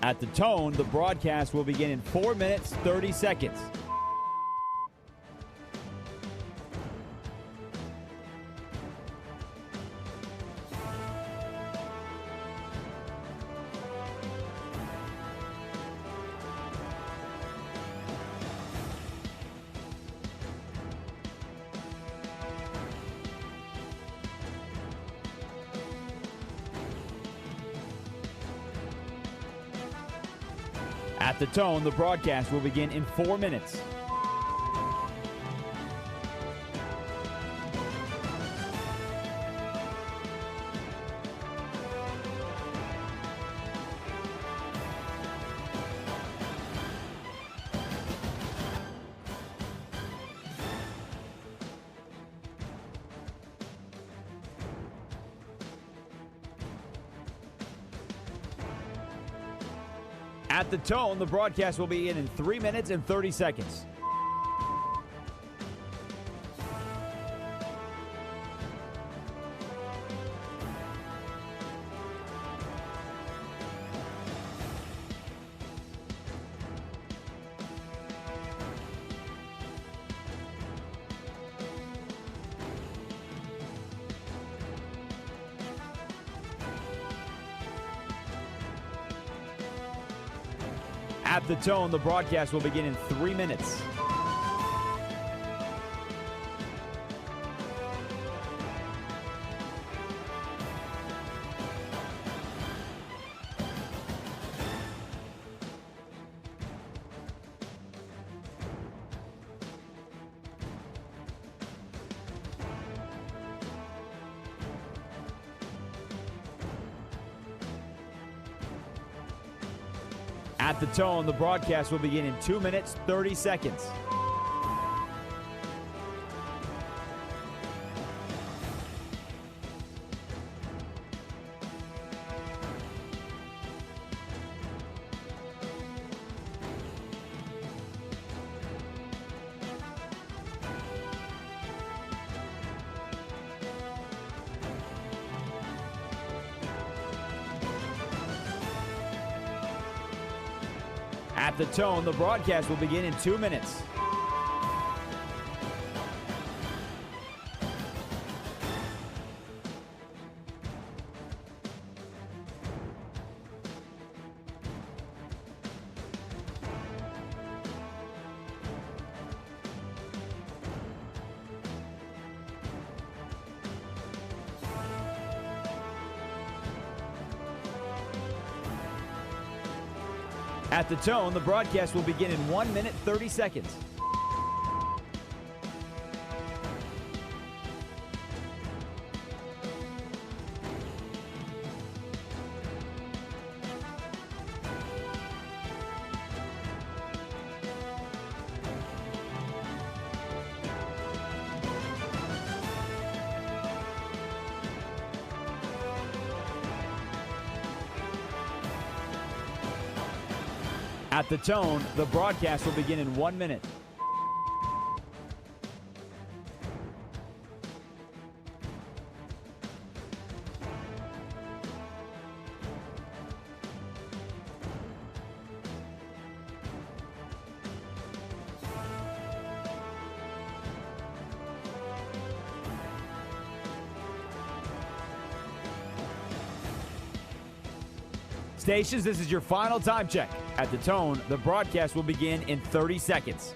At the tone, the broadcast will begin in 4 minutes, 30 seconds. At the tone, the broadcast will begin in 4 minutes. At the tone, the broadcast will begin in 3 minutes and 30 seconds. At the tone, the broadcast will begin in 3 minutes. At the tone, the broadcast will begin in 2 minutes, 30 seconds. At the tone, the broadcast will begin in 2 minutes. At the tone, the broadcast will begin in 1 minute, 30 seconds. At the tone, the broadcast will begin in 1 minute. Stations, this is your final time check. At the tone, the broadcast will begin in 30 seconds.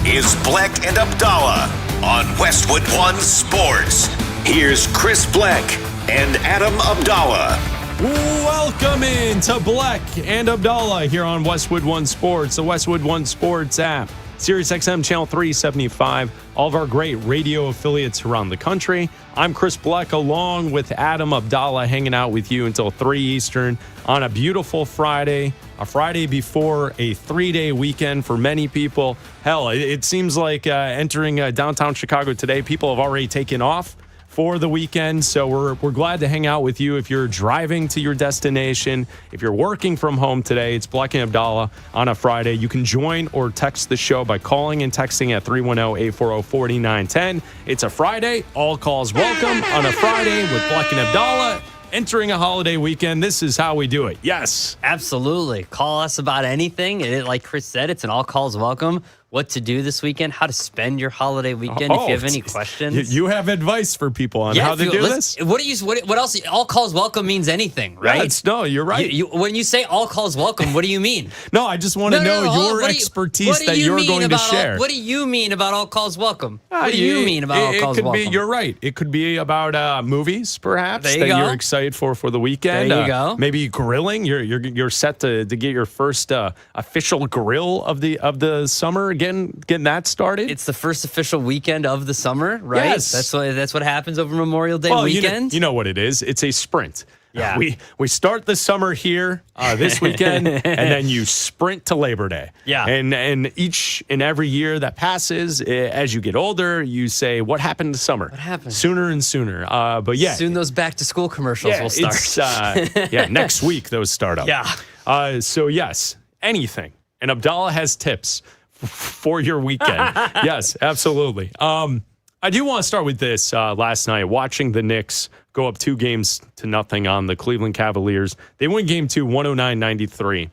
Is Bleck and Abdalla on Westwood One Sports. Here's Chris Bleck and Adam Abdalla. Welcome in to Bleck and Abdalla here on Westwood One Sports, the Westwood One Sports app, Sirius XM Channel 375, all of our great radio affiliates around the country. I'm Chris Bleck along with Adam Abdalla hanging out with you until 3 Eastern on a beautiful Friday, a Friday before a 3-day weekend for many people. Hell, it seems like entering downtown Chicago today, people have already taken off for the weekend, so we're glad to hang out with you. If you're driving to your destination, if you're working from home today, it's Bleck and Abdalla on a Friday. You can join or text the show by calling and texting at 310-840-4910. It's a Friday. All calls welcome on a Friday with Bleck and Abdalla. Entering a holiday weekend, this is how we do it. Yes. Absolutely. Call us about anything. Like Chris said, it's an all calls welcome. What to do this weekend, how to spend your holiday weekend. If you have any questions, you have advice for people on how to do this. What else? All calls welcome means anything, right? No, you're right. When you say all calls welcome, what do you mean? No, I just want to know your expertise that you're going to share. What do you mean about all calls welcome? What do you mean about all calls welcome? You're right. It could be about movies, perhaps, that you're excited for the weekend. There you go. Maybe grilling. You're set to get your first official grill of the summer. Getting that started. It's the first official weekend of the summer, right? Yes. That's what happens over Memorial Day weekend. You know what it is. It's a sprint. Yeah. We start the summer here this weekend, and then you sprint to Labor Day. Yeah. And each and every year that passes, as you get older, you say, what happened to summer? What happened? Sooner and sooner. But yeah. Soon those back to school commercials will start. Next week those start up. Yeah. So yes, anything. And Abdalla has tips for your weekend. Yes, absolutely. I do want to start with this. Last night, watching the Knicks go up 2-0 on the Cleveland Cavaliers. They win game 2, 109-93.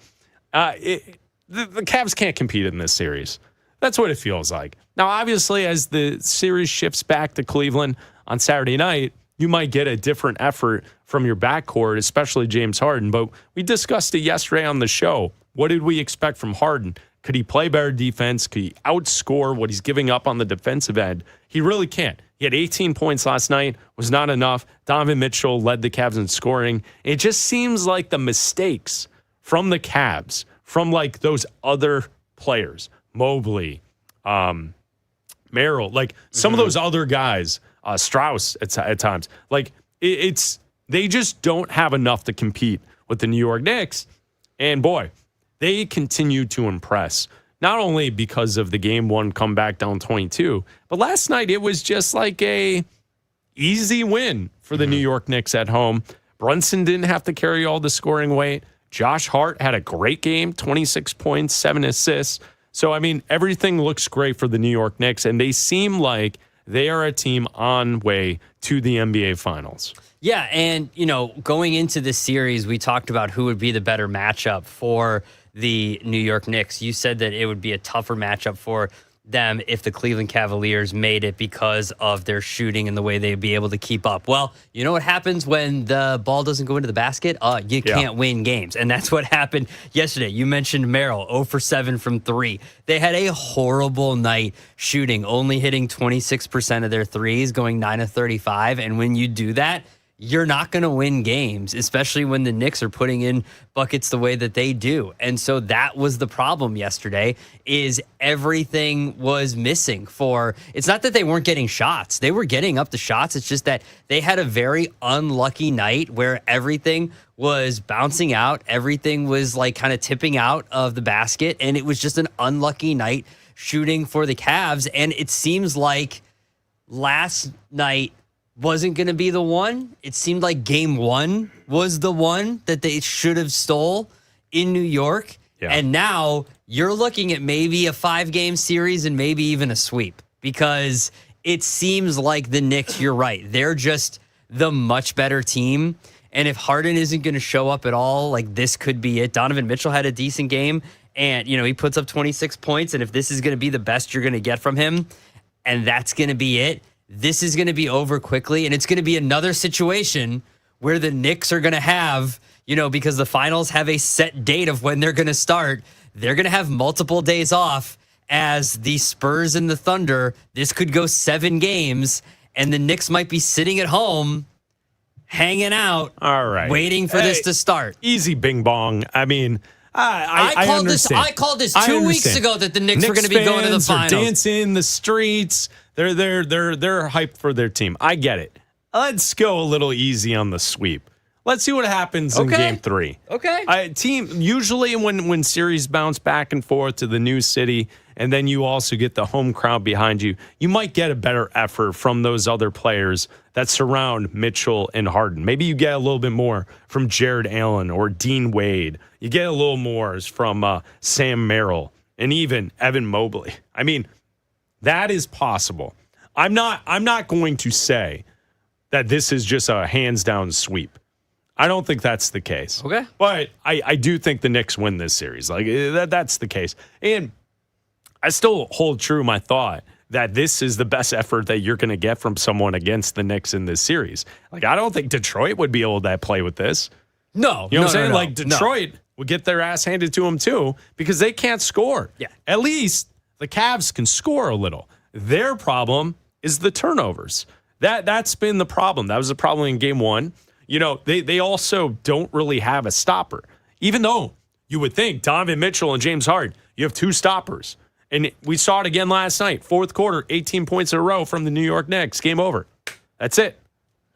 The Cavs can't compete in this series. That's what it feels like. Now, obviously, as the series shifts back to Cleveland on Saturday night, you might get a different effort from your backcourt, especially James Harden. But we discussed it yesterday on the show. What did we expect from Harden? Could he play better defense? Could he outscore what he's giving up on the defensive end? He really can't. He had 18 points last night, was not enough. Donovan Mitchell led the Cavs in scoring. It just seems like the mistakes from the Cavs, from like those other players, Mobley, Merrill, like some of those other guys, Strauss at times, like they just don't have enough to compete with the New York Knicks. And boy, they continue to impress, not only because of the game one comeback down 22, but last night it was just like a easy win for the New York Knicks at home. Brunson didn't have to carry all the scoring weight. Josh Hart had a great game, 26 points, 7 assists. So, I mean, everything looks great for the New York Knicks, and they seem like they are a team on way to the NBA Finals. Yeah, and, going into this series, we talked about who would be the better matchup for the New York Knicks. You said that it would be a tougher matchup for them if the Cleveland Cavaliers made it because of their shooting and the way they'd be able to keep up. Well, you know what happens when the ball doesn't go into the basket? You can't win games. And that's what happened yesterday. You mentioned Merrill, 0 for 7 from 3. They had a horrible night shooting, only hitting 26% of their threes, going 9 of 35. And when you do that, you're not going to win games, especially when the Knicks are putting in buckets the way that they do. And so that was the problem yesterday, is everything was missing for, it's not that they weren't getting shots. They were getting up the shots. It's just that they had a very unlucky night where everything was bouncing out. Everything was like kind of tipping out of the basket. And it was just an unlucky night shooting for the Cavs. And it seems like last night wasn't going to be the one. It seemed like game one was the one that they should have stole in New York. Yeah. And now you're looking at maybe a 5-game series and maybe even a sweep, because it seems like the Knicks, you're right, they're just the much better team. And if Harden isn't going to show up at all, like, this could be it. Donovan Mitchell had a decent game, and, he puts up 26 points. And if this is going to be the best you're going to get from him, and that's going to be it, this is going to be over quickly, and it's going to be another situation where the Knicks are going to have, because the finals have a set date of when they're going to start, they're going to have multiple days off as the Spurs and the Thunder. This could go 7 games, and the Knicks might be sitting at home hanging out, All right. waiting for this to start. Easy bing bong. I mean, I understand. I called this 2 weeks ago that the Knicks were going to be going to the finals. Dancing in the streets. They're hyped for their team. I get it. Let's go a little easy on the sweep. Let's see what happens in Game 3. Okay. Usually when series bounce back and forth to the new city, and then you also get the home crowd behind you, you might get a better effort from those other players that surround Mitchell and Harden. Maybe you get a little bit more from Jared Allen or Dean Wade. You get a little more from Sam Merrill and even Evan Mobley. I mean, that is possible. I'm not going to say that this is just a hands down sweep. I don't think that's the case. Okay. But I do think the Knicks win this series. Like that's the case. And I still hold true my thought that this is the best effort that you're going to get from someone against the Knicks in this series. Like, I don't think Detroit would be able to play with this. No. You know what I'm saying? No, like, Detroit would get their ass handed to them too because they can't score. Yeah. At least the Cavs can score a little. Their problem is the turnovers. That's been the problem. That was the problem in Game 1. You know, they also don't really have a stopper. Even though you would think Donovan Mitchell and James Harden, you have two stoppers. And we saw it again last night. Fourth quarter, 18 points in a row from the New York Knicks. Game over. That's it.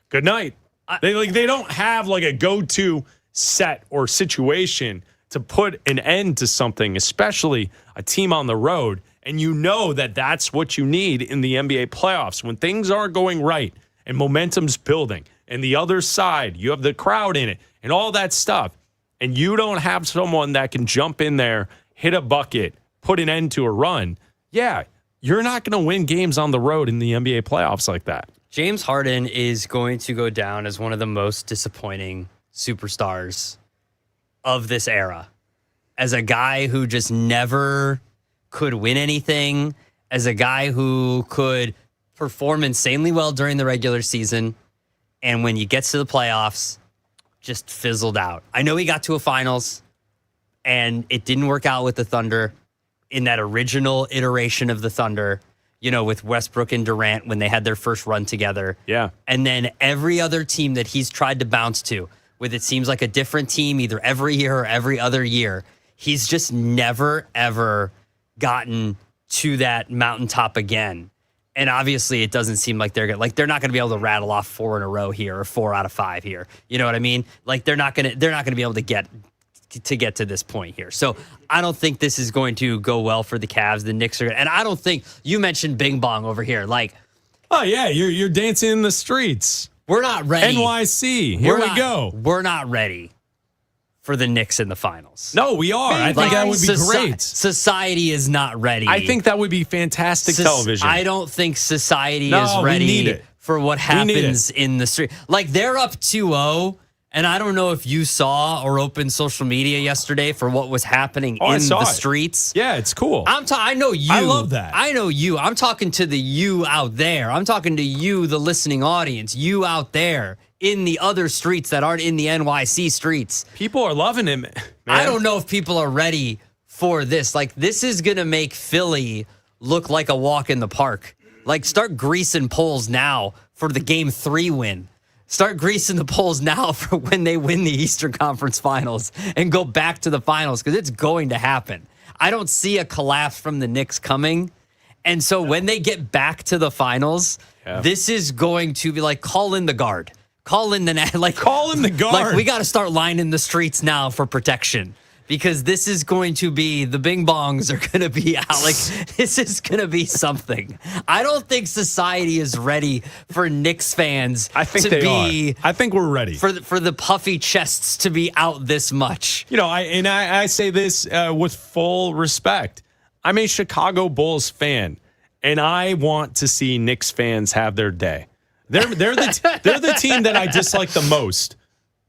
Good night. They don't have like a go-to set or situation to put an end to something, especially a team on the road. And you know that that's what you need in the NBA playoffs. When things aren't going right and momentum's building, and the other side, you have the crowd in it and all that stuff, and you don't have someone that can jump in there, hit a bucket, put an end to a run, yeah, you're not going to win games on the road in the NBA playoffs like that. James Harden is going to go down as one of the most disappointing superstars of this era. As a guy who just never could win anything, as a guy who could perform insanely well during the regular season, and when you get to the playoffs, just fizzled out. I know he got to a finals, and it didn't work out with the Thunder in that original iteration of the Thunder, you know, with Westbrook and Durant when they had their first run together. Yeah. And then every other team that he's tried to bounce to, with it seems like a different team either every year or every other year, he's just never, ever gotten to that mountaintop again. And obviously, it doesn't seem like they're not going to be able to rattle off 4 in a row here or 4 out of 5 here. You know what I mean? Like they're not going to be able to get to this point here. So I don't think this is going to go well for the Cavs. The Knicks are, and I don't think you mentioned Bing Bong over here. Like, oh yeah, you're dancing in the streets. We're not ready. NYC, here we go. We're not ready for the Knicks in the finals. No, we are. I think that would be great. Society is not ready. I think that would be fantastic television. I don't think society is ready for what happens in the street. Like, they're up 2-0, and I don't know if you saw or opened social media yesterday for what was happening in the streets. Yeah, it's cool. I know you. I love that. I know you. I'm talking to the you out there. I'm talking to you, the listening audience, you out there in the other streets that aren't in the NYC streets. People are loving him, man. I don't know if people are ready for this. Like, this is going to make Philly look like a walk in the park. Like, start greasing poles now for the Game 3 win. Start greasing the poles now for when they win the Eastern Conference Finals and go back to the finals, because it's going to happen. I don't see a collapse from the Knicks coming. And so when they get back to the finals, this is going to be like, call in the guard. Call in the guard. Like, we got to start lining the streets now for protection, because this is going to be, the Bing Bongs are going to be out. Like, this is going to be something. I don't think society is ready for Knicks fans. I think they are. I think we're ready for the puffy chests to be out this much. You know, I say this with full respect. I'm a Chicago Bulls fan, and I want to see Knicks fans have their day. They're the team that I dislike the most.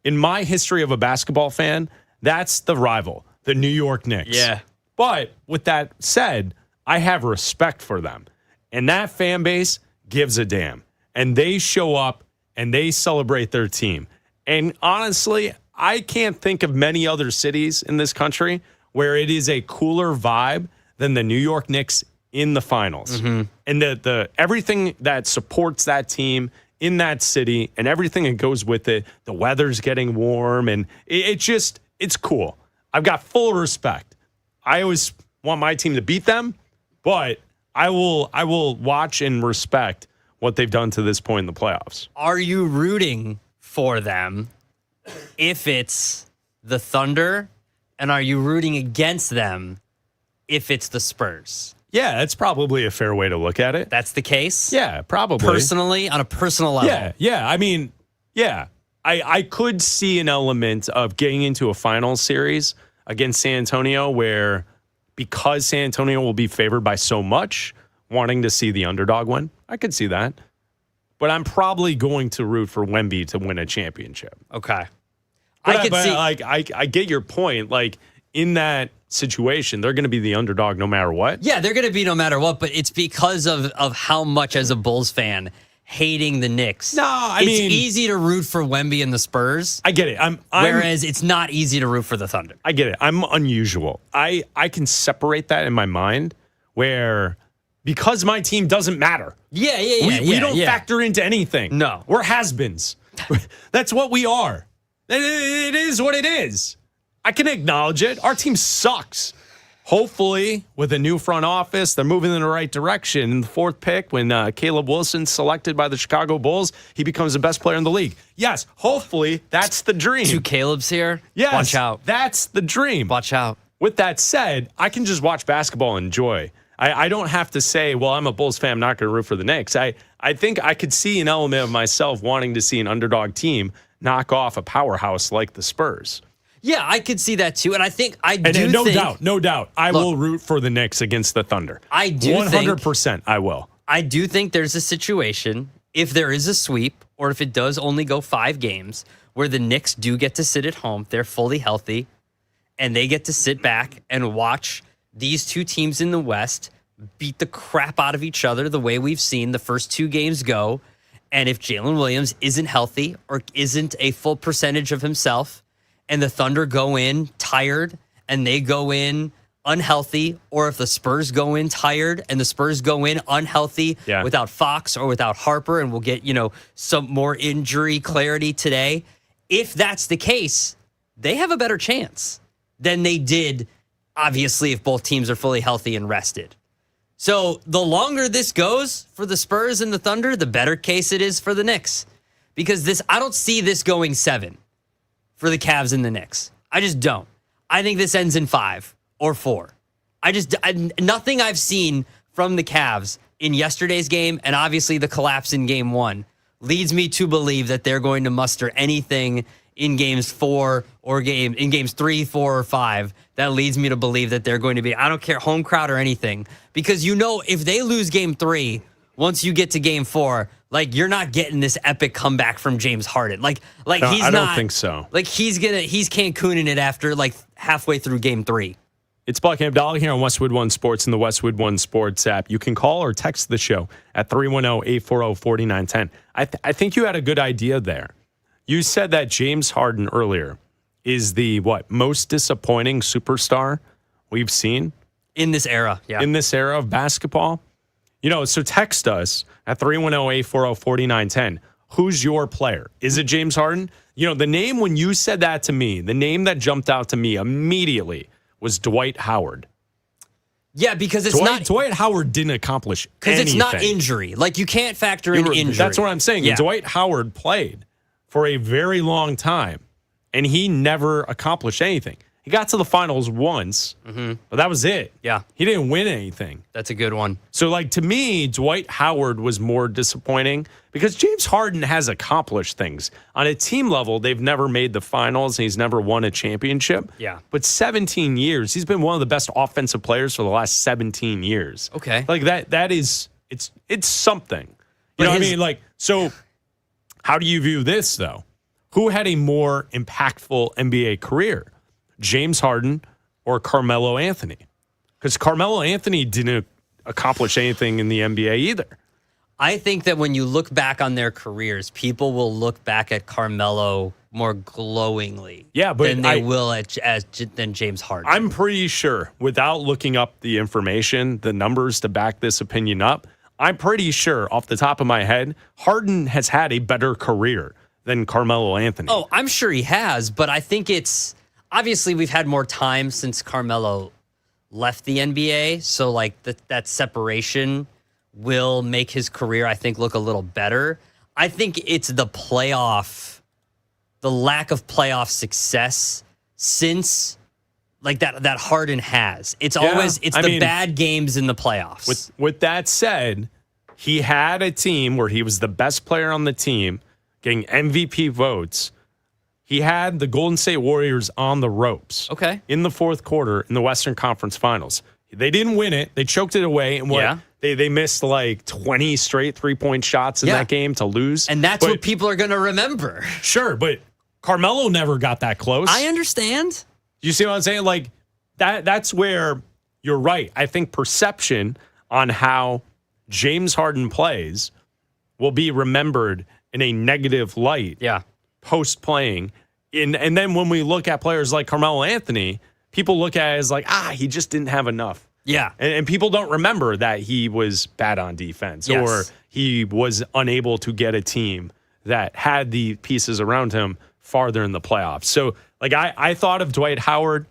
In my history of a basketball fan, that's the rival, the New York Knicks. Yeah. But with that said, I have respect for them. And that fan base gives a damn. And they show up and they celebrate their team. And honestly, I can't think of many other cities in this country where it is a cooler vibe than the New York Knicks in the finals. Mm-hmm. And the everything that supports that team in that city and everything that goes with it. The weather's getting warm, and it's cool. I've got full respect. I always want my team to beat them, but I will watch and respect what they've done to this point in the playoffs. Are you rooting for them if it's the Thunder, and are you rooting against them if it's the Spurs? Yeah, that's probably a fair way to look at it. That's the case? Yeah, probably. Personally, on a personal level. Yeah. I mean, yeah. I could see an element of getting into a final series against San Antonio where, because San Antonio will be favored by so much, wanting to see the underdog win. I could see that. But I'm probably going to root for Wemby to win a championship. Okay. I get your point. Like, in that situation, they're going to be the underdog no matter what. Yeah, they're going to be no matter what, but it's because of how much, as a Bulls fan, hating the Knicks. No, it's easy to root for Wemby and the Spurs. I get it. Whereas it's not easy to root for the Thunder. I get it. I'm unusual. I can separate that in my mind where, because my team doesn't matter. Yeah. We don't factor into anything. No. We're has-beens. That's what we are. It is what it is. I can acknowledge it. Our team sucks. Hopefully, with a new front office, they're moving in the right direction. In the fourth pick, when Caleb Wilson's selected by the Chicago Bulls, he becomes the best player in the league. Yes, hopefully, that's the dream. 2 Caleb's here? Yes, watch out. That's the dream. Watch out. With that said, I can just watch basketball and enjoy. I don't have to say, well, I'm a Bulls fan, I'm not going to root for the Knicks. I think I could see an element of myself wanting to see an underdog team knock off a powerhouse like the Spurs. Yeah, I could see that too. And I think no doubt. I will root for the Knicks against the Thunder. I do 100% I will. I do think there's a situation, if there is a sweep, or if it does only go 5 games, where the Knicks do get to sit at home, they're fully healthy, and they get to sit back and watch these two teams in the West beat the crap out of each other the way we've seen the first 2 games go. And if Jalen Williams isn't healthy or isn't a full percentage of himself, and the Thunder go in tired and they go in unhealthy, or if the Spurs go in tired and the Spurs go in unhealthy without Fox or without Harper, and we'll get, some more injury clarity today. If that's the case, they have a better chance than they did, obviously, if both teams are fully healthy and rested. So the longer this goes for the Spurs and the Thunder, the better case it is for the Knicks. Because I don't see this going 7 for the Cavs and the Knicks. I just don't. I think this ends in 5 or 4. Nothing I've seen from the Cavs in yesterday's game, and obviously the collapse in game 1, leads me to believe that they're going to muster anything in games 4 or in games 3, 4, or 5. That leads me to believe that they're going to be, I don't care, home crowd or anything. Because if they lose game 3, once you get to game 4, you're not getting this epic comeback from James Harden. No, I don't think so. He's Cancuning it after halfway through game 3. It's Bleck Abdalla here on Westwood One Sports and the Westwood One Sports app. You can call or text the show at 310-840-4910. I think you had a good idea there. You said that James Harden earlier is the most disappointing superstar we've seen in this era. Yeah. In this era of basketball. So text us at 310-840-4910. Who's your player? Is it James Harden? The name, when you said that to me, the name that jumped out to me immediately was Dwight Howard. Yeah, because Dwight Howard didn't accomplish anything. Because it's not injury. You can't factor in injury. That's what I'm saying. Yeah. Dwight Howard played for a very long time, and he never accomplished anything. He got to the finals once, but that was it. Yeah. He didn't win anything. That's a good one. So, to me, Dwight Howard was more disappointing because James Harden has accomplished things. On a team level, they've never made the finals, and he's never won a championship. Yeah. But 17 years, he's been one of the best offensive players for the last 17 years. Okay. That is, it's something. You know what I mean? So how do you view this, though? Who had a more impactful NBA career? James Harden or Carmelo Anthony? Because Carmelo Anthony didn't accomplish anything in the NBA either. I think that when you look back on their careers, people will look back at Carmelo more glowingly than they will than James Harden. I'm pretty sure, without looking up the information, the numbers to back this opinion up, I'm pretty sure off the top of my head, Harden has had a better career than Carmelo Anthony. Oh, I'm sure he has, but I think it's obviously we've had more time since Carmelo left the NBA. So like that separation will make his career, I think, look a little better. I think it's the lack of playoff success since like that Harden has. It's the bad games in the playoffs. With that said, he had a team where he was the best player on the team, getting MVP votes. He had the Golden State Warriors on the ropes. Okay. In the fourth quarter in the Western Conference Finals. They didn't win it. They choked it away. And they missed like 20 straight 3-point shots in that game to lose. And that's what people are going to remember. Sure, but Carmelo never got that close. I understand. You see what I'm saying? Like that's where you're right. I think perception on how James Harden plays will be remembered in a negative light. Yeah. Post playing. And then when we look at players like Carmelo Anthony, people look at it as like, he just didn't have enough. Yeah. And people don't remember that he was bad on defense or he was unable to get a team that had the pieces around him farther in the playoffs. So, like, I thought of Dwight Howard.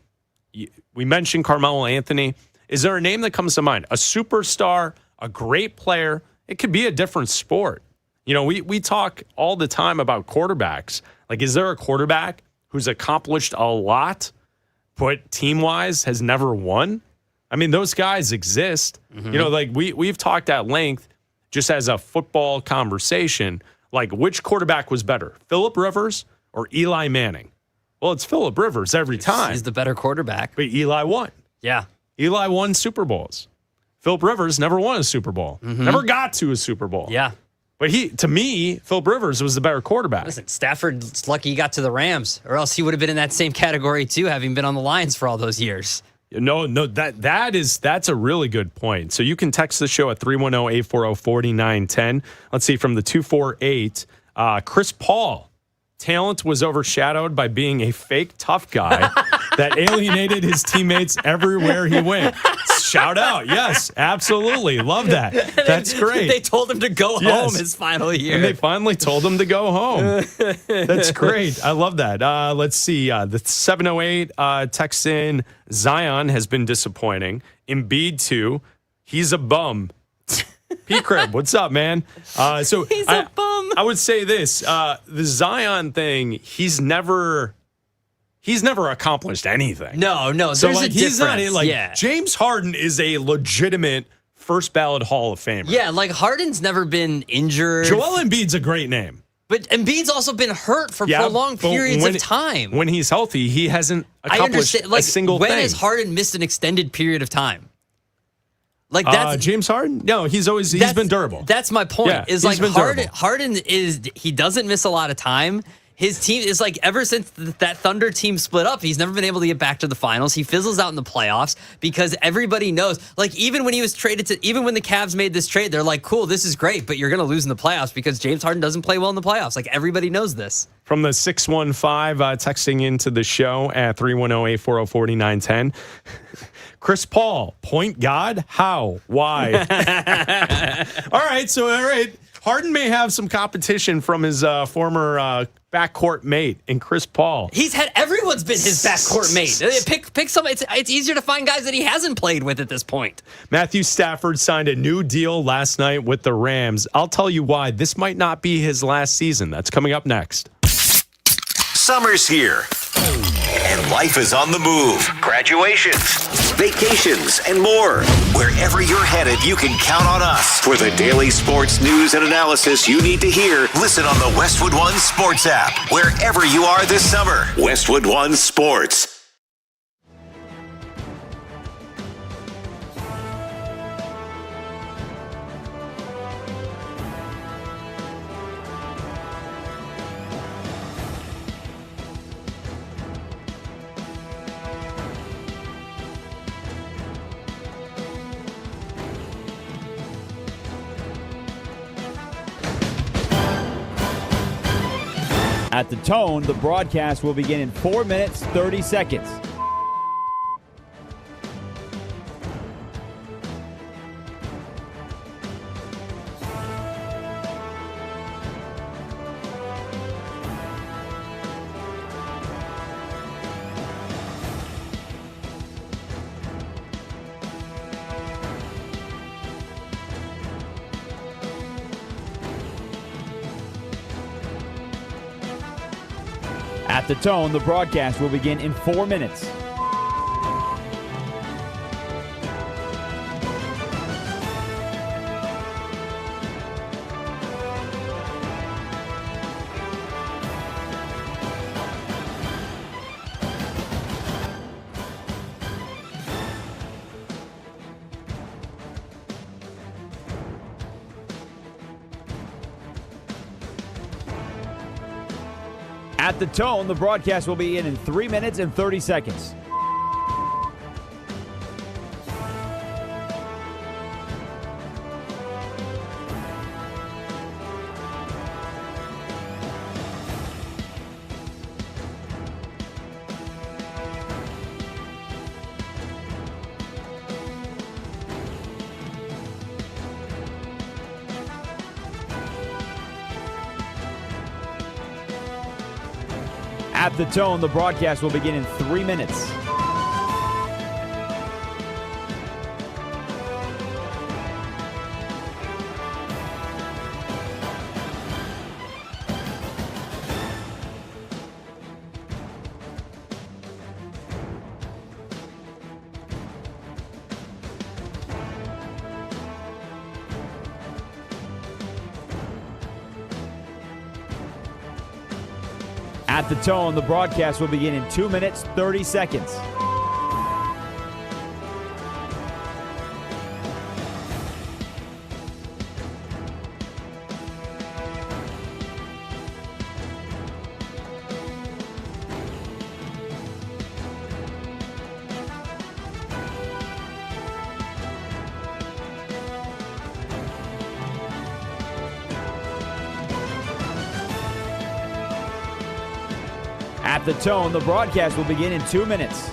We mentioned Carmelo Anthony. Is there a name that comes to mind? A superstar, a great player. It could be a different sport. You know, we talk all the time about quarterbacks. Like, is there a quarterback who's accomplished a lot, but team-wise has never won? I mean, those guys exist. Mm-hmm. You know, like, we've talked at length, just as a football conversation, like, which quarterback was better, Phillip Rivers or Eli Manning? Well, it's Phillip Rivers every time. He's the better quarterback. But Eli won. Yeah. Eli won Super Bowls. Phillip Rivers never won a Super Bowl. Mm-hmm. Never got to a Super Bowl. Yeah. But to me, Phillip Rivers was the better quarterback. Listen, Stafford's lucky he got to the Rams, or else he would have been in that same category too, having been on the Lions for all those years. No, that's a really good point. So you can text the show at 310-840-4910. Let's see, from the 248, Chris Paul. Talent was overshadowed by being a fake tough guy that alienated his teammates everywhere he went. Shout out. Yes, absolutely. Love that. That's great. They told him to go home his final year. And they finally told him to go home. That's great. I love that. Let's see. The 708 texts in, Zion has been disappointing. Embiid, too. He's a bum. P-Crib, what's up, man? He's a bum. I would say this. The Zion thing, he's never accomplished anything. No. So there's like, a he's not difference. James Harden is a legitimate first ballot Hall of Famer. Yeah, like Harden's never been injured. Joel Embiid's a great name. But Embiid's also been hurt for prolonged periods of time. When he's healthy, he hasn't accomplished a single thing. When has Harden missed an extended period of time? Like that's James Harden? No, he's been durable. That's my point. Yeah, is like Harden he doesn't miss a lot of time. His team is like, ever since that Thunder team split up, he's never been able to get back to the finals. He fizzles out in the playoffs because everybody knows, like, even when he was traded even when the Cavs made this trade, they're like, cool, this is great, but you're going to lose in the playoffs because James Harden doesn't play well in the playoffs. Like, everybody knows this. From the 615, texting into the show at 310-840-4910. Chris Paul, point guard? How? Why? All right. Harden may have some competition from his former backcourt mate in Chris Paul. Everyone's been his backcourt mate. Pick somebody. It's easier to find guys that he hasn't played with at this point. Matthew Stafford signed a new deal last night with the Rams. I'll tell you why. This might not be his last season. That's coming up next. Summer's here, and life is on the move. Graduations, vacations, and more. Wherever you're headed, you can count on us. For the daily sports news and analysis you need to hear, listen on the Westwood One Sports app. Wherever you are this summer, Westwood One Sports. At the tone, the broadcast will begin in 4 minutes, 30 seconds. At the tone, the broadcast will begin in 4 minutes. At the tone, the broadcast will begin in 3 minutes and 30 seconds. At the tone, the broadcast will begin in 3 minutes. At the tone, the broadcast will begin in 2 minutes, 30 seconds. At the tone, the broadcast will begin in 2 minutes.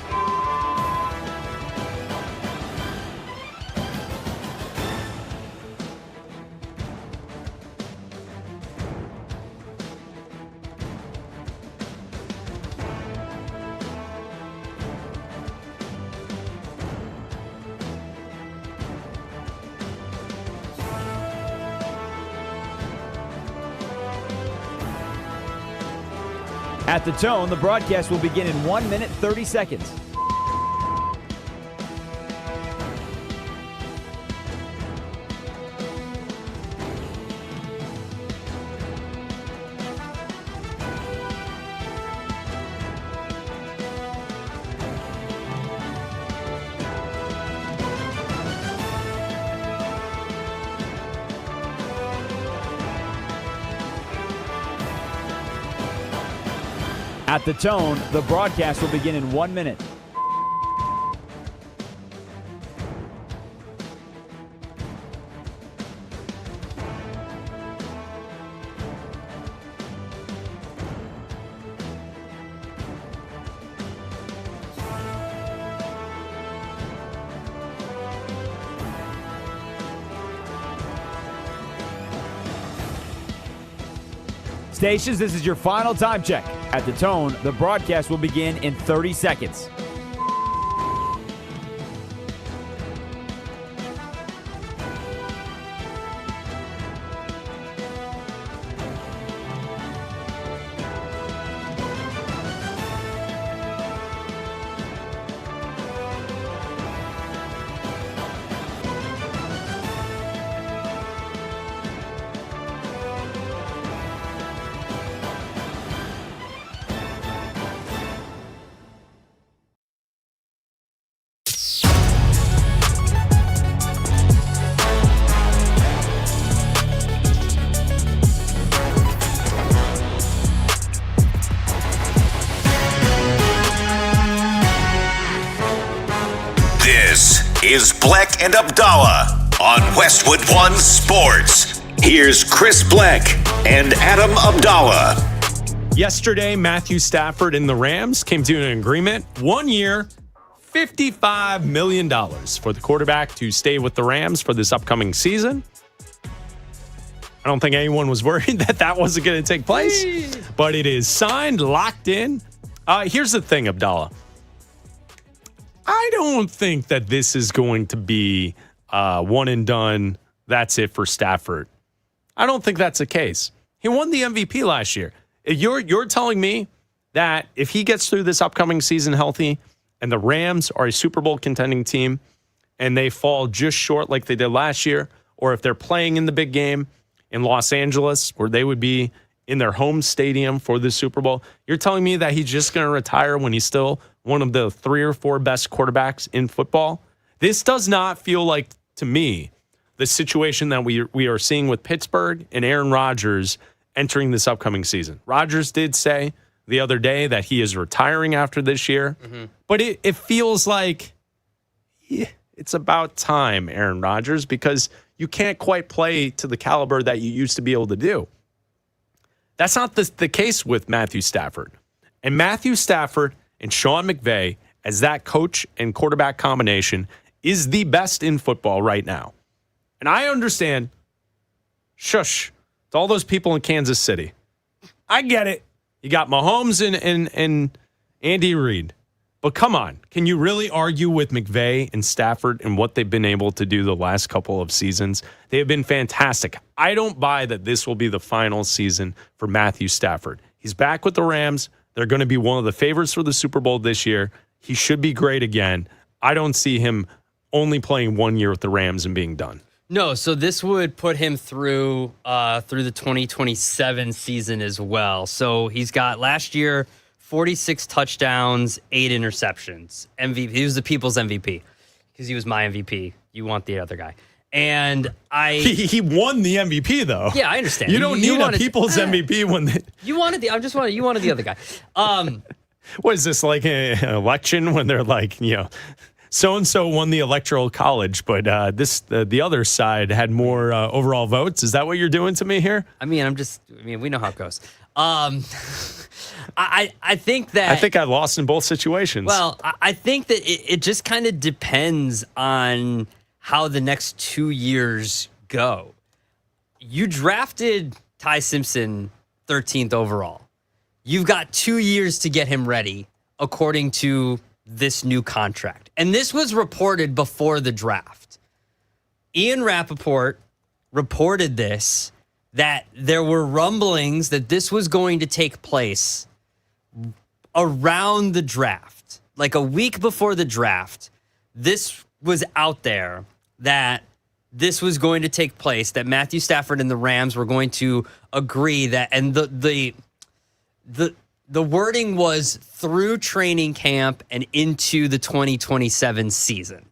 At the tone, the broadcast will begin in 1 minute, 30 seconds. At the tone, the broadcast will begin in 1 minute. Stations, this is your final time check. At the tone, the broadcast will begin in 30 seconds. This is Bleck and Abdalla on Westwood One Sports. Here's Chris Bleck and Adam Abdalla. Yesterday, Matthew Stafford and the Rams came to an agreement. 1 year, $55 million for the quarterback to stay with the Rams for this upcoming season. I don't think anyone was worried that that wasn't going to take place, but it is signed, locked in. Here's the thing, Abdalla. I don't think that this is going to be one and done. That's it for Stafford. I don't think that's the case. He won the MVP last year. You're telling me that if he gets through this upcoming season healthy and the Rams are a Super Bowl contending team and they fall just short like they did last year, or if they're playing in the big game in Los Angeles where they would be in their home stadium for the Super Bowl, you're telling me that he's just going to retire when he's still one of the 3 or 4 best quarterbacks in football? This does not feel like, to me, the situation that we are seeing with Pittsburgh and Aaron Rodgers entering this upcoming season. Rodgers did say the other day that he is retiring after this year, but it feels like it's about time, Aaron Rodgers, because you can't quite play to the caliber that you used to be able to do. That's not the case with Matthew Stafford. And Matthew Stafford and Sean McVay, as that coach and quarterback combination, is the best in football right now. And I understand, shush, to all those people in Kansas City. I get it. You got Mahomes and Andy Reid. But come on, can you really argue with McVay and Stafford and what they've been able to do the last couple of seasons? They have been fantastic. I don't buy that this will be the final season for Matthew Stafford. He's back with the Rams. They're going to be one of the favorites for the Super Bowl this year. He should be great again. I don't see him only playing 1 year with the Rams and being done. No, so this would put him through the 2027 season as well. So he's got last year 46 touchdowns, 8 interceptions. MVP. He was the people's MVP because he was my MVP. You want the other guy. And he won the MVP though. Yeah, I understand. You don't need a people's MVP when you wanted the other guy. What is this, like an election when they're like, so-and-so won the electoral college, but the other side had more overall votes? Is that what you're doing to me here? I mean, we know how it goes. I think I lost in both situations. Well, I think that it just kind of depends on how the next 2 years go. You drafted Ty Simpson 13th overall. You've got 2 years to get him ready, according to this new contract. And this was reported before the draft. Ian Rappaport reported this, that there were rumblings that this was going to take place around the draft. Like a week before the draft, this was out there that this was going to take place, that Matthew Stafford and the Rams were going to agree that, and the wording was through training camp and into the 2027 season.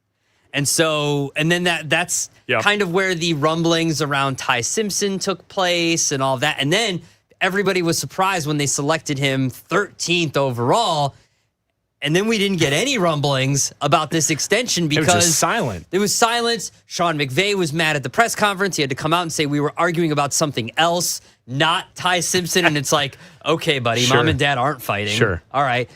And so, and then that's kind of where the rumblings around Ty Simpson took place and all that. And then everybody was surprised when they selected him 13th overall. And then we didn't get any rumblings about this extension because it was just silent. It was silence. Sean McVay was mad at the press conference. He had to come out and say we were arguing about something else, not Ty Simpson. And it's like, okay, buddy, sure. Mom and Dad aren't fighting. Sure. All right.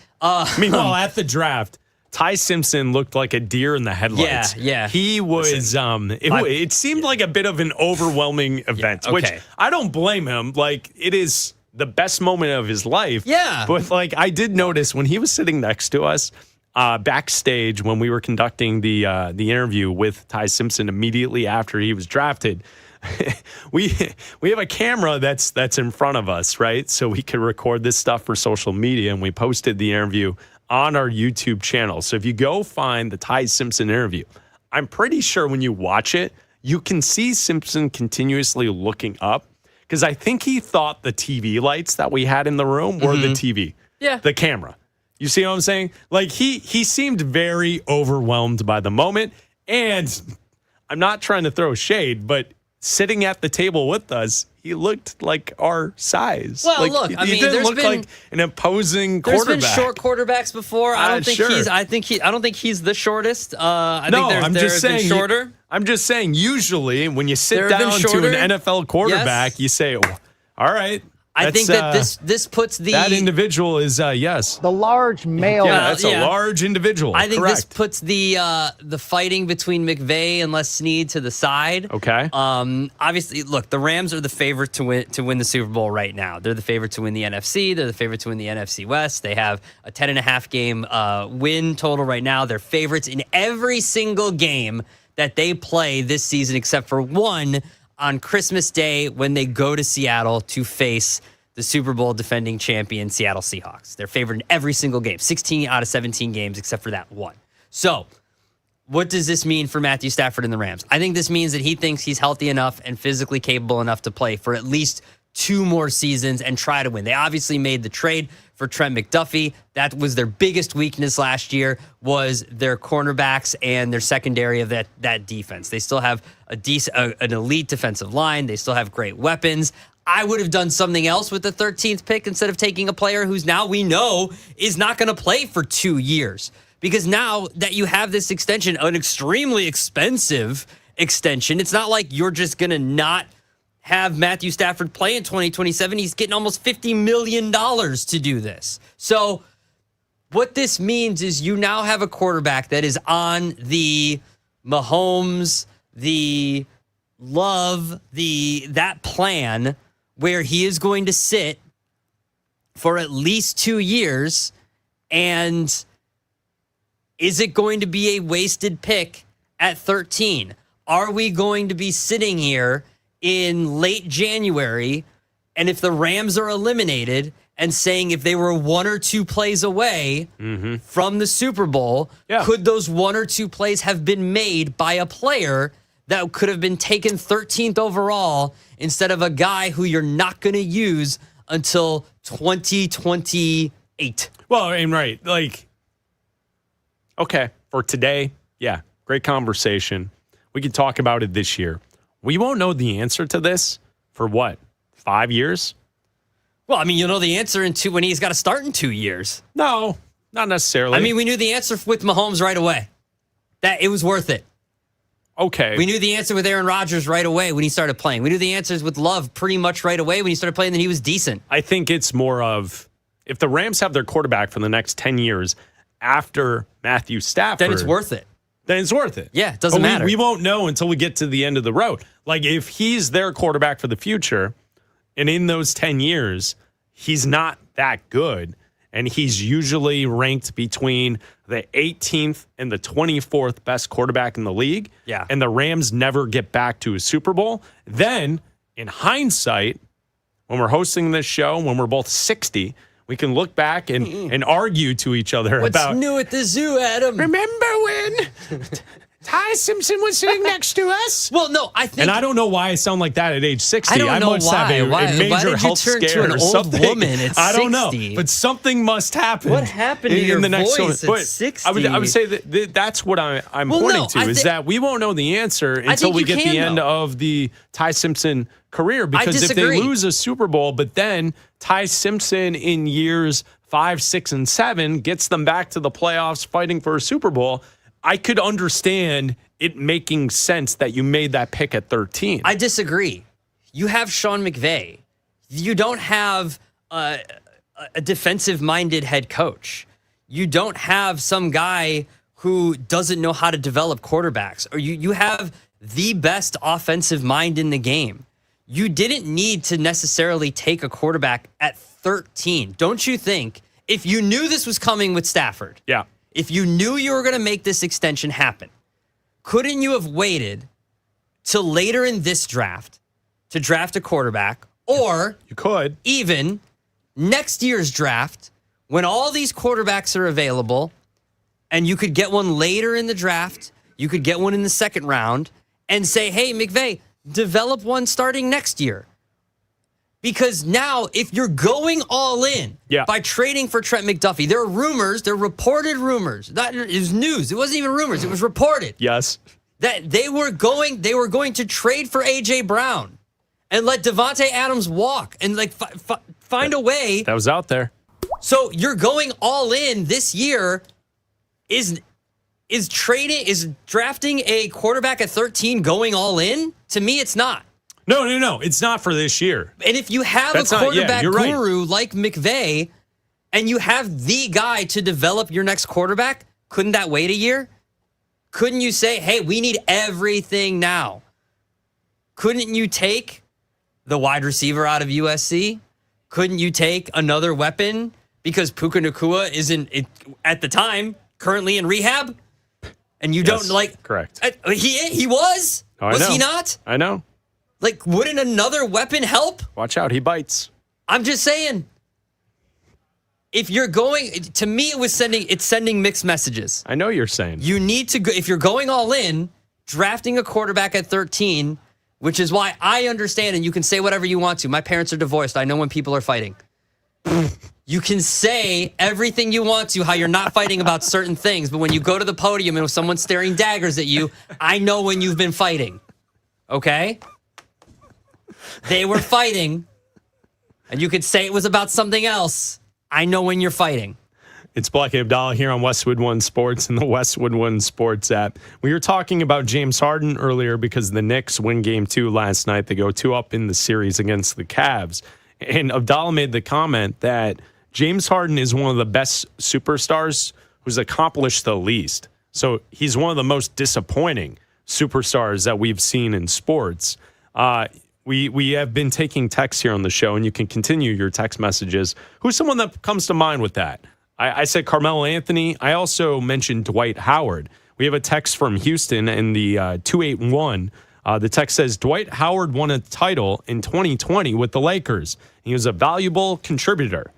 Meanwhile, at the draft, Ty Simpson looked like a deer in the headlights. Yeah. He was, it seemed like a bit of an overwhelming event, which I don't blame him. Like, it is the best moment of his life. Yeah. But, like, I did notice when he was sitting next to us backstage when we were conducting the interview with Ty Simpson immediately after he was drafted, we have a camera that's in front of us, right? So we could record this stuff for social media, and we posted the interview on our YouTube channel. So if you go find the Ty Simpson interview, I'm pretty sure when you watch it, you can see Simpson continuously looking up because I think he thought the TV lights that we had in the room were the TV, the camera. You see what I'm saying? Like he seemed very overwhelmed by the moment, and I'm not trying to throw shade, but sitting at the table with us, he looked like our size. Well, like, look, he didn't look like an imposing quarterback. There's been short quarterbacks before. I don't think he's the shortest. I'm just saying shorter. I'm just saying. Usually, when you sit down to an NFL quarterback, you say, oh, "All right." I think that this puts that individual is yes, the large male. Yeah, that's a large individual. I think this puts the fighting between McVay and Les Snead to the side. Okay. Obviously, look, the Rams are the favorite to win the Super Bowl right now. They're the favorite to win the NFC. They're the favorite to win the NFC West. They have a 10.5 game win total right now. They're favorites in every single game that they play this season, except for one on Christmas Day when they go to Seattle to face the Super Bowl defending champion Seattle Seahawks. They're favored in every single game, 16 out of 17 games except for that one. So what does this mean for Matthew Stafford and the Rams? I think this means that he thinks he's healthy enough and physically capable enough to play for at least 2 more seasons and try to win. They obviously made the trade for Trent McDuffie. That was their biggest weakness last year, was their cornerbacks and their secondary of that defense. They still have an elite defensive line. They still have great weapons. I would have done something else with the 13th pick instead of taking a player who's now we know is not going to play for 2 years. Because now that you have this extension, an extremely expensive extension, it's not like you're just going to not have Matthew Stafford play in 2027. He's getting almost $50 million to do this. So what this means is you now have a quarterback that is on the Mahomes, the Love, that plan where he is going to sit for at least 2 years. And is it going to be a wasted pick at 13? Are we going to be sitting here in late January, and if the Rams are eliminated, and saying if they were 1 or 2 plays away from the Super Bowl, could those 1 or 2 plays have been made by a player that could have been taken 13th overall instead of a guy who you're not going to use until 2028? Well, and right, like, okay, for today, great conversation. We can talk about it this year. We won't know the answer to this for what, 5 years? Well, I mean, you'll know the answer when he's got to start in 2 years. No, not necessarily. I mean, we knew the answer with Mahomes right away. That it was worth it. Okay. We knew the answer with Aaron Rodgers right away when he started playing. We knew the answers with Love pretty much right away when he started playing, then he was decent. I think it's more of, if the Rams have their quarterback for the next 10 years after Matthew Stafford, then it's worth it. Then it's worth it. Yeah, it doesn't matter. We won't know until we get to the end of the road. Like, if he's their quarterback for the future, and in those 10 years, he's not that good, and he's usually ranked between the 18th and the 24th best quarterback in the league, and the Rams never get back to a Super Bowl, then, in hindsight, when we're hosting this show, when we're both 60, we can look back and argue to each other about... What's new at the zoo, Adam? Remember when Ty Simpson was sitting next to us? Well, no, I think... And I don't know why I sound like that at age 60. I don't know must why. have a major health scare to an or something. Old woman at 60? I don't know, but something must happen. What happened to your voice at 60? I would say that's what I'm pointing to, is that we won't know the answer until we get the end of the Ty Simpson career. Because if they lose a Super Bowl, but then Ty Simpson in years 5, 6, and 7 gets them back to the playoffs fighting for a Super Bowl, I could understand it making sense that you made that pick at 13. I disagree. You have Sean McVay. You don't have a defensive-minded head coach. You don't have some guy who doesn't know how to develop quarterbacks. Or you have the best offensive mind in the game. You didn't need to necessarily take a quarterback at 13. Don't you think, if you knew this was coming with Stafford, if you knew you were going to make this extension happen, couldn't you have waited till later in this draft to draft a quarterback? Or you could even next year's draft, when all these quarterbacks are available, and you could get one later in the draft, you could get one in the second round, and say, hey, McVay, develop one starting next year. Because now, if you're going all in by trading for Trent McDuffie, there are rumors, there are reported rumors. That is news. It wasn't even rumors. It was reported. Yes. That they were going to trade for A.J. Brown and let Devontae Adams walk and find a way. That was out there. So you're going all in this year. Is drafting a quarterback at 13 going all in? To me, it's not. No. It's not for this year. And if you have a quarterback guru like McVay and you have the guy to develop your next quarterback, couldn't that wait a year? Couldn't you say, hey, we need everything now? Couldn't you take the wide receiver out of USC? Couldn't you take another weapon because Puka Nacua isn't, at the time, currently in rehab? And you don't Correct. He was? Oh, was he not? I know. Wouldn't another weapon help? Watch out, he bites. I'm just saying. If you're going, to me, it's sending mixed messages. I know you're saying. You need to go, if you're going all in, drafting a quarterback at 13, which is why I understand, and you can say whatever you want to. My parents are divorced. I know when people are fighting. You can say everything you want to, how you're not fighting about certain things, but when you go to the podium and someone's staring daggers at you, I know when you've been fighting. Okay? They were fighting, and you could say it was about something else. I know when you're fighting. It's Bleck Abdalla here on Westwood One Sports and the Westwood One Sports app. We were talking about James Harden earlier because the Knicks win Game 2 last night. They go 2-up in the series against the Cavs. And Abdalla made the comment that James Harden is one of the best superstars who's accomplished the least. So he's one of the most disappointing superstars that we've seen in sports. We have been taking texts here on the show, and you can continue your text messages. Who's someone that comes to mind with that? I said Carmelo Anthony. I also mentioned Dwight Howard. We have a text from Houston in the 281. The text says, Dwight Howard won a title in 2020 with the Lakers. He was a valuable contributor.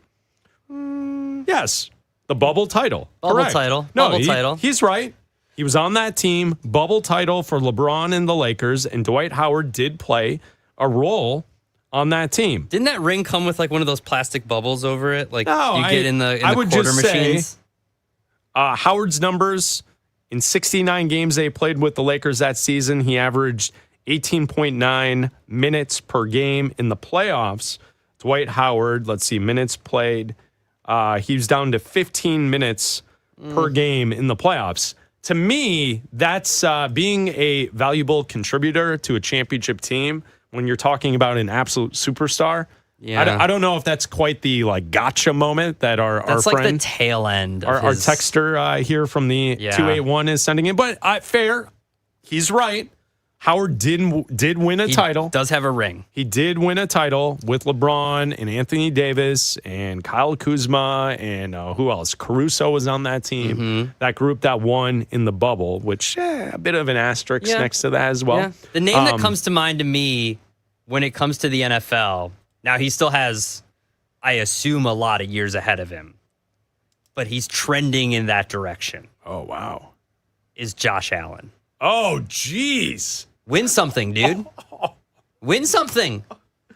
Yes, the bubble title. Bubble Correct. title. No, Bubble title. He's right. He was on that team, bubble title for LeBron and the Lakers, and Dwight Howard did play a role on that team. Didn't that ring come with like one of those plastic bubbles over it? Like No, you get in the would quarter just machines? say, Howard's numbers in 69 games they played with the Lakers that season, he averaged 18.9 minutes per game in the playoffs. Dwight Howard, let's see, minutes played. He was down to 15 minutes per game in the playoffs. To me, that's being a valuable contributor to a championship team when you're talking about an absolute superstar. Yeah. I don't know if that's quite the like gotcha moment that our That's friend, like the tail end. Of our his, texter here from the 281 is sending in. But fair, he's right. Howard did win a title. Does have a ring. He did win a title with LeBron and Anthony Davis and Kyle Kuzma and who else? Caruso was on that team. Mm-hmm. That group that won in the bubble, which a bit of an asterisk next to that as well. Yeah. The name that comes to mind to me when it comes to the NFL, now he still has, I assume, a lot of years ahead of him, but he's trending in that direction. Oh, wow. Is Josh Allen. Oh, jeez. Win something, dude. Win something.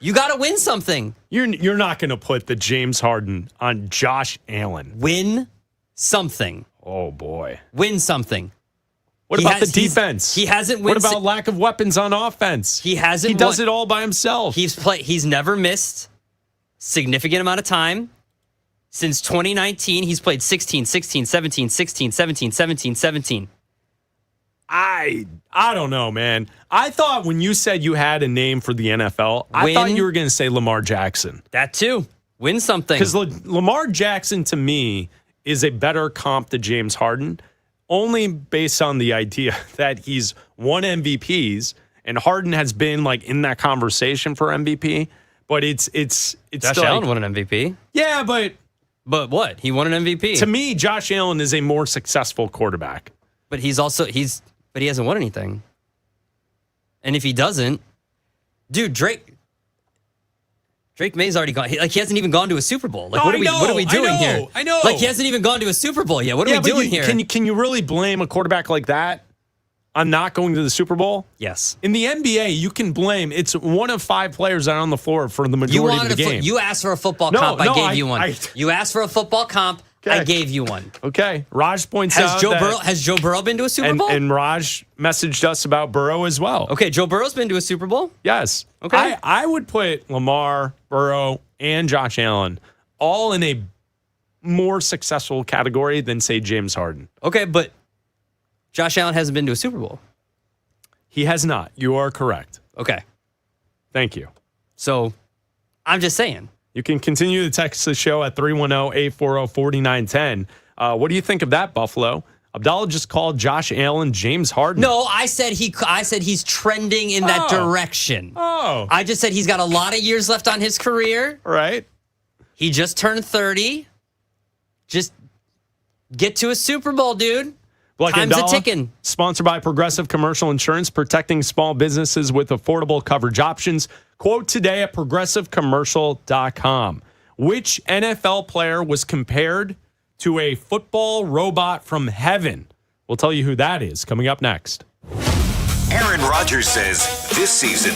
You got to win something. You're not going to put the James Harden on Josh Allen. Win something. Oh, boy. Win something. What about the defense? He hasn't What about lack of weapons on offense? He hasn't. He does it all by himself. He's never missed significant amount of time. Since 2019, he's played 16, 16, 17, 16, 17, 17, 17. I don't know, man. I thought when you said you had a name for the NFL, I thought you were going to say Lamar Jackson. That too. Win something. Because Lamar Jackson, to me, is a better comp to James Harden, only based on the idea that he's won MVPs, and Harden has been like in that conversation for MVP. But it's Josh still Allen won an MVP. Yeah, but what? He won an MVP. To me, Josh Allen is a more successful quarterback. But he hasn't won anything. And if he doesn't, dude, Drake May's already gone. He hasn't even gone to a Super Bowl. Like, what are we doing here? I know. Like, he hasn't even gone to a Super Bowl yet. What are we doing here? Can you really blame a quarterback like that on not going to the Super Bowl? Yes. In the NBA, you can blame. It's one of 5 players out on the floor for the majority of the game. You asked for a football comp. I gave you one. You asked for a football comp. Okay. I gave you one. Okay. Raj points out Has Joe Burrow been to a Super Bowl? And Raj messaged us about Burrow as well. Okay, Joe Burrow's been to a Super Bowl? Yes. Okay. I would put Lamar, Burrow, and Josh Allen all in a more successful category than, say, James Harden. Okay, but Josh Allen hasn't been to a Super Bowl. He has not. You are correct. Okay. Thank you. So, I'm just saying. You can continue to text the show at 310-840-4910. What do you think of that, Buffalo? Abdalla just called Josh Allen James Harden. No, I said he's trending in that direction. Oh. I just said he's got a lot of years left on his career. Right. He just turned 30. Just get to a Super Bowl, dude. Bleck Time's Abdalla, a-ticking. Sponsored by Progressive Commercial Insurance, protecting small businesses with affordable coverage options. Quote today at progressivecommercial.com. Which NFL player was compared to a football robot from heaven? We'll tell you who that is coming up next. Aaron Rodgers says this season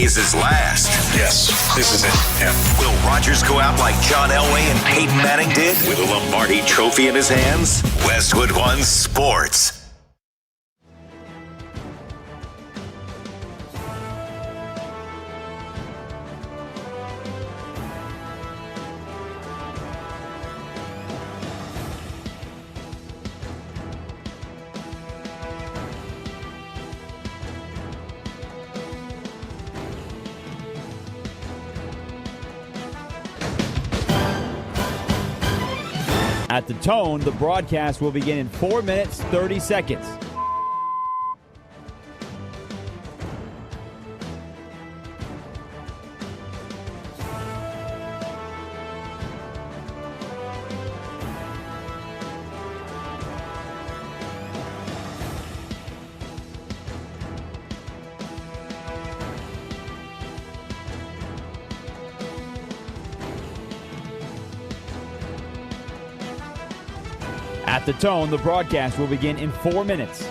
is his last. Yes, this is it. Yeah. Will Rodgers go out like John Elway and Peyton Manning did with a Lombardi trophy in his hands? Westwood One Sports. At the tone, the broadcast will begin in 4 minutes, 30 seconds. At the tone, the broadcast will begin in 4 minutes.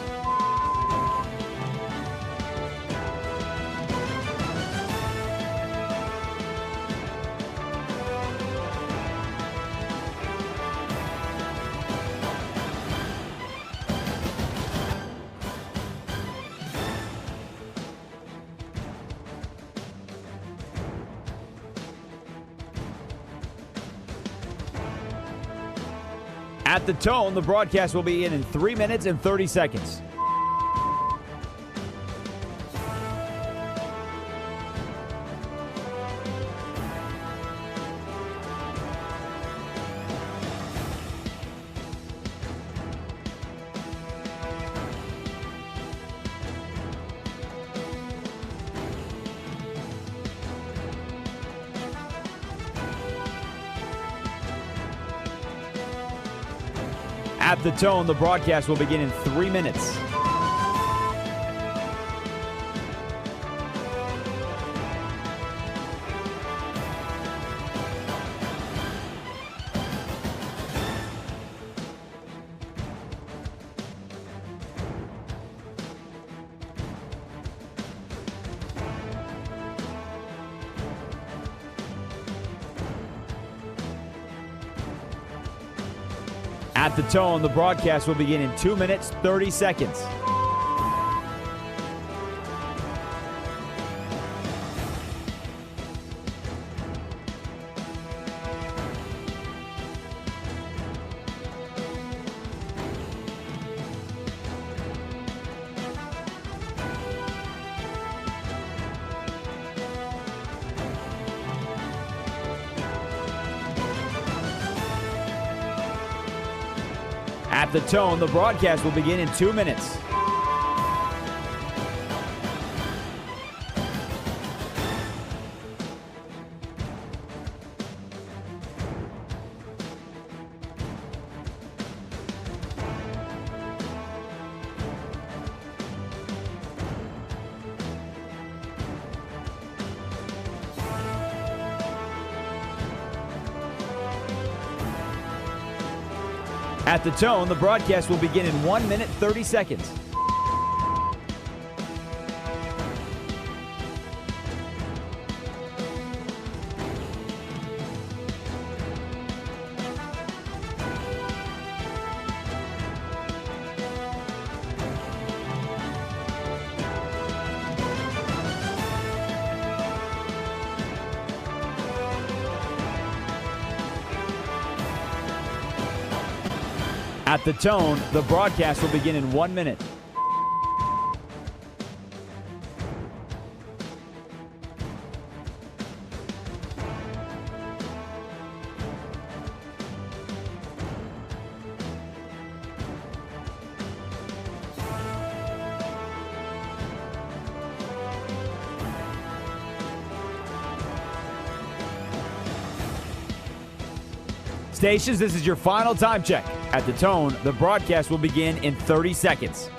At the tone, the broadcast will begin in 3 minutes and 30 seconds. At the tone, the broadcast will begin in 3 minutes. At the tone, the broadcast will begin in 2 minutes, 30 seconds. At the tone, the broadcast will begin in 2 minutes. At the tone, the broadcast will begin in 1 minute, 30 seconds. At the tone, the broadcast will begin in 1 minute. Stations, this is your final time check. At the tone, the broadcast will begin in 30 seconds.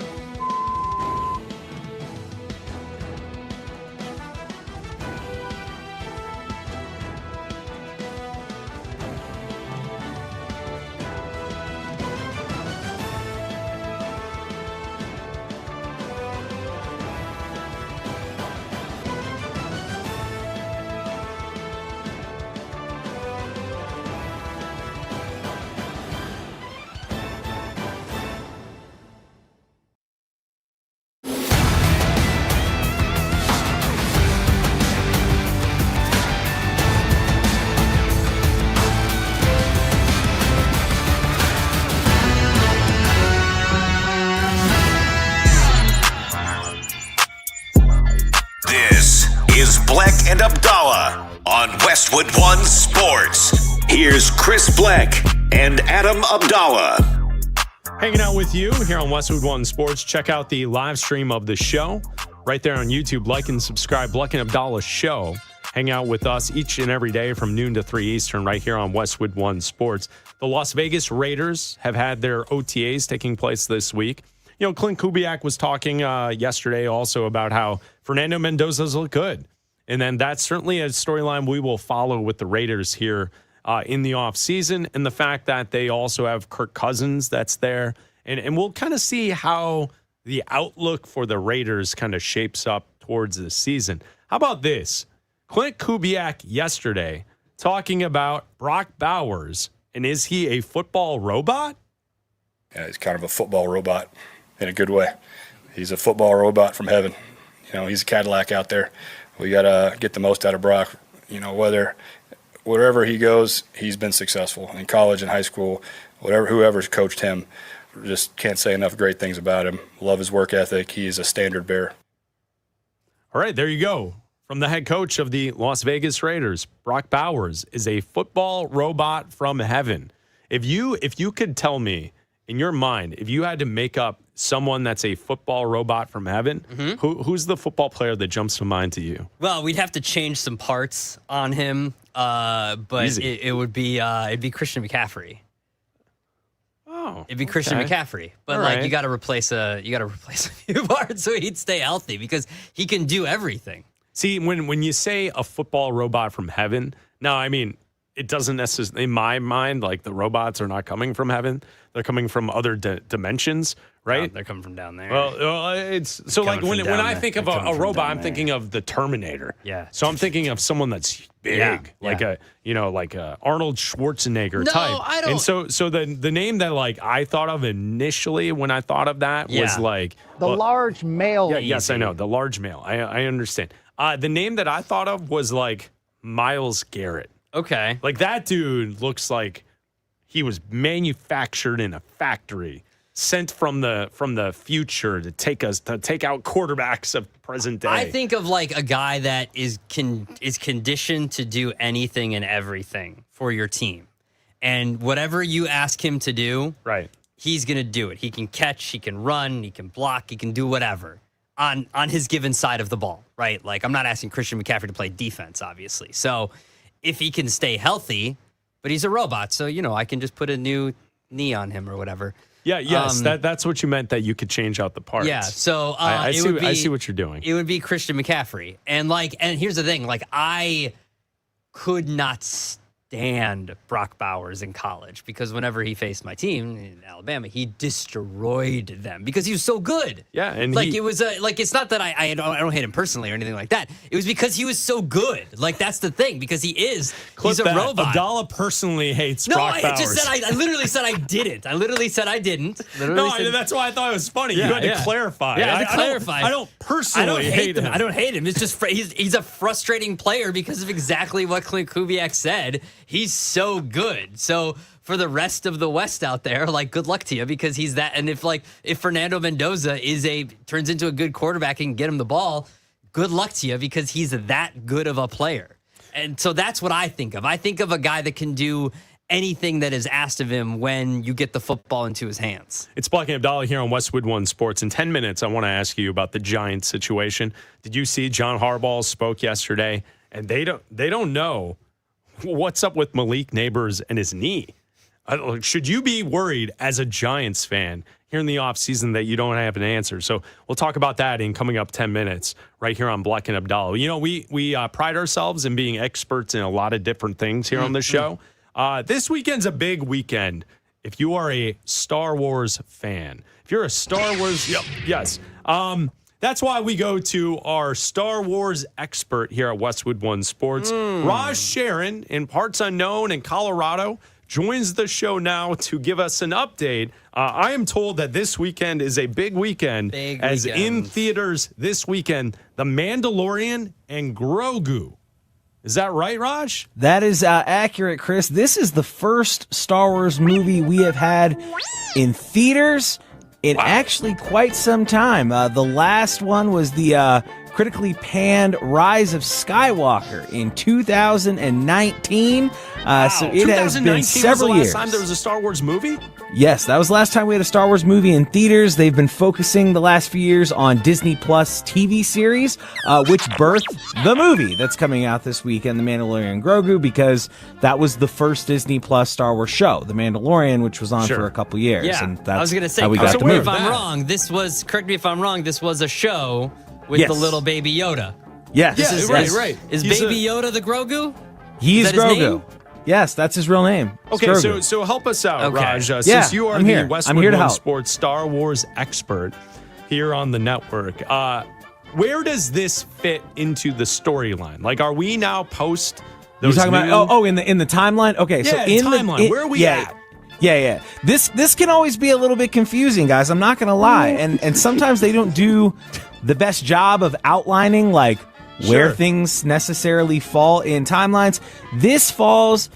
and Abdalla on Westwood One Sports. Here's Chris Bleck and Adam Abdalla. Hanging out with you here on Westwood One Sports. Check out the live stream of the show right there on YouTube. Like and subscribe. Bleck and Abdalla Show. Hang out with us each and every day from noon to 3 Eastern right here on Westwood One Sports. The Las Vegas Raiders have had their OTAs taking place this week. You know, Clint Kubiak was talking yesterday also about how Fernando Mendoza's look good. And then that's certainly a storyline we will follow with the Raiders here in the offseason. And the fact that they also have Kirk Cousins that's there. And we'll kind of see how the outlook for the Raiders kind of shapes up towards the season. How about this? Clint Kubiak yesterday talking about Brock Bowers. And is he a football robot? Yeah, he's kind of a football robot in a good way. He's a football robot from heaven. You know, he's a Cadillac out there. We got to get the most out of Brock. You know, wherever he goes, he's been successful in college and high school. Whoever's coached him, just can't say enough great things about him. Love his work ethic. He is a standard bearer. All right, there you go. From the head coach of the Las Vegas Raiders, Brock Bowers is a football robot from heaven. If you could tell me in your mind, if you had to make up someone that's a football robot from heaven, who's the football player that jumps to mind to you? Well, we'd have to change some parts on him, but it would be it'd be Christian McCaffrey. Oh, it'd be Christian McCaffrey, but right. you got to replace a few parts so he'd stay healthy because he can do everything. See, when you say a football robot from heaven, now, I mean, it doesn't necessarily, in my mind, like the robots are not coming from heaven. They're coming from other dimensions, right? No, they're coming from down there. Well, it's so like when I think of a robot, I'm thinking of the Terminator. Yeah. So I'm thinking of someone that's big, like a Arnold Schwarzenegger type. I don't. And so the name that like I thought of initially when I thought of that was like the large male. Yeah, yes, I know, the large male. I understand. The name that I thought of was like Myles Garrett. Okay. Like that dude looks like he was manufactured in a factory, sent from the future to take out quarterbacks of present day. I think of like a guy that is conditioned to do anything and everything for your team. And whatever you ask him to do, right, he's going to do it. He can catch, he can run, he can block, he can do whatever on his given side of the ball, right? Like I'm not asking Christian McCaffrey to play defense, obviously. So if he can stay healthy, but he's a robot, so, I can just put a new knee on him or whatever. Yeah, yes, that's what you meant, that you could change out the parts. Yeah, so I see what you're doing. It would be Christian McCaffrey. And here's the thing, I could not stand Brock Bowers in college because whenever he faced my team in Alabama, he destroyed them because he was so good. Yeah, and it was it's not that I don't hate him personally or anything like that. It was because he was so good. Like that's the thing, because he's a robot. Abdalla personally hates Brock Bowers. I literally said I didn't. I literally said I didn't. That's why I thought it was funny. Yeah, you had to clarify. Yeah, I had to clarify. I don't personally hate him. I don't hate him. It's just he's a frustrating player because of exactly what Clint Kubiak said. He's so good. So for the rest of the West out there, good luck to you because he's that. And if Fernando Mendoza turns into a good quarterback and get him the ball, good luck to you because he's that good of a player. And so that's what I think of. I think of a guy that can do anything that is asked of him when you get the football into his hands. It's Bleck Abdalla here on Westwood One Sports. In 10 minutes, I want to ask you about the Giants situation. Did you see John Harbaugh spoke yesterday? And they don't know what's up with Malik Neighbors and his knee. Should you be worried as a Giants fan here in the offseason that you don't have an answer? So we'll talk about that in coming up 10 minutes right here on Bleck and Abdalla. We pride ourselves in being experts in a lot of different things here on the show. This weekend's a big weekend if you are a Star Wars fan. If you're a Star Wars, yes. That's why we go to our Star Wars expert here at Westwood One Sports. Raj Sharon in Parts Unknown in Colorado joins the show now to give us an update. I am told that this weekend is a big weekend. In theaters this weekend, The Mandalorian and Grogu. Is that right, Raj? That is accurate, Chris. This is the first Star Wars movie we have had in theaters in actually quite some time. The last one was the critically panned Rise of Skywalker in 2019. So it has been several years. Was the last time there was a Star Wars movie? Yes, that was the last time we had a Star Wars movie in theaters. They've been focusing the last few years on Disney Plus TV series, which birthed the movie that's coming out this weekend, The Mandalorian and Grogu, because that was the first Disney Plus Star Wars show, The Mandalorian, which was on for a couple years. Yeah, and that's I was going to say, how we got correct the me movie. if I'm wrong, correct me if I'm wrong, this was a show with Yes. the little baby Yoda. Yes. Right. Is Baby Yoda the Grogu? He is Is that his Grogu. name? Yes, that's his real name. It's Okay, Grogu. so help us out, Okay. Raj. Yeah, Since you are I'm here. the I'm Westwood here to One help. Sports Star Wars expert here on the network, where does this fit into the storyline? Like, are we now post You're those talking about in the timeline? Okay, so Yeah, in timeline. the Where are we at? Yeah. This can always be a little bit confusing, guys. I'm not gonna lie, and sometimes they don't do the best job of outlining like where things necessarily fall in timelines. This falls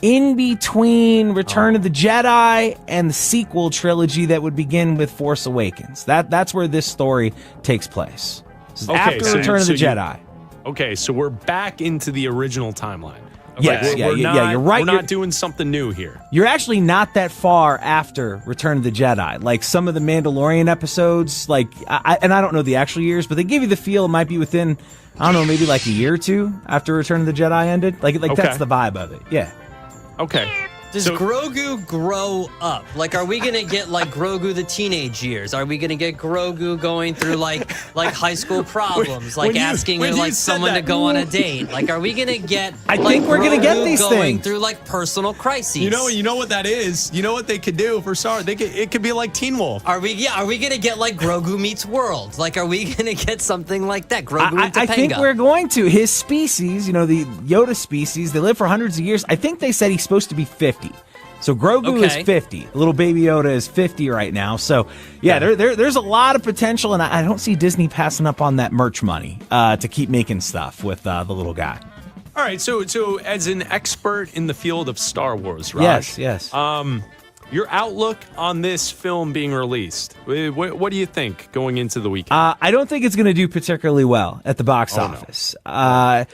in between Return of the Jedi and the sequel trilogy that would begin with Force Awakens. That's where this story takes place. This is after Return of the Jedi. Okay, so we're back into the original timeline. Yes, We're yeah, not, you're right. We're not doing something new here. You're actually not that far after Return of the Jedi. Like some of the Mandalorian episodes, like I don't know the actual years, but they give you the feel it might be within, I don't know, maybe like a year or two after Return of the Jedi ended. Like that's the vibe of it. Yeah. Okay. Does Grogu grow up? Like, are we gonna get like Grogu the teenage years? Are we gonna get Grogu going through like high school problems, like asking someone to go on a date? Like, are we gonna get? I think we're gonna get Grogu these going things through like personal crises. You know what that is. You know what they could do for Star. It could be like Teen Wolf. Are we gonna get like Grogu meets World? Like, are we gonna get something like that? Grogu and Topanga. I think we're going to. His species, the Yoda species, they live for hundreds of years. I think they said he's supposed to be 50. So Grogu is 50. Little baby Yoda is 50 right now. So yeah, there's a lot of potential, and I don't see Disney passing up on that merch money to keep making stuff with the little guy. All right, so as an expert in the field of Star Wars, Raj, yes. Your outlook on this film being released. What do you think going into the weekend? I don't think it's going to do particularly well at the box office. No.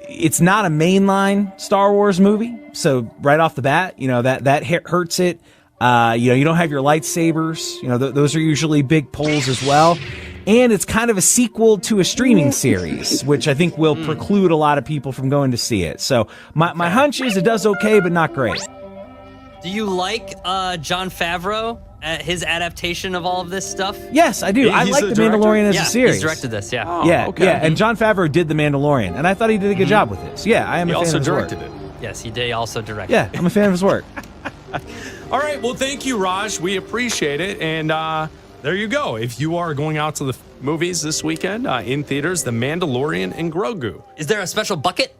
It's not a mainline Star Wars movie, so right off the bat, that hurts it. You don't have your lightsabers. Those are usually big pulls as well. And it's kind of a sequel to a streaming series, which I think will preclude a lot of people from going to see it. So my hunch is it does okay, but not great. Do you like Jon Favreau, his adaptation of all of this stuff? Yes, I do. I like The Mandalorian as a series. He's directed this, yeah. Oh, yeah, okay. yeah. And Jon Favreau did The Mandalorian, and I thought he did a good job with this. Yeah, I am a fan of his work. He also directed it. Yes, he did also direct. Yeah, I'm a fan of his work. All right, well, thank you, Raj. We appreciate it. And there you go. If you are going out to the movies this weekend in theaters, The Mandalorian and Grogu. Is there a special bucket?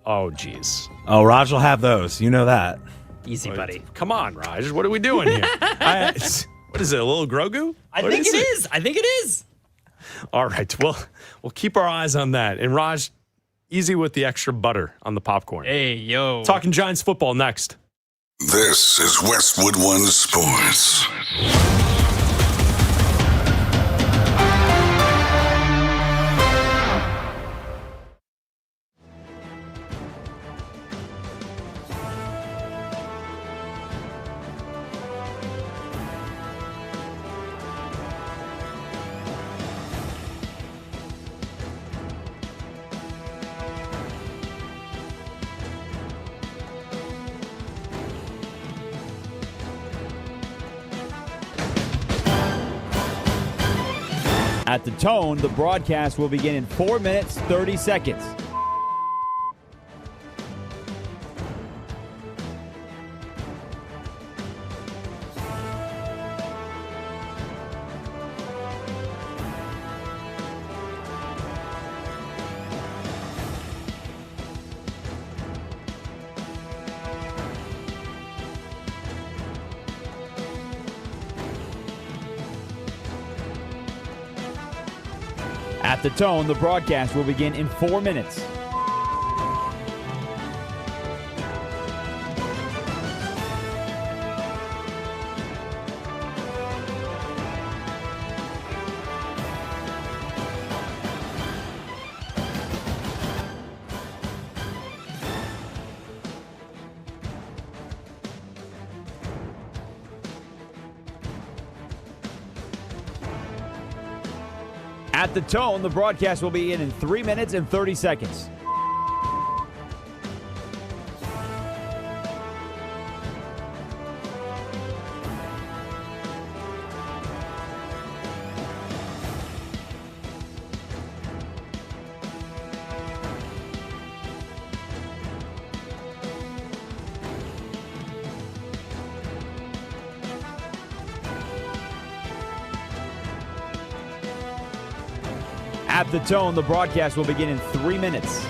Oh, geez. Oh, Raj will have those. You know that. Easy, buddy. Come on, Raj. What are we doing here? What is it, a little Grogu? I think it is. All right, well, we'll keep our eyes on that. And Raj, easy with the extra butter on the popcorn. Hey, yo. Talking Giants football next. This is Westwood One Sports. At the tone, the broadcast will begin in 4 minutes, 30 seconds. At the tone, the broadcast will begin in 4 minutes. At the tone, the broadcast will begin in 3 minutes and 30 seconds. At the tone, the broadcast will begin in 3 minutes.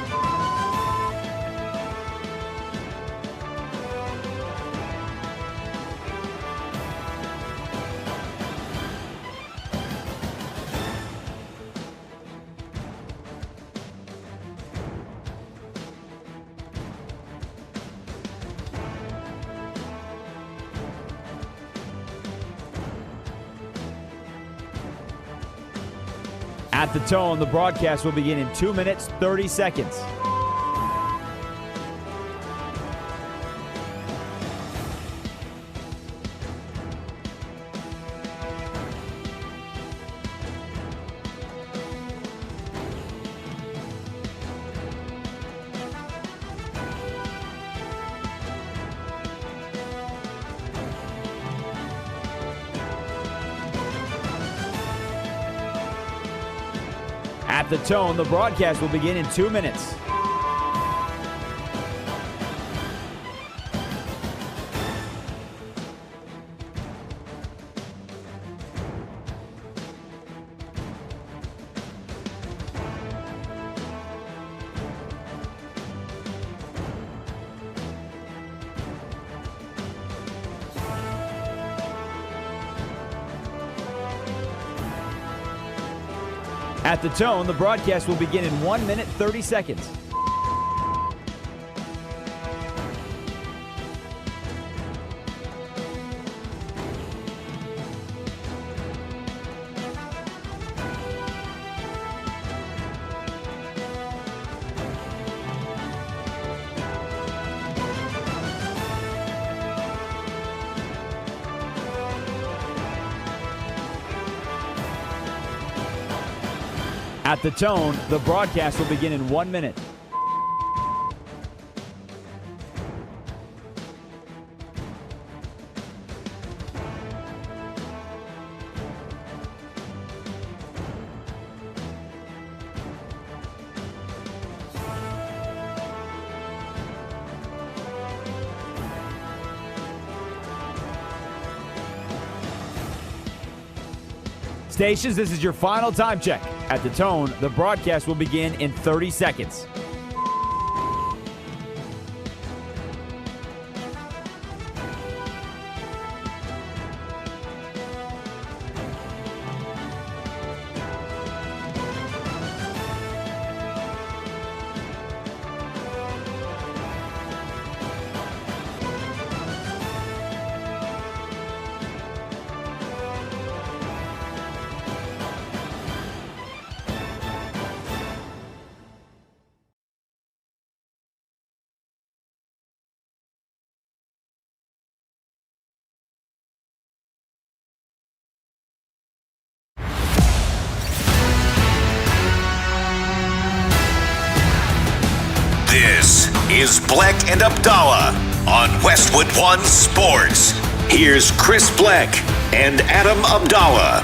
At the tone, the broadcast will begin in 2 minutes, 30 seconds. At the tone, the broadcast will begin in 2 minutes. At the tone, the broadcast will begin in 1 minute, 30 seconds. At the tone, the broadcast will begin in 1 minute. Stations, this is your final time check. At the tone, the broadcast will begin in 30 seconds. This is Bleck and Abdalla on Westwood One Sports. Here's Chris Bleck and Adam Abdalla.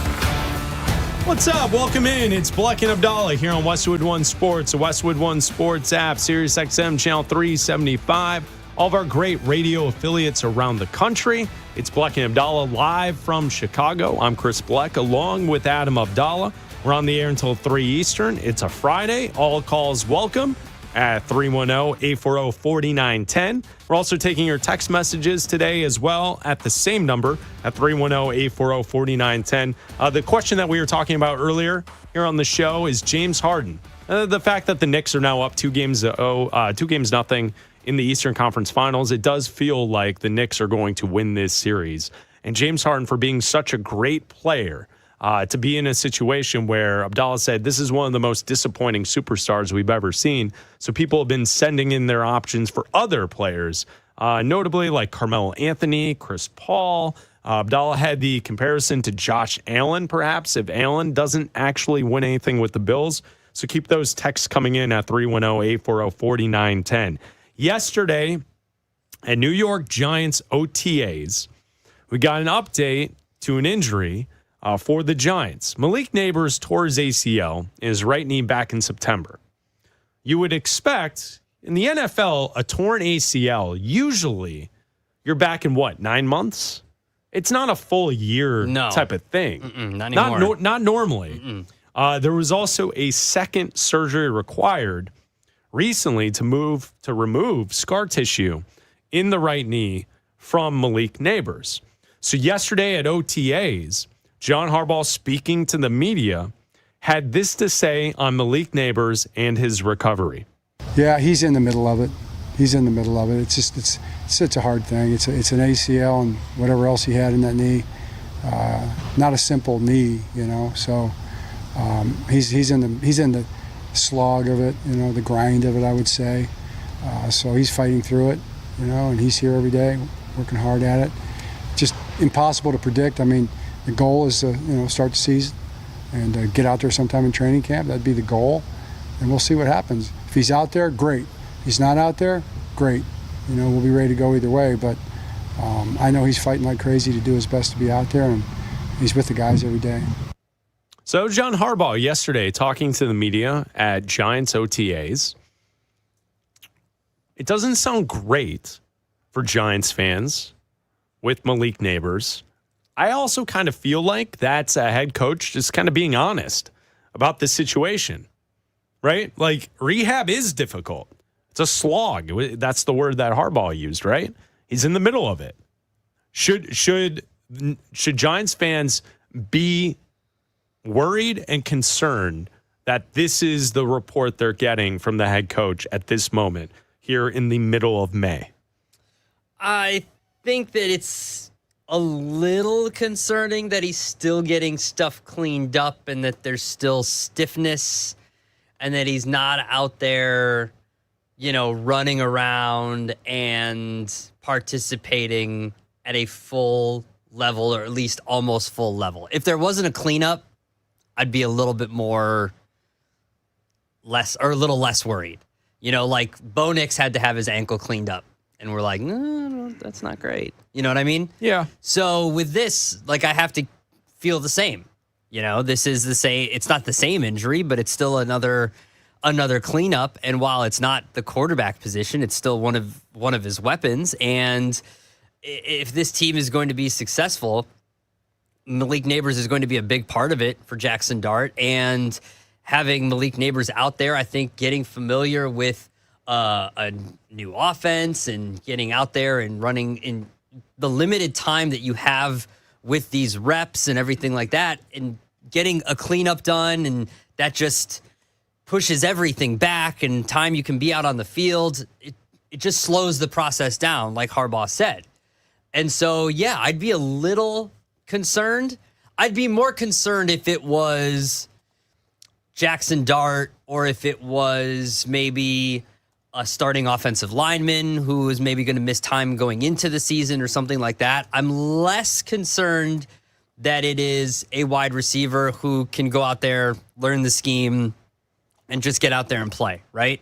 What's up? Welcome in. It's Bleck and Abdalla here on Westwood One Sports, the Westwood One Sports app, Sirius XM Channel 375. All of our great radio affiliates around the country. It's Bleck and Abdalla live from Chicago. I'm Chris Bleck along with Adam Abdalla. We're on the air until 3 Eastern. It's a Friday. All calls welcome at 310-840-4910. We're also taking your text messages today as well at the same number at 310-840-4910. The question that we were talking about earlier here on the show is James Harden. The fact that the Knicks are now up 2 games nothing in the Eastern Conference Finals, it does feel like the Knicks are going to win this series. And James Harden, for being such a great player, to be in a situation where Abdalla said this is one of the most disappointing superstars we've ever seen. So people have been sending in their options for other players, notably like Carmelo Anthony, Chris Paul, Abdalla had the comparison to Josh Allen, perhaps, if Allen doesn't actually win anything with the Bills. So keep those texts coming in at 310-840-4910. Yesterday, at New York Giants OTAs, we got an update to an injury for the Giants. Malik Neighbors tore his ACL in his right knee back in September. You would expect in the NFL, a torn ACL, usually you're back in 9 months? It's not a full year type of thing. Not anymore. Not normally. There was also a second surgery required recently to remove scar tissue in the right knee from Malik Neighbors. So yesterday at OTAs, John Harbaugh, speaking to the media, had this to say on Malik Neighbors and his recovery. Yeah, he's in the middle of it. It's such a hard thing. It's an ACL and whatever else he had in that knee. Not a simple knee, So he's in the slog of it, the grind of it, I would say. So he's fighting through it, and he's here every day, working hard at it. Just impossible to predict. I mean, the goal is to start the season and get out there sometime in training camp. That'd be the goal, and we'll see what happens. If he's out there, great. If he's not out there, great. We'll be ready to go either way. But I know he's fighting like crazy to do his best to be out there, and he's with the guys every day. So John Harbaugh yesterday talking to the media at Giants OTAs. It doesn't sound great for Giants fans with Malik Neighbors. I also kind of feel like that's a head coach just kind of being honest about the situation, right? Like, rehab is difficult. It's a slog. That's the word that Harbaugh used, right? He's in the middle of it. Should Giants fans be worried and concerned that this is the report they're getting from the head coach at this moment here in the middle of May? I think that it's a little concerning that he's still getting stuff cleaned up and that there's still stiffness and that he's not out there, running around and participating at a full level, or at least almost full level. If there wasn't a cleanup, I'd be a little less worried. Like Bo Nix had to have his ankle cleaned up. And we're like, no, that's not great. You know what I mean? Yeah. So with this, I have to feel the same. This is the same. It's not the same injury, but it's still another cleanup. And while it's not the quarterback position, it's still one of his weapons. And if this team is going to be successful, Malik Neighbors is going to be a big part of it for Jackson Dart. And having Malik Neighbors out there, I think getting familiar with a new offense and getting out there and running in the limited time that you have with these reps and everything like that, and getting a cleanup done, and that just pushes everything back, and time you can be out on the field, it just slows the process down, like Harbaugh said. And so, yeah, I'd be a little concerned. I'd be more concerned if it was Jackson Dart, or if it was maybe a starting offensive lineman who is maybe going to miss time going into the season or something like that. I'm less concerned that it is a wide receiver who can go out there, learn the scheme, and just get out there and play, right?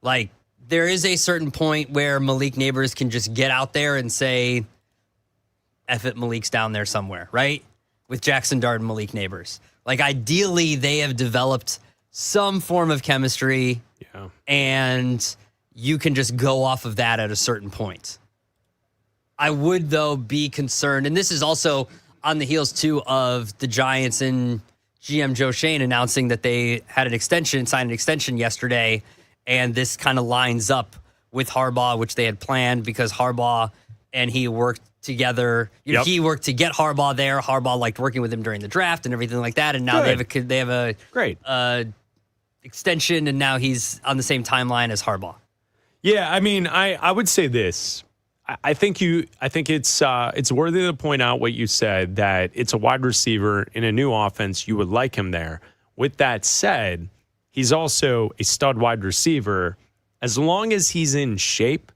Like, there is a certain point where Malik Neighbors can just get out there and say, F it, Malik's down there somewhere, right? With Jackson Dart and Malik Neighbors. Like, ideally, they have developed some form of chemistry, and you can just go off of that at a certain point. I would, though, be concerned, and this is also on the heels, too, of the Giants and GM Joe Shane announcing that they had signed an extension yesterday, and this kind of lines up with Harbaugh, which they had planned because Harbaugh and he worked together. He worked to get Harbaugh there. Harbaugh liked working with him during the draft and everything like that, and now they have a great extension, and now he's on the same timeline as Harbaugh. Yeah, I mean, I would say this. I think it's worthy to point out what you said, that it's a wide receiver in a new offense. You would like him there. With that said, he's also a stud wide receiver. As long as he's in shape,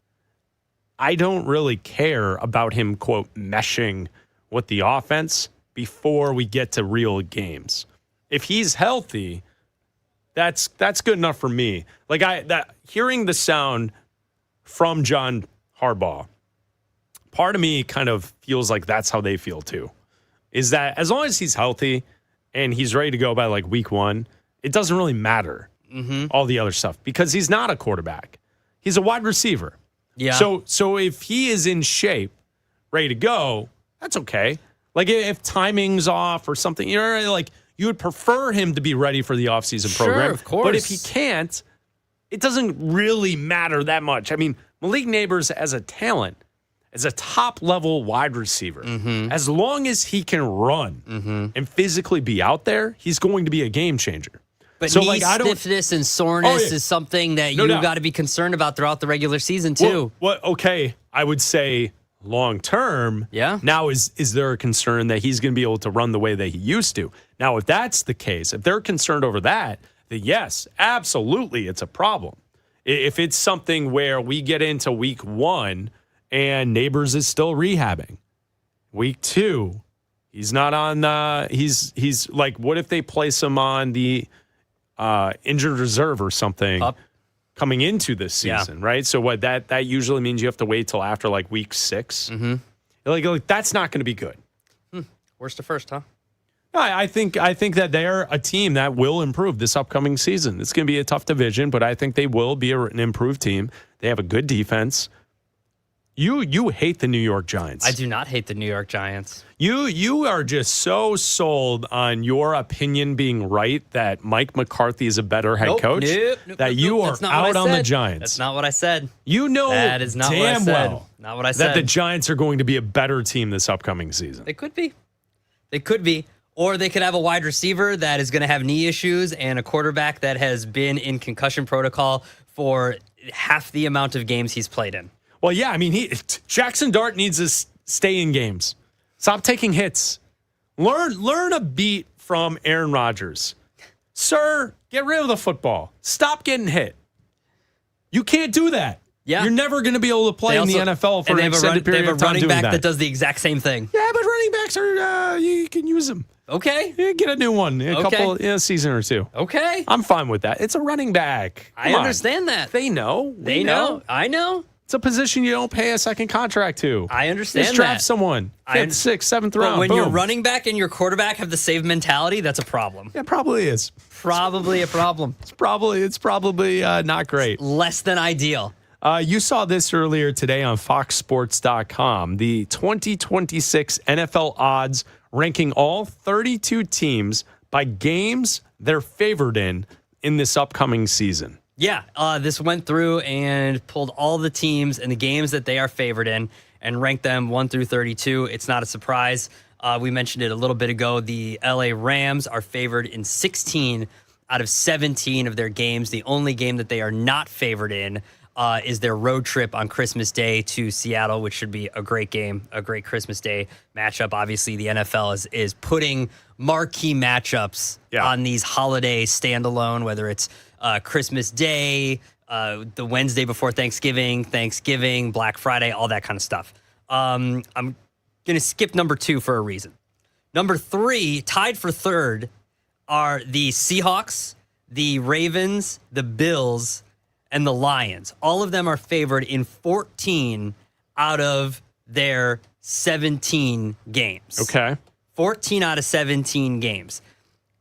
I don't really care about him, quote, meshing with the offense before we get to real games. If he's healthy, that's good enough for me. Like hearing the sound from John Harbaugh, part of me kind of feels like that's how they feel too. Is that as long as he's healthy and he's ready to go by like week 1, it doesn't really matter all the other stuff because he's not a quarterback. He's a wide receiver. Yeah. So if he is in shape, ready to go, that's okay. Like if timing's off or something, like you would prefer him to be ready for the offseason program. Sure, of course. But if he can't, it doesn't really matter that much. I mean, Malik Neighbors as a talent, as a top-level wide receiver, as long as he can run and physically be out there, he's going to be a game changer. But knee stiffness and soreness is something that you got to be concerned about throughout the regular season, too. Okay, I would say long-term, now is there a concern that he's going to be able to run the way that he used to? Now, if that's the case, if they're concerned over that, then yes, absolutely, it's a problem. If it's something where we get into week 1 and Neighbors is still rehabbing, week 2, he's not on he's like, what if they place him on the injured reserve or something coming into this season, right? So what that usually means you have to wait till after like week 6. Like that's not going to be good. Worst to first, huh? I think that they're a team that will improve this upcoming season. It's going to be a tough division, but I think they will be an improved team. They have a good defense. You hate the New York Giants. I do not hate the New York Giants. You are just so sold on your opinion being right that Mike McCarthy is a better head coach that you are out on the Giants. That's not what I said. You know that is not damn what I said. well not what I said. That the Giants are going to be a better team this upcoming season. They could be. They could be. Or they could have a wide receiver that is going to have knee issues and a quarterback that has been in concussion protocol for half the amount of games he's played in. Well, yeah, I mean, Jackson Dart needs to stay in games. Stop taking hits. Learn a beat from Aaron Rodgers. Sir, get rid of the football. Stop getting hit. You can't do that. Yeah. You're never going to be able to play in the NFL for an extended period of time doing that. They have a running back that does the exact same thing. Yeah, but running backs are, you can use them. Okay. Yeah, get a new one in a season or 2. Okay. I'm fine with that. It's a running back. I understand that. They know. They know. I know. It's a position you don't pay a second contract to. I understand Just draft someone. 5th, 6th, 7th round. But when boom. your running back and your quarterback have the same mentality, that's a problem. Yeah, it probably is. Probably a problem. It's probably not great. Less than ideal. You saw this earlier today on FoxSports.com. The 2026 NFL odds ranking all 32 teams by games they're favored in this upcoming season. Yeah, this went through and pulled all the teams and the games that they are favored in and ranked them 1 through 32. It's not a surprise. We mentioned it a little bit ago. The LA Rams are favored in 16 out of 17 of their games. The only game that they are not favored in is their road trip on Christmas Day to Seattle, which should be a great game, a great Christmas Day matchup. Obviously, the NFL is putting marquee matchups on these holiday standalone, whether it's Christmas Day, the Wednesday before Thanksgiving, Black Friday, all that kind of stuff. I'm going to skip number 2 for a reason. Number 3, tied for 3rd, are the Seahawks, the Ravens, the Bills, and the Lions. All of them are favored in 14 out of their 17 games. Okay. 14 out of 17 games.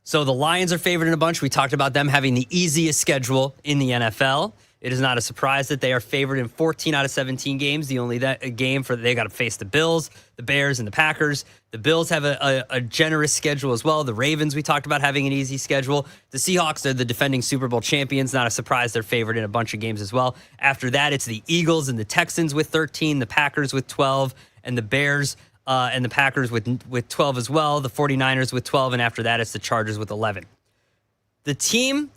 So the Lions are favored in a bunch. We talked about them having the easiest schedule in the NFL. It is not a surprise that they are favored in 14 out of 17 games. The only game they got to face the Bills, the Bears, and the Packers. The Bills have a generous schedule as well. The Ravens, we talked about having an easy schedule. The Seahawks are the defending Super Bowl champions. Not a surprise they're favored in a bunch of games as well. After that, it's the Eagles and the Texans with 13, the Packers with 12, and the Bears and the Packers with 12 as well. The 49ers with 12, and after that, it's the Chargers with 11. The team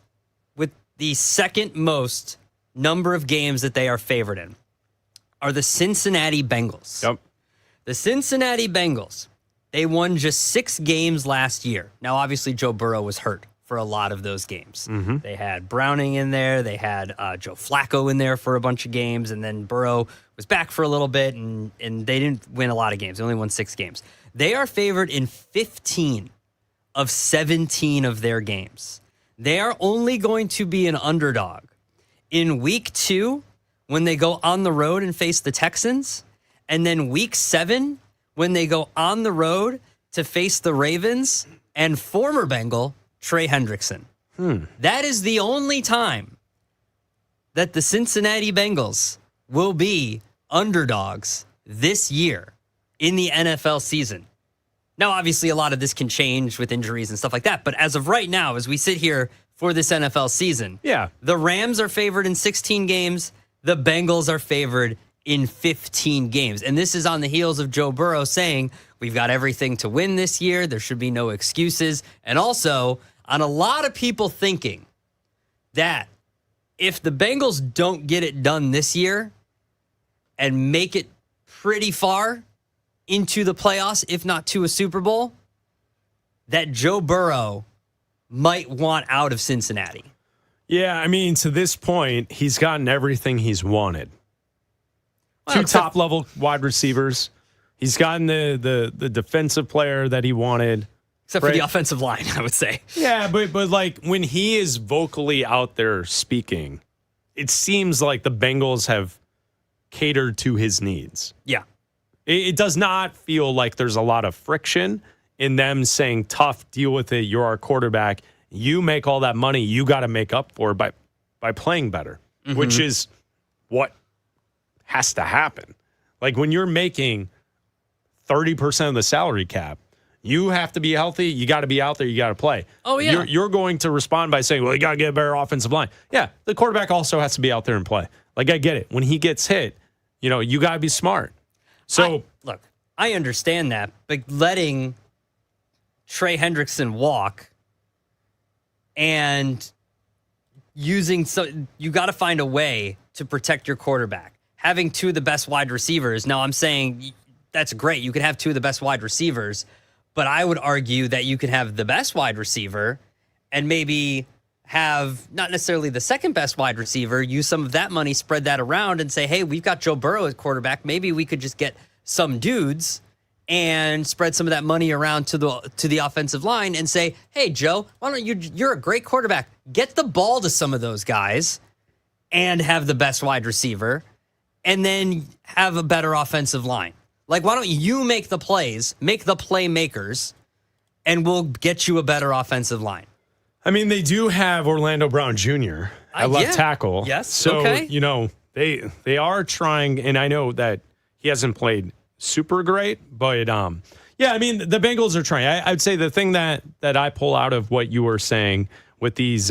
with the second most number of games that they are favored in are the Cincinnati Bengals. Yep. The Cincinnati Bengals, they won just 6 games last year. Now, obviously, Joe Burrow was hurt for a lot of those games. Mm-hmm. They had Browning in there. They had Joe Flacco in there for a bunch of games. And then Burrow was back for a little bit, and they didn't win a lot of games. They only won 6 games. They are favored in 15 of 17 of their games. They are only going to be an underdog in week 2 when they go on the road and face the Texans, and then week 7 when they go on the road to face the Ravens and former Bengal Trey Hendrickson. That is the only time that the Cincinnati Bengals will be underdogs this year in the NFL season. Now, obviously, a lot of this can change with injuries and stuff like that, but as of right now, as we sit here for this NFL season, the Rams are favored in 16 games, the Bengals are favored in 15 games. And this is on the heels of Joe Burrow saying, we've got everything to win this year, there should be no excuses, and also on a lot of people thinking that if the Bengals don't get it done this year and make it pretty far into the playoffs, if not to a Super Bowl, that Joe Burrow might want out of Cincinnati. Yeah, I mean, to this point, he's gotten everything he's wanted. Well, 2 top-level wide receivers. He's gotten the defensive player that he wanted. Except for the offensive line, I would say. Yeah, but like when he is vocally out there speaking, it seems like the Bengals have catered to his needs. Yeah. It does not feel like there's a lot of friction in them saying, tough, deal with it, you're our quarterback. You make all that money, you got to make up for it by playing better, which is what has to happen. Like when you're making 30% of the salary cap, you have to be healthy. You got to be out there. You got to play. Oh, yeah. You're going to respond by saying, well, you got to get a better offensive line. Yeah, the quarterback also has to be out there and play. Like, I get it. When he gets hit, you got to be smart. So, look, I understand that, but letting Trey Hendrickson walk and you got to find a way to protect your quarterback. Having 2 of the best wide receivers. Now, I'm saying that's great. You could have 2 of the best wide receivers. But I would argue that you can have the best wide receiver and maybe have not necessarily the second best wide receiver, use some of that money, spread that around and say, hey, we've got Joe Burrow as quarterback. Maybe we could just get some dudes and spread some of that money around to the offensive line and say, hey, Joe, why don't you're a great quarterback. Get the ball to some of those guys and have the best wide receiver and then have a better offensive line. Like, why don't you make the plays, make the playmakers, and we'll get you a better offensive line? I mean, they do have Orlando Brown Jr. at left tackle. Yes, so, okay. They are trying, and I know that he hasn't played super great, but yeah, I mean, the Bengals are trying. I'd say the thing that I pull out of what you were saying with these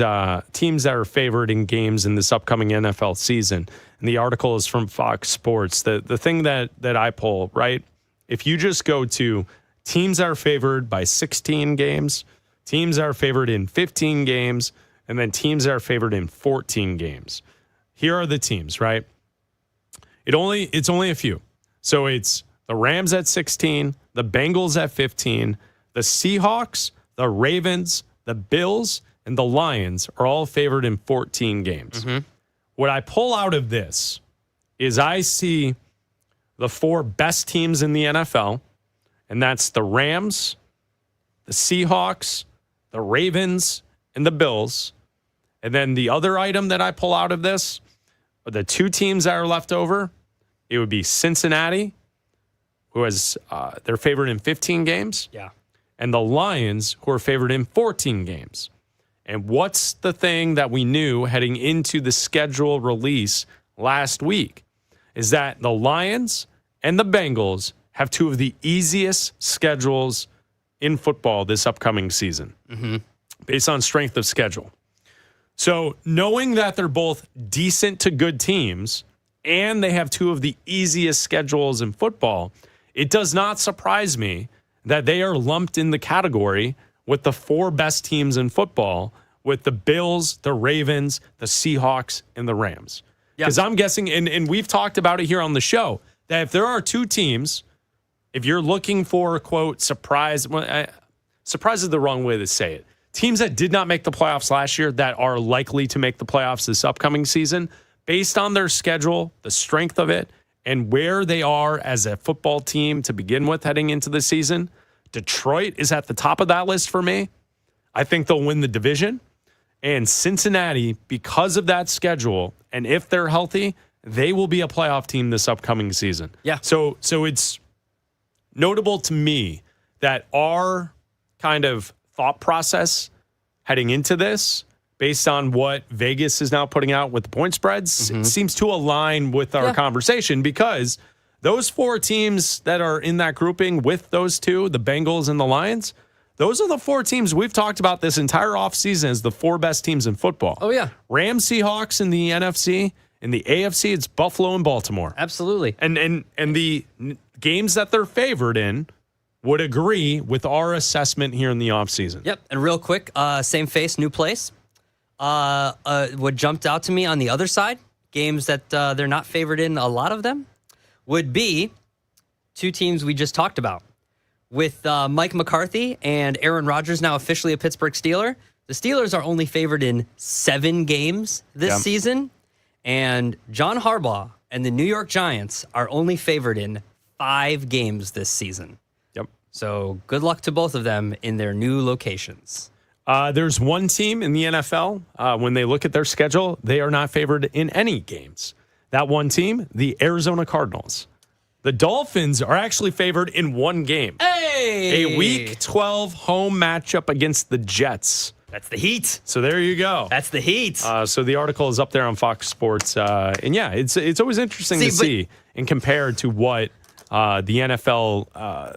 teams that are favored in games in this upcoming NFL season, and the article is from Fox Sports, the thing that I pull, right, if you just go to teams that are favored by 16 games, teams that are favored in 15 games, and then teams that are favored in 14 games. Here are the teams, right? It's only a few. So it's the Rams at 16, the Bengals at 15, the Seahawks, the Ravens, the Bills, and the Lions are all favored in 14 games. Mm-hmm. What I pull out of this is I see the 4 best teams in the NFL, and that's the Rams, the Seahawks, the Ravens, and the Bills. And then the other item that I pull out of this, the 2 teams that are left over, it would be Cincinnati, who is they're favored in 15 games. Yeah. And the Lions, who are favored in 14 games. And what's the thing that we knew heading into the schedule release last week is that the Lions and the Bengals have 2 of the easiest schedules in football this upcoming season, based on strength of schedule. So knowing that they're both decent to good teams and they have 2 of the easiest schedules in football, it does not surprise me that they are lumped in the category with the 4 best teams in football, with the Bills, the Ravens, the Seahawks, and the Rams. Because I'm guessing, and we've talked about it here on the show, that if there are 2 teams, if you're looking for, quote, surprise is the wrong way to say it. Teams that did not make the playoffs last year that are likely to make the playoffs this upcoming season, based on their schedule, the strength of it, and where they are as a football team to begin with heading into the season, Detroit is at the top of that list for me. I think they'll win the division. And Cincinnati, because of that schedule, and if they're healthy, they will be a playoff team this upcoming season. Yeah. So it's notable to me that our kind of thought process heading into this, based on what Vegas is now putting out with the point spreads, seems to align with our conversation, because those 4 teams that are in that grouping with those 2, the Bengals and the Lions, those are the 4 teams we've talked about this entire offseason as the 4 best teams in football. Oh, yeah. Rams, Seahawks in the NFC. In the AFC, it's Buffalo and Baltimore. Absolutely. And the games that they're favored in would agree with our assessment here in the offseason. Yep. And real quick, same face, new place. What jumped out to me on the other side, games that they're not favored in, a lot of them, would be 2 teams we just talked about. With Mike McCarthy and Aaron Rodgers now officially a Pittsburgh Steeler, the Steelers are only favored in 7 games this season. And John Harbaugh and the New York Giants are only favored in 5 games this season. Yep. So good luck to both of them in their new locations. There's one team in the NFL, when they look at their schedule, they are not favored in any games. That one team, the Arizona Cardinals. The Dolphins are actually favored in 1 game. Hey! A Week 12 home matchup against the Jets. That's the heat. So there you go. That's the heat. So the article is up there on Fox Sports. And yeah, it's always interesting to see and compare to what the NFL,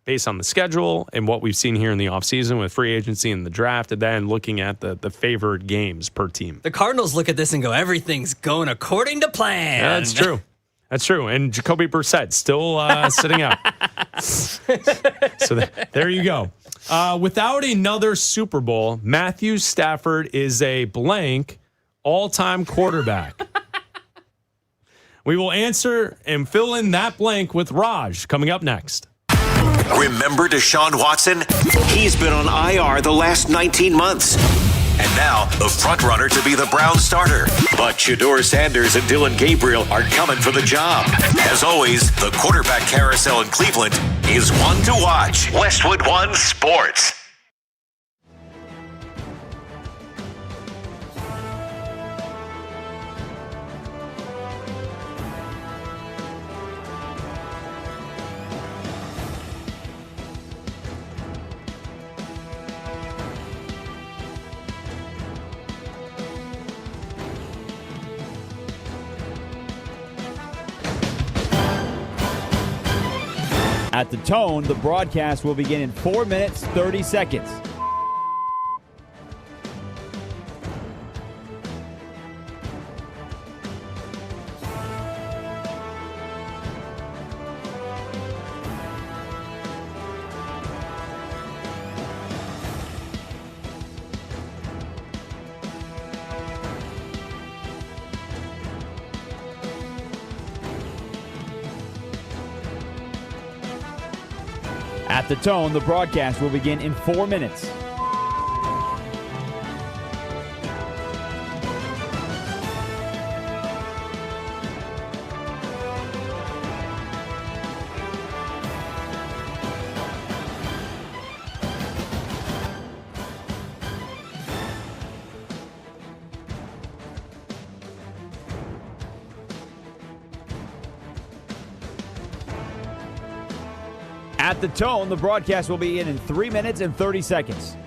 based on the schedule and what we've seen here in the offseason with free agency and the draft, and then looking at the favored games per team. The Cardinals look at this and go, everything's going according to plan. Yeah, that's true. That's true. And Jacoby Brissett still sitting out. So there you go. Without another Super Bowl, Matthew Stafford is a blank all-time quarterback. We will answer and fill in that blank with Raj coming up next. Remember Deshaun Watson? He's been on IR the last 19 months. And now, the front runner to be the Browns starter. But Shedeur Sanders and Dylan Gabriel are coming for the job. As always, the quarterback carousel in Cleveland is one to watch. Westwood One Sports. At the tone, the broadcast will begin in 4 minutes, 30 seconds. At the tone, the broadcast will begin in 4 minutes. At the tone, the broadcast will begin in 3 minutes and 30 seconds.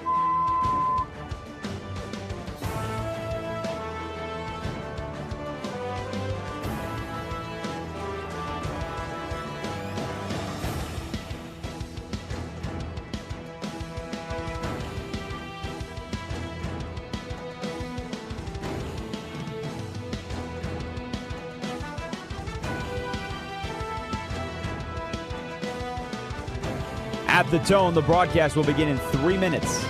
At the tone, the broadcast will begin in 3 minutes.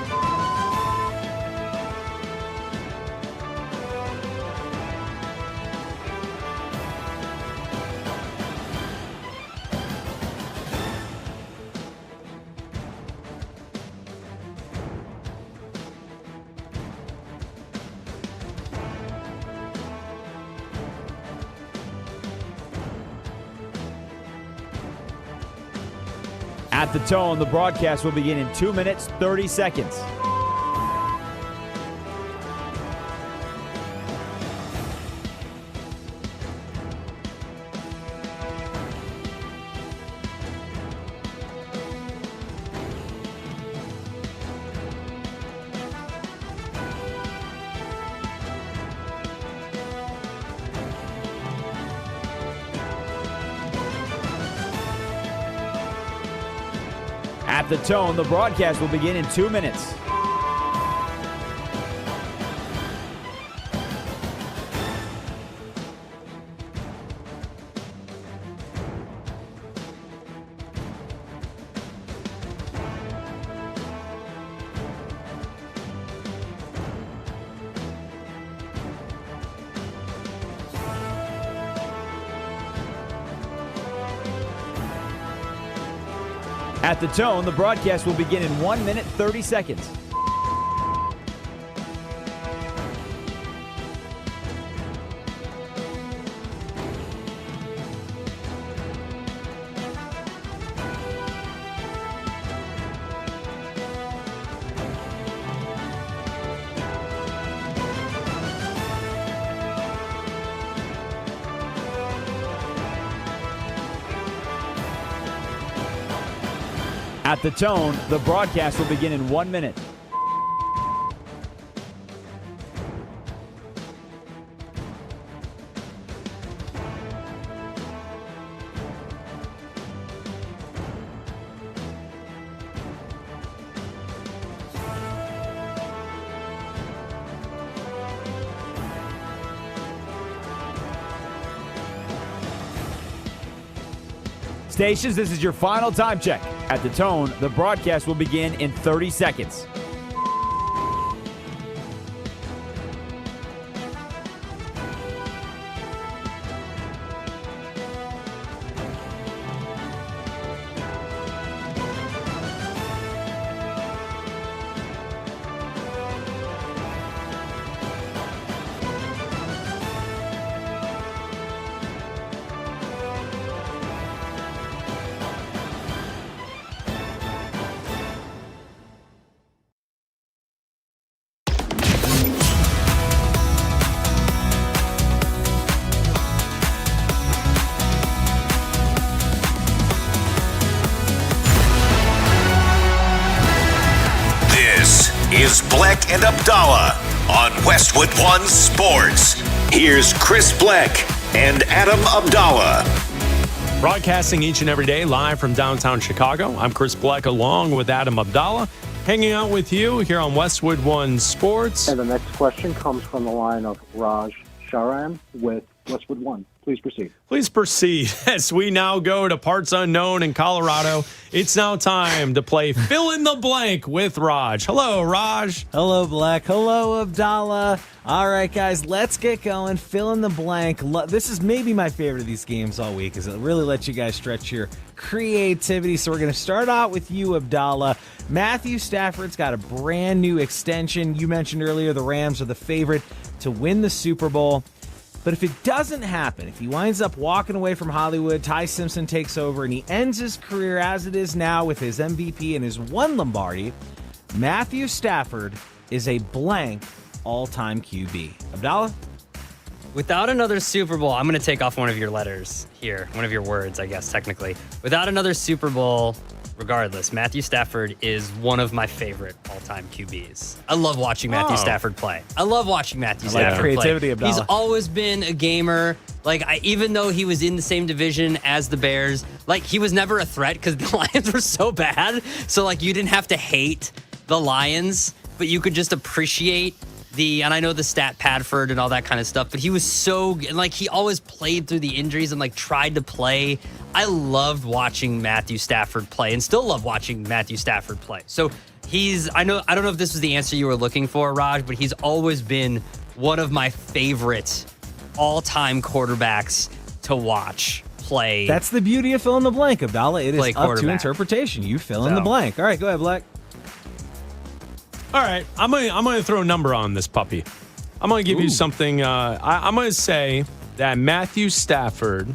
At the tone, the broadcast will begin in 2 minutes, 30 seconds. At the tone, the broadcast will begin in 2 minutes. At the tone, the broadcast will begin in 1 minute, 30 seconds. At the tone, the broadcast will begin in 1 minute. Stations, this is your final time check. At the tone, the broadcast will begin in 30 seconds. Is Bleck and Abdalla on Westwood One Sports. Here's Chris Bleck and Adam Abdalla. Broadcasting each and every day live from downtown Chicago. I'm Chris Bleck along with Adam Abdalla, hanging out with you here on Westwood One Sports. And the next question comes from the line of Raj Sharan with Westwood One. Please proceed. Please proceed. As we now go to parts unknown in Colorado, it's now time to play Fill in the Blank with Raj. Hello, Raj. Hello, Bleck. Hello, Abdalla. All right, guys, let's get going. Fill in the blank. This is maybe my favorite of these games all week because it really lets you guys stretch your creativity. So we're going to start out with you, Abdalla. Matthew Stafford's got a brand new extension. You mentioned earlier the Rams are the favorite to win the Super Bowl. But if it doesn't happen, if he winds up walking away from Hollywood, Ty Simpson takes over, and he ends his career as it is now with his MVP and his one Lombardi, Matthew Stafford is a blank all-time QB. Abdalla? Without another Super Bowl, I'm going to take off one of your letters here, one of your words, I guess, technically. Without another Super Bowl, regardless, Matthew Stafford is one of my favorite all-time QBs. I love watching Matthew Stafford play. I love watching Matthew Stafford creativity, play. Abdalla. He's always been a gamer. Even though he was in the same division as the Bears, he was never a threat because the Lions were so bad. So, you didn't have to hate the Lions, but you could just appreciate and I know the stat Padford and all that kind of stuff, but he was so, he always played through the injuries and tried to play. I loved watching Matthew Stafford play and still love watching Matthew Stafford play. So I don't know if this was the answer you were looking for, Raj, but he's always been one of my favorite all-time quarterbacks to watch play. That's the beauty of fill in the blank, Abdalla. It is up to interpretation. You fill in the blank. All right, go ahead, Bleck. All right, I'm gonna throw a number on this puppy. I'm gonna give you something. I'm gonna say that Matthew Stafford,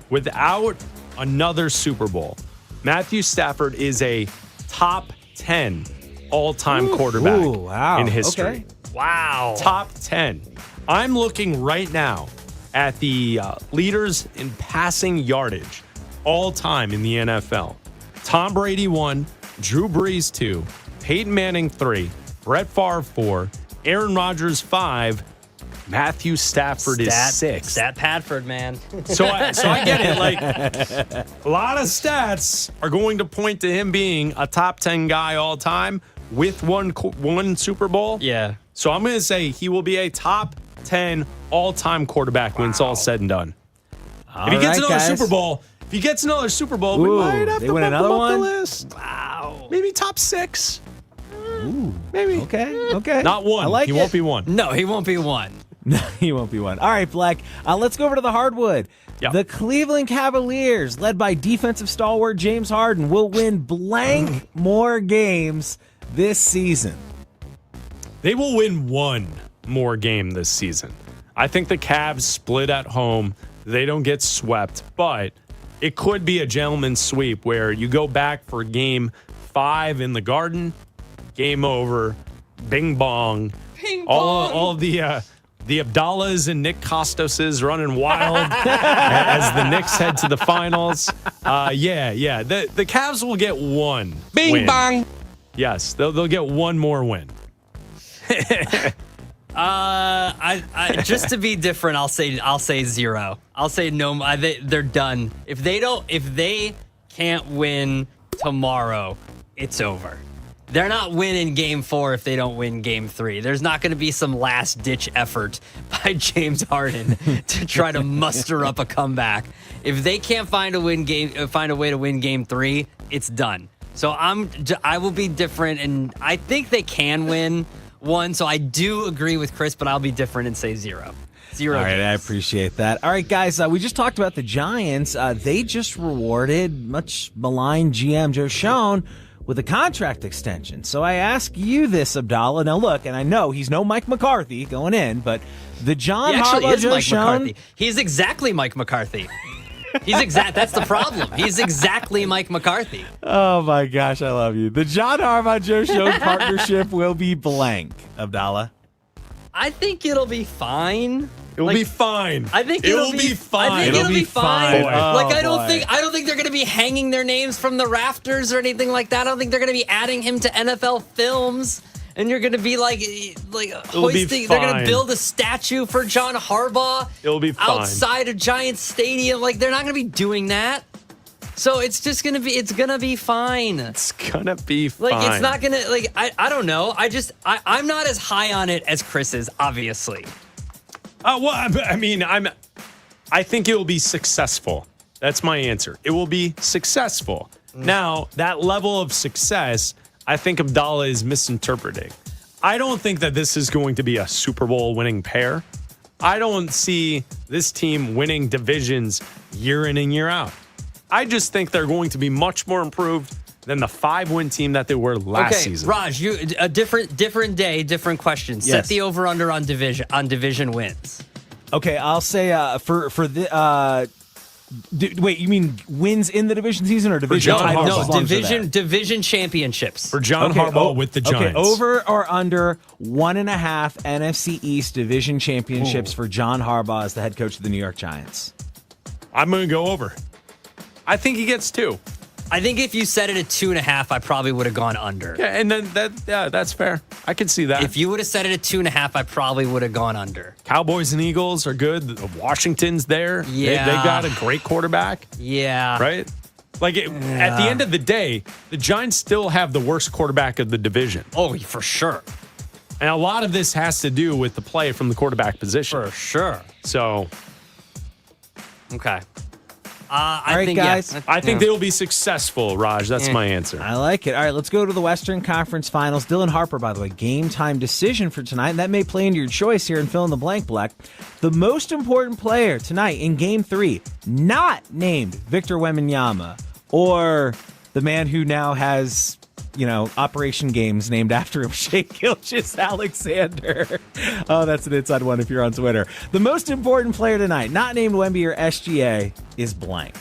without another Super Bowl, Matthew Stafford is a top 10 all-time quarterback in history. Okay. Wow. Top 10. I'm looking right now at the leaders in passing yardage all time in the NFL. Tom Brady 1, Drew Brees 2, Peyton Manning 3, Brett Favre 4, Aaron Rodgers 5, Matthew Stafford is 6. Stat Padford, man. So I get it. Like, a lot of stats are going to point to him being a top 10 guy all time with one Super Bowl. Yeah. So I'm going to say he will be a top 10 all-time quarterback when it's all said and done. If he gets another Super Bowl, we might have to bump him up the list. Wow. Maybe top 6. Ooh. Maybe. Okay. Not 1. I like he it. won't be 1. No, he won't be 1. No, he won't be one. All right, Bleck. Let's go over to the hardwood. Yep. The Cleveland Cavaliers, led by defensive stalwart James Harden, will win blank more games this season. They will win one more game this season. I think the Cavs split at home. They don't get swept, but it could be a gentleman's sweep where you go back for game 5 in the Garden, game over, bing bong. Ping All of the Abdallas and Nick Costoses running wild as the Knicks head to the finals. Yeah. The Cavs will get one Bing bong. Yes, they'll get one more win. I just to be different, I'll say 0. I'll say no. They're done. If they can't win tomorrow, it's over. They're not winning game 4 if they don't win game 3. There's not going to be some last ditch effort by James Harden to try to muster up a comeback. If they can't find a way to win game 3, it's done. So I will be different, and I think they can win one. So I do agree with Chris, but I'll be different and say 0. 0 All right, games. I appreciate that. All right, guys, we just talked about the Giants. They just rewarded much maligned GM Joe Schoen with a contract extension. So I ask you this, Abdalla. Now look, and I know he's no Mike McCarthy going in, but the John He actually Harbaugh is Joe Mike Schoen. McCarthy. He's exactly Mike McCarthy. That's the problem. He's exactly Mike McCarthy. Oh my gosh, I love you. The John Harbaugh Joe Schoen partnership will be blank, Abdalla. I think it'll be fine. It will be fine. I think it'll be fine. I think it'll be fine. Boy. I don't boy. think they're going to be hanging their names from the rafters or anything like that. I don't think they're going to be adding him to NFL films. And you're going to be like hoisting. They're going to build a statue for John Harbaugh. It'll be fine. Outside of Giants Stadium. Like, they're not going to be doing that. So it's just going to be. It's going to be fine. It's gonna be fine. Like, it's not going to. I don't know. I'm not as high on it as Chris is. Obviously. Well, I think it will be successful. That's my answer. It will be successful. Now, that level of success, I think Abdalla is misinterpreting. I don't think that this is going to be a Super Bowl winning pair. I don't see this team winning divisions year in and year out. I just think they're going to be much more improved than the 5-win team that they were last season. Raj, a different day, different question. Yes. Set the over under on division wins. Okay, I'll say for the wait, you mean wins in the division season or division titles? No, division championships. For John Harbaugh with the Giants. Okay, over or under 1.5 NFC East division championships for John Harbaugh as the head coach of the New York Giants. I'm going to go over. I think he gets 2. I think if you set it at 2.5, I probably would have gone under. Yeah, and then that's fair. I can see that. If you would have set it at 2.5, I probably would have gone under. Cowboys and Eagles are good. Washington's there. Yeah. They got a great quarterback. Yeah. Right? At the end of the day, the Giants still have the worst quarterback of the division. Oh, for sure. And a lot of this has to do with the play from the quarterback position. For sure. So, okay. I think they will be successful, Raj. That's my answer. I like it. All right, let's go to the Western Conference Finals. Dylan Harper, by the way, game time decision for tonight. And that may play into your choice here and fill in the blank, Bleck. The most important player tonight in Game 3, not named Victor Wembanyama or the man who now has, Operation Games named after him, Shai Gilgeous-Alexander. Oh, that's an inside one if you're on Twitter. The most important player tonight, not named Wemby or SGA, is blank.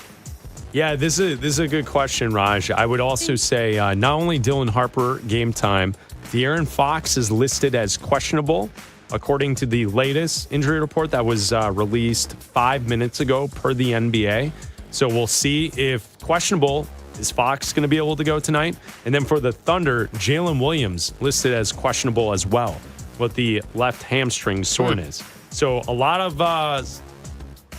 Yeah, this is a good question, Raj. I would also say not only Dylan Harper game time, De'Aaron Fox is listed as questionable according to the latest injury report that was released 5 minutes ago per the NBA. So we'll see if questionable, is Fox going to be able to go tonight? And then for the Thunder, Jalen Williams listed as questionable as well with the left hamstring soreness. So a lot of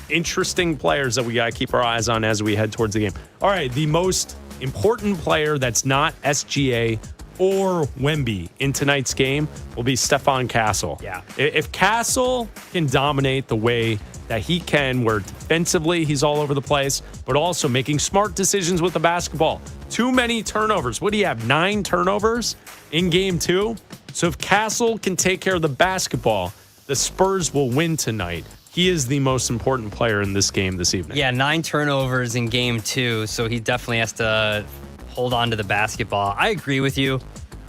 interesting players that we got to keep our eyes on as we head towards the game. All right, the most important player that's not SGA or Wemby in tonight's game will be Stephon Castle. Yeah. If Castle can dominate the way that he can, where defensively he's all over the place, but also making smart decisions with the basketball. Too many turnovers. What do you have, 9 turnovers in game 2? So if Castle can take care of the basketball, the Spurs will win tonight. He is the most important player in this game this evening. Yeah, 9 turnovers in game 2, so he definitely has to hold on to the basketball. I agree with you.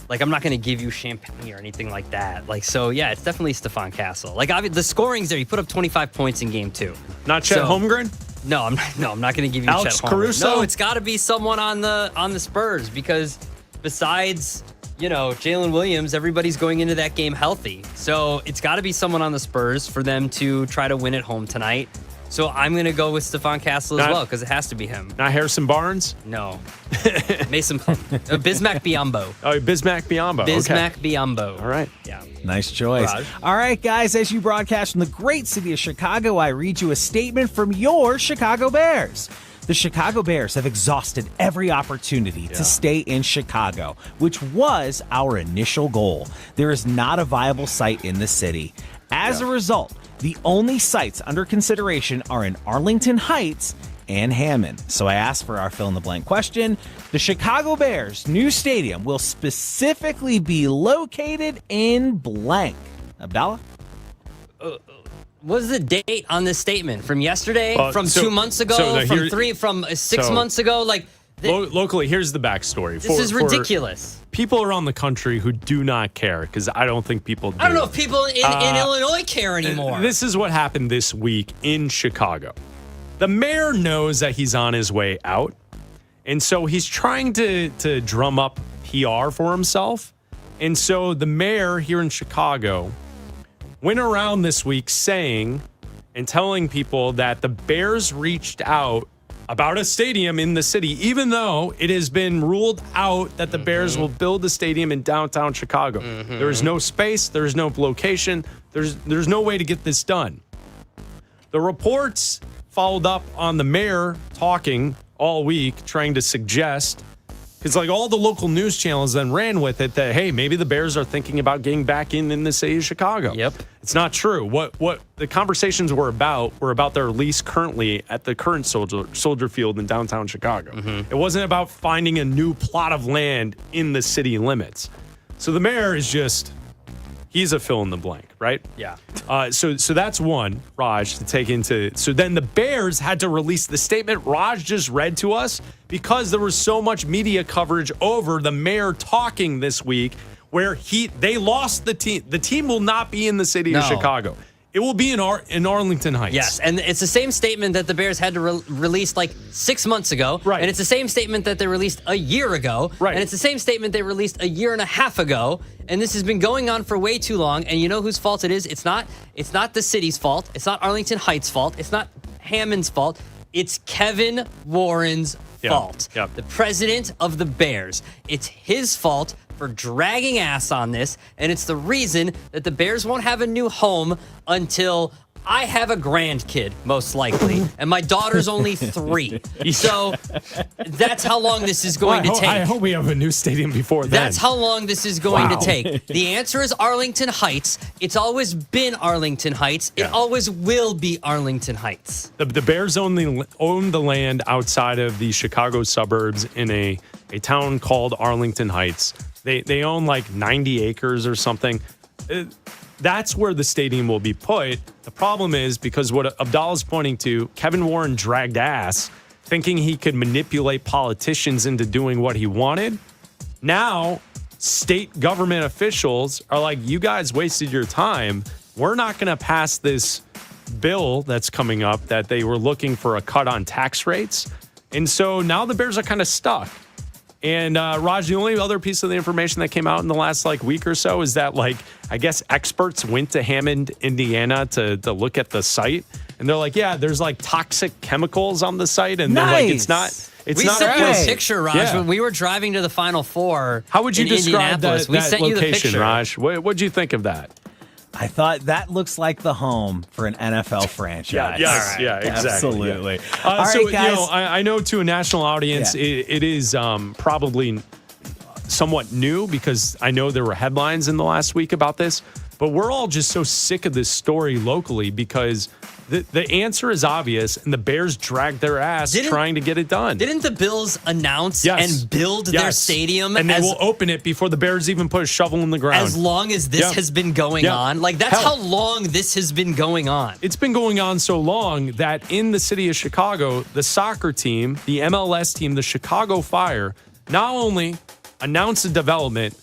Like, I'm not going to give you champagne or anything like that. Like, so yeah, it's definitely Stephon Castle. Like, the scoring's there. He put up 25 points in game 2. Not Chet Holmgren? No, I'm not going to give you Alex Chet Holmgren. Caruso? No, it's got to be someone on the Spurs, because besides, Jalen Williams, everybody's going into that game healthy. So it's got to be someone on the Spurs for them to try to win at home tonight. So I'm going to go with Stephon Castle as well, because it has to be him. Not Harrison Barnes? No. Mason Plum. Bismack Biyombo. Oh, Bismack Biyombo. Bismack Biyombo. All right. Yeah. Nice choice. Raj. All right, guys, as you broadcast from the great city of Chicago, I read you a statement from your Chicago Bears. The Chicago Bears have exhausted every opportunity to stay in Chicago, which was our initial goal. There is not a viable site in the city. As a result, the only sites under consideration are in Arlington Heights and Hammond. So I asked for our fill-in-the-blank question. The Chicago Bears' new stadium will specifically be located in blank. Abdalla? What was the date on this statement? From yesterday? From 2 months ago? From 6 months ago? Like, locally, here's the backstory. This is ridiculous. People around the country who do not care, because I don't think people do. I don't know if people in Illinois care anymore. This is what happened this week in Chicago. The mayor knows that he's on his way out, and so he's trying to drum up PR for himself. And so the mayor here in Chicago went around this week saying and telling people that the Bears reached out about a stadium in the city, even though it has been ruled out that the Bears will build a stadium in downtown Chicago. There is no space. There is no location. There's no way to get this done. The reports followed up on the mayor talking all week, trying to suggest, because like all the local news channels then ran with it, that, hey, maybe the Bears are thinking about getting back in the city of Chicago. Yep. It's not true. What the conversations were about their lease currently at the current Soldier Field in downtown Chicago. It wasn't about finding a new plot of land in the city limits. So the mayor is just, he's a fill in the blank, right? Yeah. So that's one, Raj, to take into. So then the Bears had to release the statement Raj just read to us because there was so much media coverage over the mayor talking this week where they lost the team. The team will not be in the city of Chicago. It will be in Arlington Heights. Yes, and it's the same statement that the Bears had to release like 6 months ago. Right. And it's the same statement that they released a year ago. Right. And it's the same statement they released a year and a half ago. And this has been going on for way too long. And you know whose fault it is? It's not the city's fault. It's not Arlington Heights' fault. It's not Hammond's fault. It's Kevin Warren's fault. Yep. The president of the Bears. It's his fault for dragging ass on this, and it's the reason that the Bears won't have a new home until I have a grandkid, most likely, and my daughter's only 3. So that's how long this is going to take. I hope we have a new stadium before then. That's how long this is going to take. The answer is Arlington Heights. It's always been Arlington Heights. It always will be Arlington Heights. The Bears own the land outside of the Chicago suburbs in a town called Arlington Heights. They own like 90 acres or something. That's where the stadium will be put. The problem is, because what Abdalla's pointing to, Kevin Warren dragged ass thinking he could manipulate politicians into doing what he wanted. Now, state government officials are like, you guys wasted your time. We're not going to pass this bill that's coming up that they were looking for a cut on tax rates. And so now the Bears are kind of stuck. And Raj, the only other piece of the information that came out in the last week or so is that I guess experts went to Hammond, Indiana to look at the site. And they're like, yeah, there's toxic chemicals on the site. And they're like, it's not we not sent you right. a picture, Raj, when we were driving to the Final Four. How would you describe that we sent you the location, picture. Raj? What'd you think of that? I thought that looks like the home for an NFL franchise. Yes, yeah, exactly. Absolutely. Yeah. All right, so, guys. I know to a national audience, it is probably somewhat new because I know there were headlines in the last week about this, but we're all just so sick of this story locally because the answer is obvious, and the Bears dragged their ass trying to get it done. Didn't the Bills announce and build their stadium? And they will open it before the Bears even put a shovel in the ground. As long as this has been going on? That's how long this has been going on. It's been going on so long that in the city of Chicago, the soccer team, the MLS team, the Chicago Fire, not only announced a development,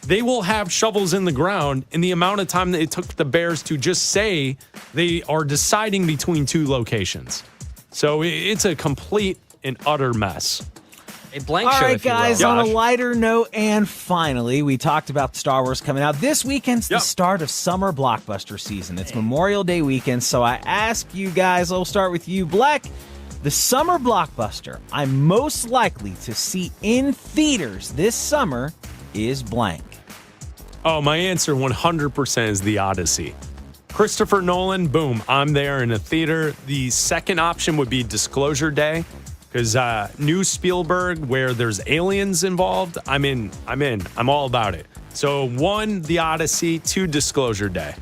they will have shovels in the ground in the amount of time that it took the Bears to just say they are deciding between two locations. So it's a complete and utter mess. A blank All show, right, if you will. guys, on a lighter note, and finally, we talked about Star Wars coming out. This weekend's the start of summer blockbuster season. It's Memorial Day weekend, so I ask you guys, I'll start with you, Bleck. The summer blockbuster I'm most likely to see in theaters this summer is blank. Oh, my answer 100% is The Odyssey. Christopher Nolan, boom, I'm there in a theater. The second option would be Disclosure Day, because new Spielberg, where there's aliens involved, I'm in. I'm all about it. So 1, The Odyssey, 2, Disclosure Day.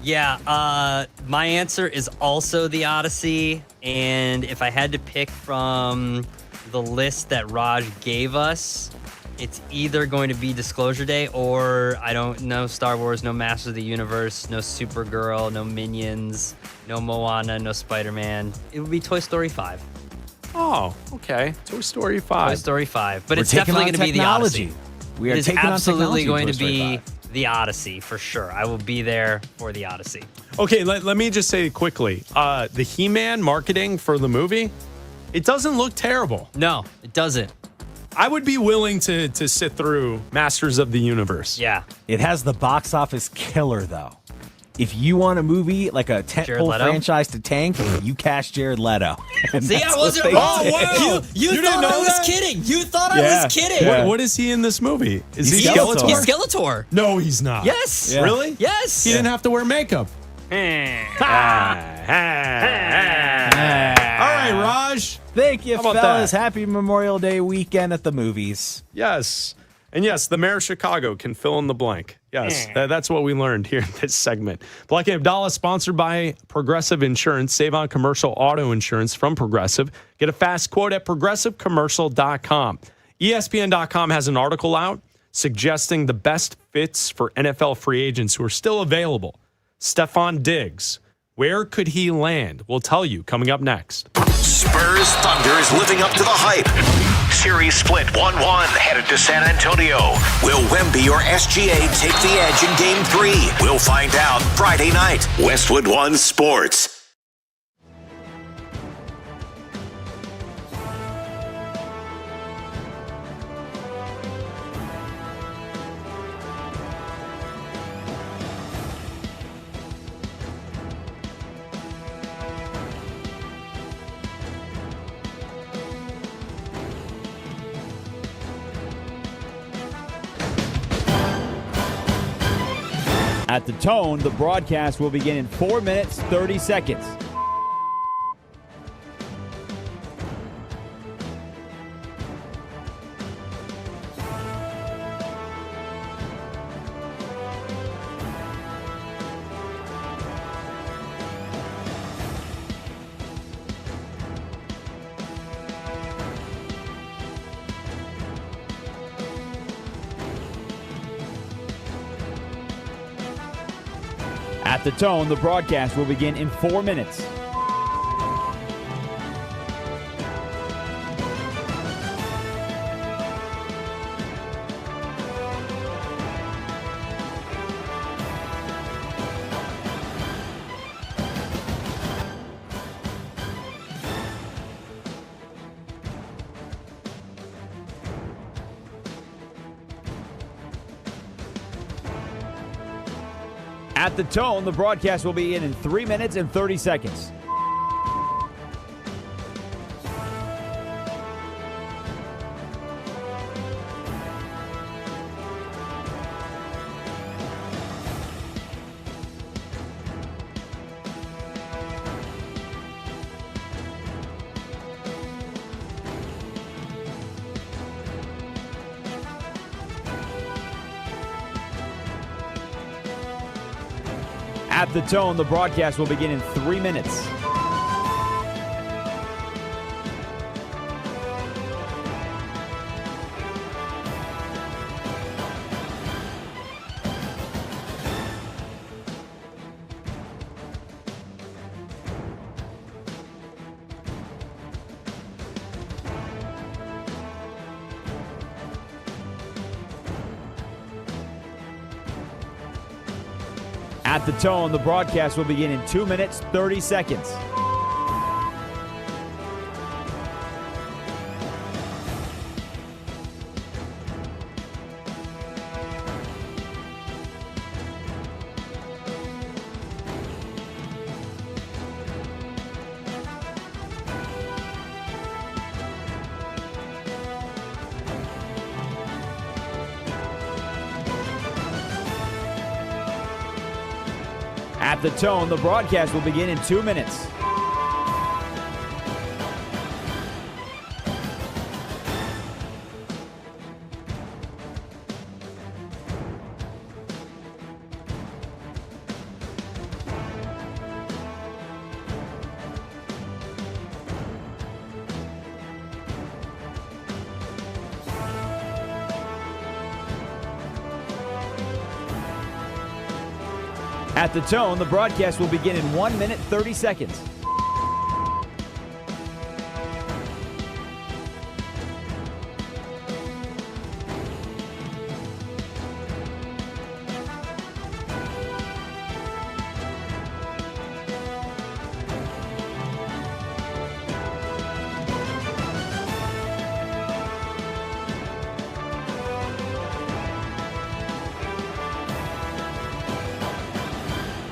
Yeah, my answer is also The Odyssey. And if I had to pick from the list that Raj gave us, it's either going to be Disclosure Day or I don't know, Star Wars, no Masters of the Universe, no Supergirl, no Minions, no Moana, no Spider-Man. It would be Toy Story 5. Oh, okay. Toy Story 5. Toy Story 5. But We're it's definitely taking going to be The on Odyssey. We are It is taking on absolutely technology going in to Toy Story be 5. The Odyssey for sure. I will be there for The Odyssey. Okay, let me just say quickly. The He-Man marketing for the movie, it doesn't look terrible. No, it doesn't. I would be willing to sit through Masters of the Universe. Yeah. It has the box office killer, though. If you want a movie like a tentpole franchise to tank, you cast Jared Leto. See, I wasn't wrong. You thought I was kidding. You thought I was kidding. What is he in this movie? Is he Skeletor. He's Skeletor. No, he's not. Yes. Yeah. Really? Yes. He didn't have to wear makeup. All right, Raj. Thank you, How about fellas. that? Happy Memorial Day weekend at the movies. Yes. And yes, the mayor of Chicago can fill in the blank. Yes, that's what we learned here in this segment. Bleck Abdalla, sponsored by Progressive Insurance. Save on commercial auto insurance from Progressive. Get a fast quote at progressivecommercial.com. ESPN.com has an article out suggesting the best fits for NFL free agents who are still available. Stephon Diggs. Where could he land? We'll tell you coming up next. Spurs Thunder is living up to the hype. Series split 1-1 headed to San Antonio. Will Wemby or SGA take the edge in Game 3? We'll find out Friday night. Westwood One Sports. At the tone, the broadcast will begin in 4 minutes, 30 seconds. At the tone, the broadcast will begin in 4 minutes. At the tone, the broadcast will begin in 3 minutes and 30 seconds. At the tone, the broadcast will begin in 3 minutes. At the tone, the broadcast will begin in 2 minutes, 30 seconds. At the tone, the broadcast will begin in 2 minutes. At the tone, the broadcast will begin in 1 minute, 30 seconds.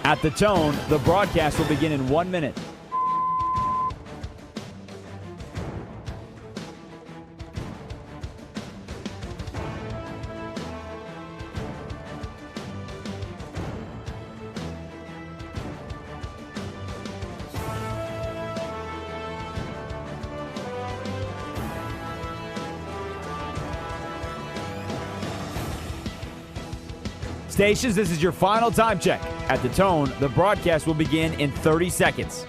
At the tone, the broadcast will begin in 1 minute. Stations, this is your final time check. At the tone, the broadcast will begin in 30 seconds.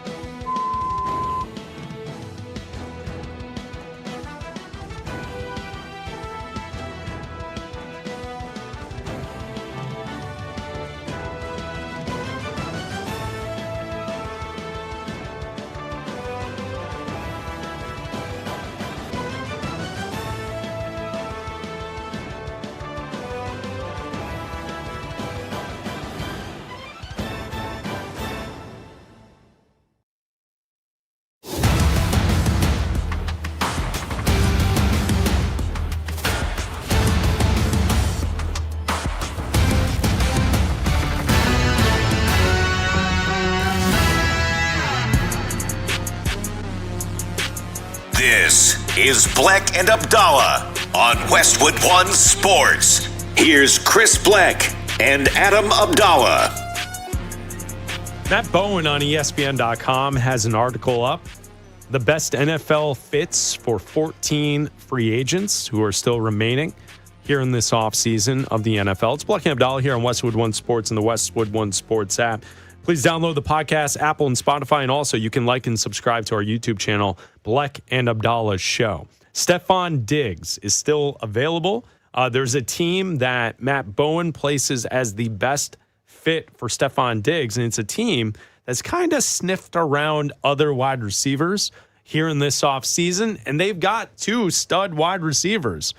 This is Bleck and Abdalla on Westwood One Sports. Here's Chris Bleck and Adam Abdalla. Matt Bowen on ESPN.com has an article up. The best NFL fits for 14 free agents who are still remaining here in this offseason of the NFL. It's Bleck and Abdalla here on Westwood One Sports and the Westwood One Sports app. Please download the podcast, Apple and Spotify, and also you can like and subscribe to our YouTube channel, Bleck and Abdalla's Show. Stephon Diggs is still available. There's a team that Matt Bowen places as the best fit for Stephon Diggs, and it's a team that's kind of sniffed around other wide receivers here in this offseason, and they've got two stud wide receivers.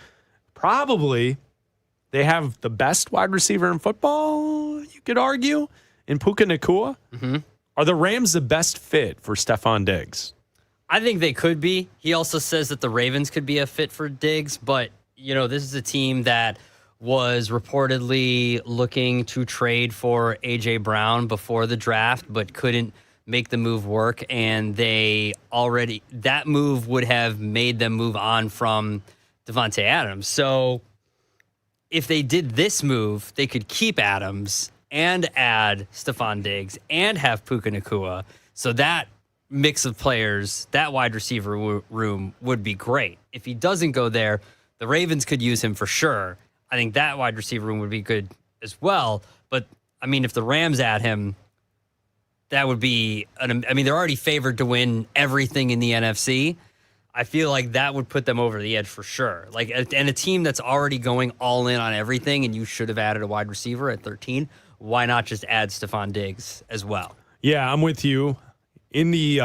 Probably they have the best wide receiver in football, you could argue, in Puka Nacua. Mm-hmm. Are the Rams the best fit for Stephon Diggs? I think they could be. He also says that the Ravens could be a fit for Diggs, but, you know, this is a team that was reportedly looking to trade for A.J. Brown before the draft, but couldn't make the move work. And that move would have made them move on from Devontae Adams. So if they did this move, they could keep Adams and add Stephon Diggs and have Puka Nacua. So that mix of players, that wide receiver room would be great. If he doesn't go there, the Ravens could use him for sure. I think that wide receiver room would be good as well. But, I mean, if the Rams add him, that would be, they're already favored to win everything in the NFC. I feel like that would put them over the edge for sure. And a team that's already going all in on everything, and you should have added a wide receiver at 13, why not just add Stephon Diggs as well? Yeah, I'm with you. In the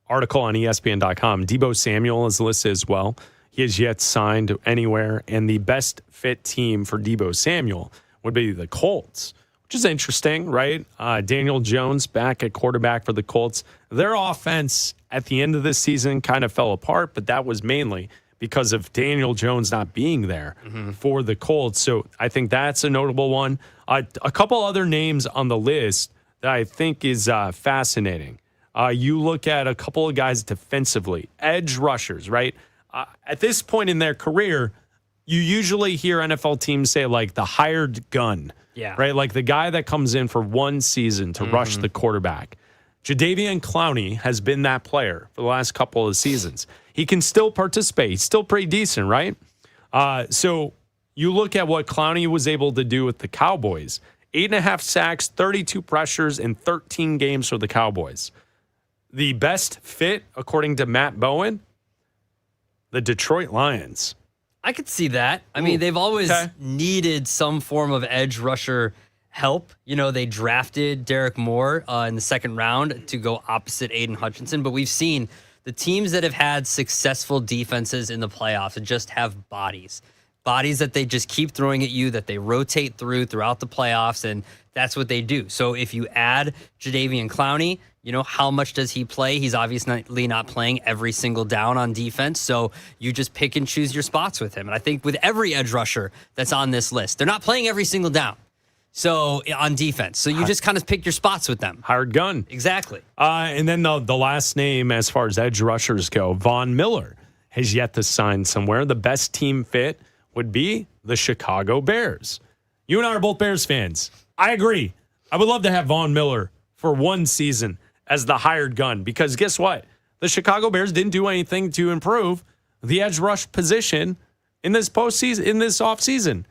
article on ESPN.com, Deebo Samuel is listed as well. He has yet signed anywhere, and the best fit team for Deebo Samuel would be the Colts, which is interesting, right? Daniel Jones back at quarterback for the Colts. Their offense at the end of this season kind of fell apart, but that was mainly because of Daniel Jones not being there for the Colts. So I think that's a notable one. A couple other names on the list that I think is fascinating. You look at a couple of guys defensively, edge rushers, right? At this point in their career, you usually hear NFL teams say like the hired gun, right? Like the guy that comes in for one season to rush the quarterback. Jadeveon Clowney has been that player for the last couple of seasons. He can still participate. He's still pretty decent, right? So you look at what Clowney was able to do with the Cowboys. 8.5 sacks, 32 pressures in 13 games for the Cowboys. The best fit, according to Matt Bowen, the Detroit Lions. I could see that. I mean, they've always needed some form of edge rusher help. You know, they drafted Derek Moore in the second round to go opposite Aiden Hutchinson, but we've seen the teams that have had successful defenses in the playoffs just have bodies that they just keep throwing at you, that they rotate throughout the playoffs, and that's what they do. So if you add Jadeveon Clowney, you know, how much does he play? He's obviously not playing every single down on defense, so you just pick and choose your spots with him. And I think with every edge rusher that's on this list, they're not playing every single down. So on defense. So you just kind of pick your spots with them. Hired gun. Exactly. And then the last name as far as edge rushers go, Von Miller has yet to sign somewhere. The best team fit would be the Chicago Bears. You and I are both Bears fans. I agree. I would love to have Von Miller for one season as the hired gun, because guess what? The Chicago Bears didn't do anything to improve the edge rush position in this postseason, in this offseason.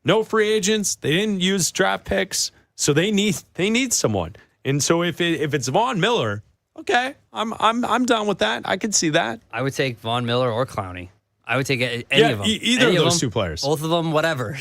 No free agents. They didn't use draft picks, so they need someone. And so if it's Von Miller, okay, I'm done with that. I could see that. I would take Von Miller or Clowney. I would take any of them. Either any of those them, two players. Both of them, whatever.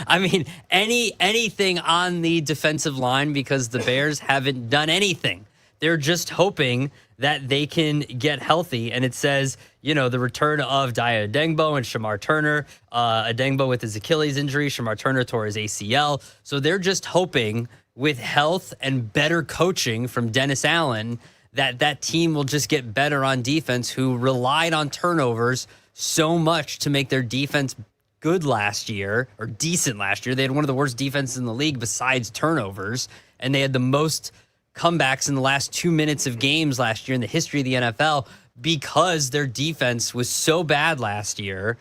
I mean, anything on the defensive line, because the Bears haven't done anything. They're just hoping that they can get healthy. And it says, you know, the return of Daya Adengbo and Shamar Turner. Adengbo with his Achilles injury. Shamar Turner tore his ACL. So they're just hoping with health and better coaching from Dennis Allen that team will just get better on defense, who relied on turnovers so much to make their defense good last year, or decent last year. They had one of the worst defenses in the league besides turnovers, and they had the most comebacks in the last 2 minutes of games last year in the history of the NFL because their defense was so bad last year,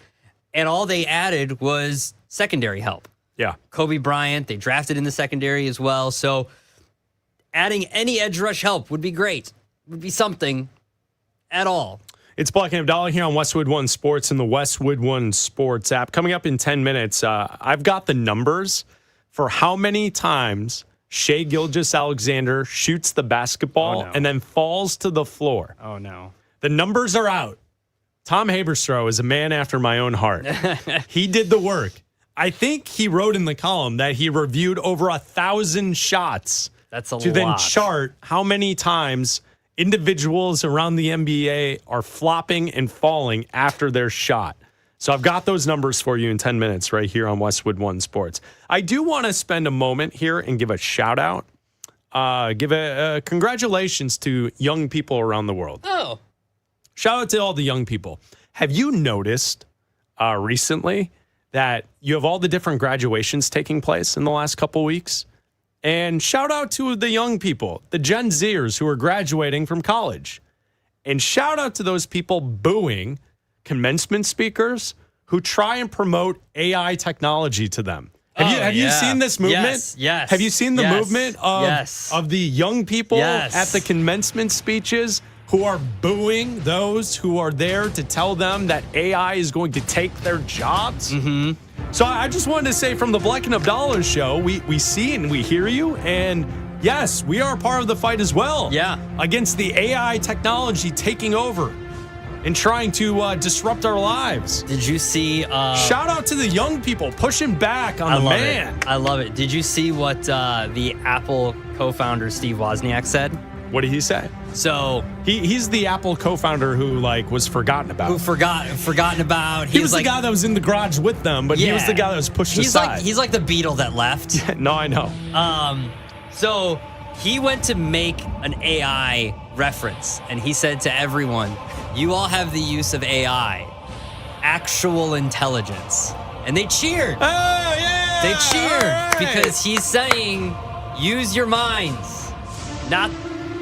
and all they added was secondary help. Yeah. Kobe Bryant, they drafted in the secondary as well, so adding any edge rush help would be great. Would be something at all. It's Bleck Abdalla here on Westwood One Sports and the Westwood One Sports app. Coming up in 10 minutes, I've got the numbers for how many times Shai Gilgeous-Alexander shoots the basketball and then falls to the floor. Oh, no. The numbers are out. Tom Haberstroh is a man after my own heart. He did the work. I think he wrote in the column that he reviewed over 1,000 shots. That's a lot. To then chart how many times individuals around the NBA are flopping and falling after their shot. So I've got those numbers for you in 10 minutes right here on Westwood One Sports. I do want to spend a moment here and give a shout out. Give a congratulations to young people around the world. Oh. Shout out to all the young people. Have you noticed recently that you have all the different graduations taking place in the last couple weeks. And shout out to the young people, the Gen Zers who are graduating from college. And shout out to those people booing commencement speakers who try and promote AI technology to them. Have you seen this movement? Yes. Have you seen the movement of the young people at the commencement speeches who are booing those who are there to tell them that AI is going to take their jobs? Mm-hmm. So I just wanted to say from the Bleck and Abdalla show, we see and we hear you. And yes, we are part of the fight as well. Yeah. Against the AI technology taking over and trying to disrupt our lives. Did you see... shout out to the young people pushing back on the man. I love it. Did you see what the Apple co-founder Steve Wozniak said? What did he say? So he's the Apple co-founder who was forgotten about. Forgotten about. He was the guy that was in the garage with them, but he was the guy that was pushed aside. He's like the Beatle that left. Yeah, no, I know. So he went to make an AI reference, and he said to everyone, "You all have the use of AI, actual intelligence," and they cheered. Oh yeah! They cheered right. because he's saying, "Use your minds, not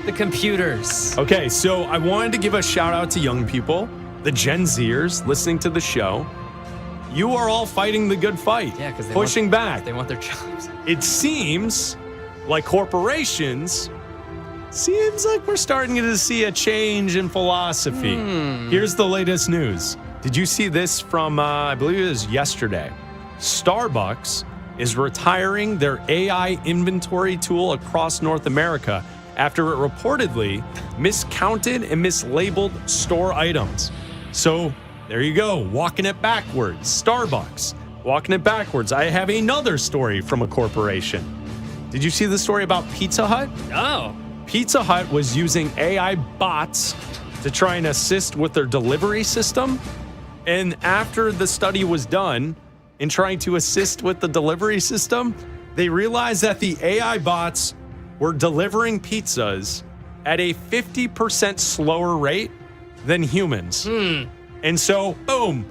the computers." Okay, so I wanted to give a shout out to young people, the Gen Zers listening to the show. You are all fighting the good fight. Yeah, because pushing back. They want their jobs. It seems like corporations. Seems like we're starting to see a change in philosophy. Here's the latest news. Did you see this from, I believe it was yesterday? Starbucks is retiring their AI inventory tool across North America after it reportedly miscounted and mislabeled store items. So there you go, walking it backwards. Starbucks, walking it backwards. I have another story from a corporation. Did you see the story about Pizza Hut? Oh. Pizza Hut was using AI bots to try and assist with their delivery system. And after the study was done in trying to assist with the delivery system, they realized that the AI bots were delivering pizzas at a 50% slower rate than humans. And so, boom,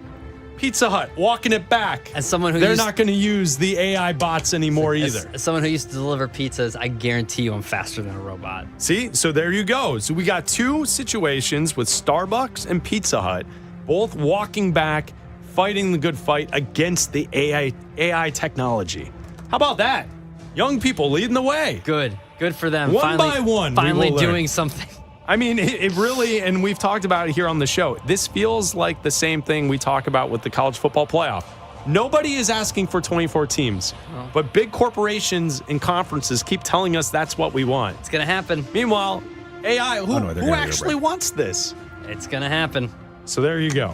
Pizza Hut walking it back. As someone who they're not going to use the AI bots anymore either. As someone who used to deliver pizzas, I guarantee you I'm faster than a robot. See, so there you go. So we got two situations with Starbucks and Pizza Hut, both walking back, fighting the good fight against the AI technology. How about that? Young people leading the way. Good for them. One by one, finally doing something. I mean, it really, and we've talked about it here on the show, this feels like the same thing we talk about with the college football playoff. Nobody is asking for 24 teams, but big corporations and conferences keep telling us that's what we want. It's going to happen. Meanwhile, AI, who actually wants this? It's going to happen. So there you go.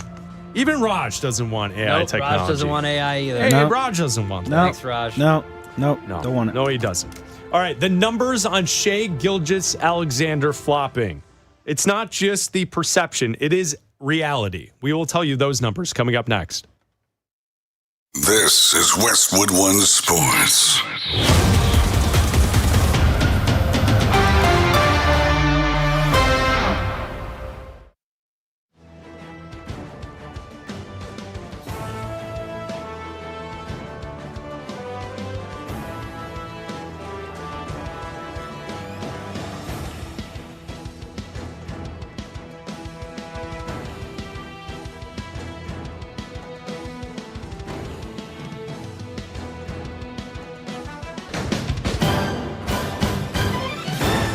Even Raj doesn't want AI technology. Raj doesn't want AI either. Hey, Raj doesn't want that. Thanks, Raj. No, don't want it. No, he doesn't. All right, the numbers on Shai Gilgeous-Alexander flopping. It's not just the perception, it is reality. We will tell you those numbers coming up next. This is Westwood One Sports.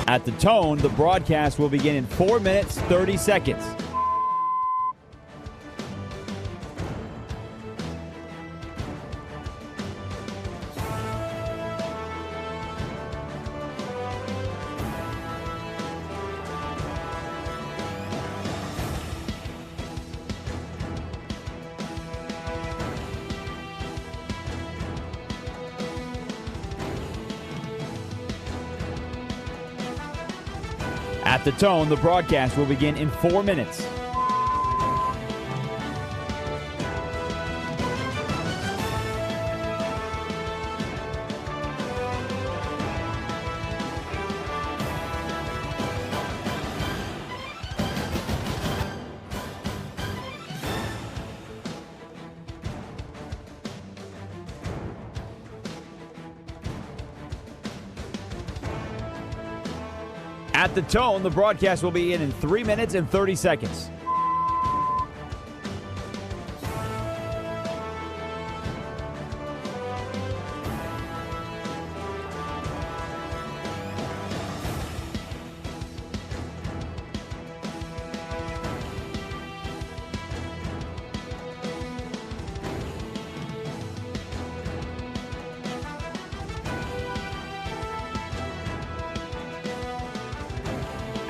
At the tone, the broadcast will begin in 4 minutes, 30 seconds. At the tone, the broadcast will begin in 4 minutes. At the tone, the broadcast will begin in 3 minutes and 30 seconds.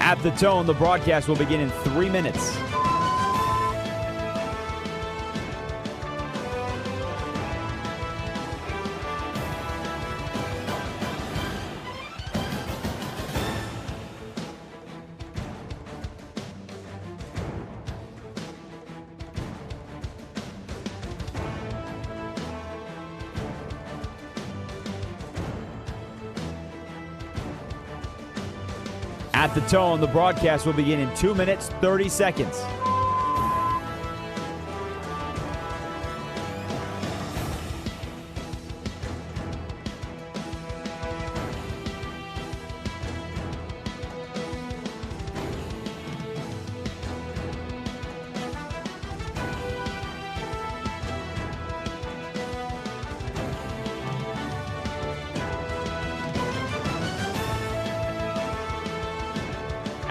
At the tone, the broadcast will begin in 3 minutes. At the tone, the broadcast will begin in 2 minutes, 30 seconds.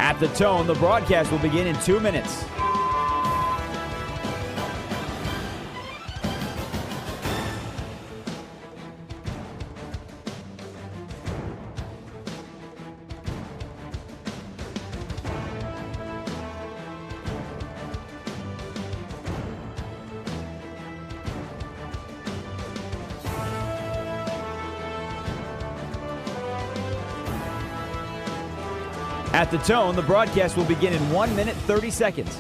At the tone, the broadcast will begin in 2 minutes. At the tone, the broadcast will begin in 1 minute, 30 seconds.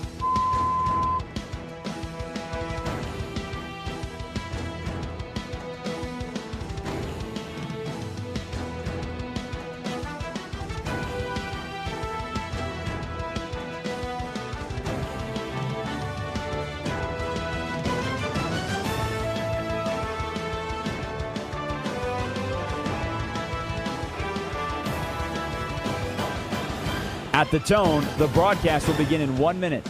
At the tone, the broadcast will begin in 1 minute.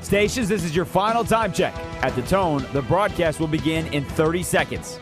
Stations, this is your final time check. At the tone, the broadcast will begin in 30 seconds.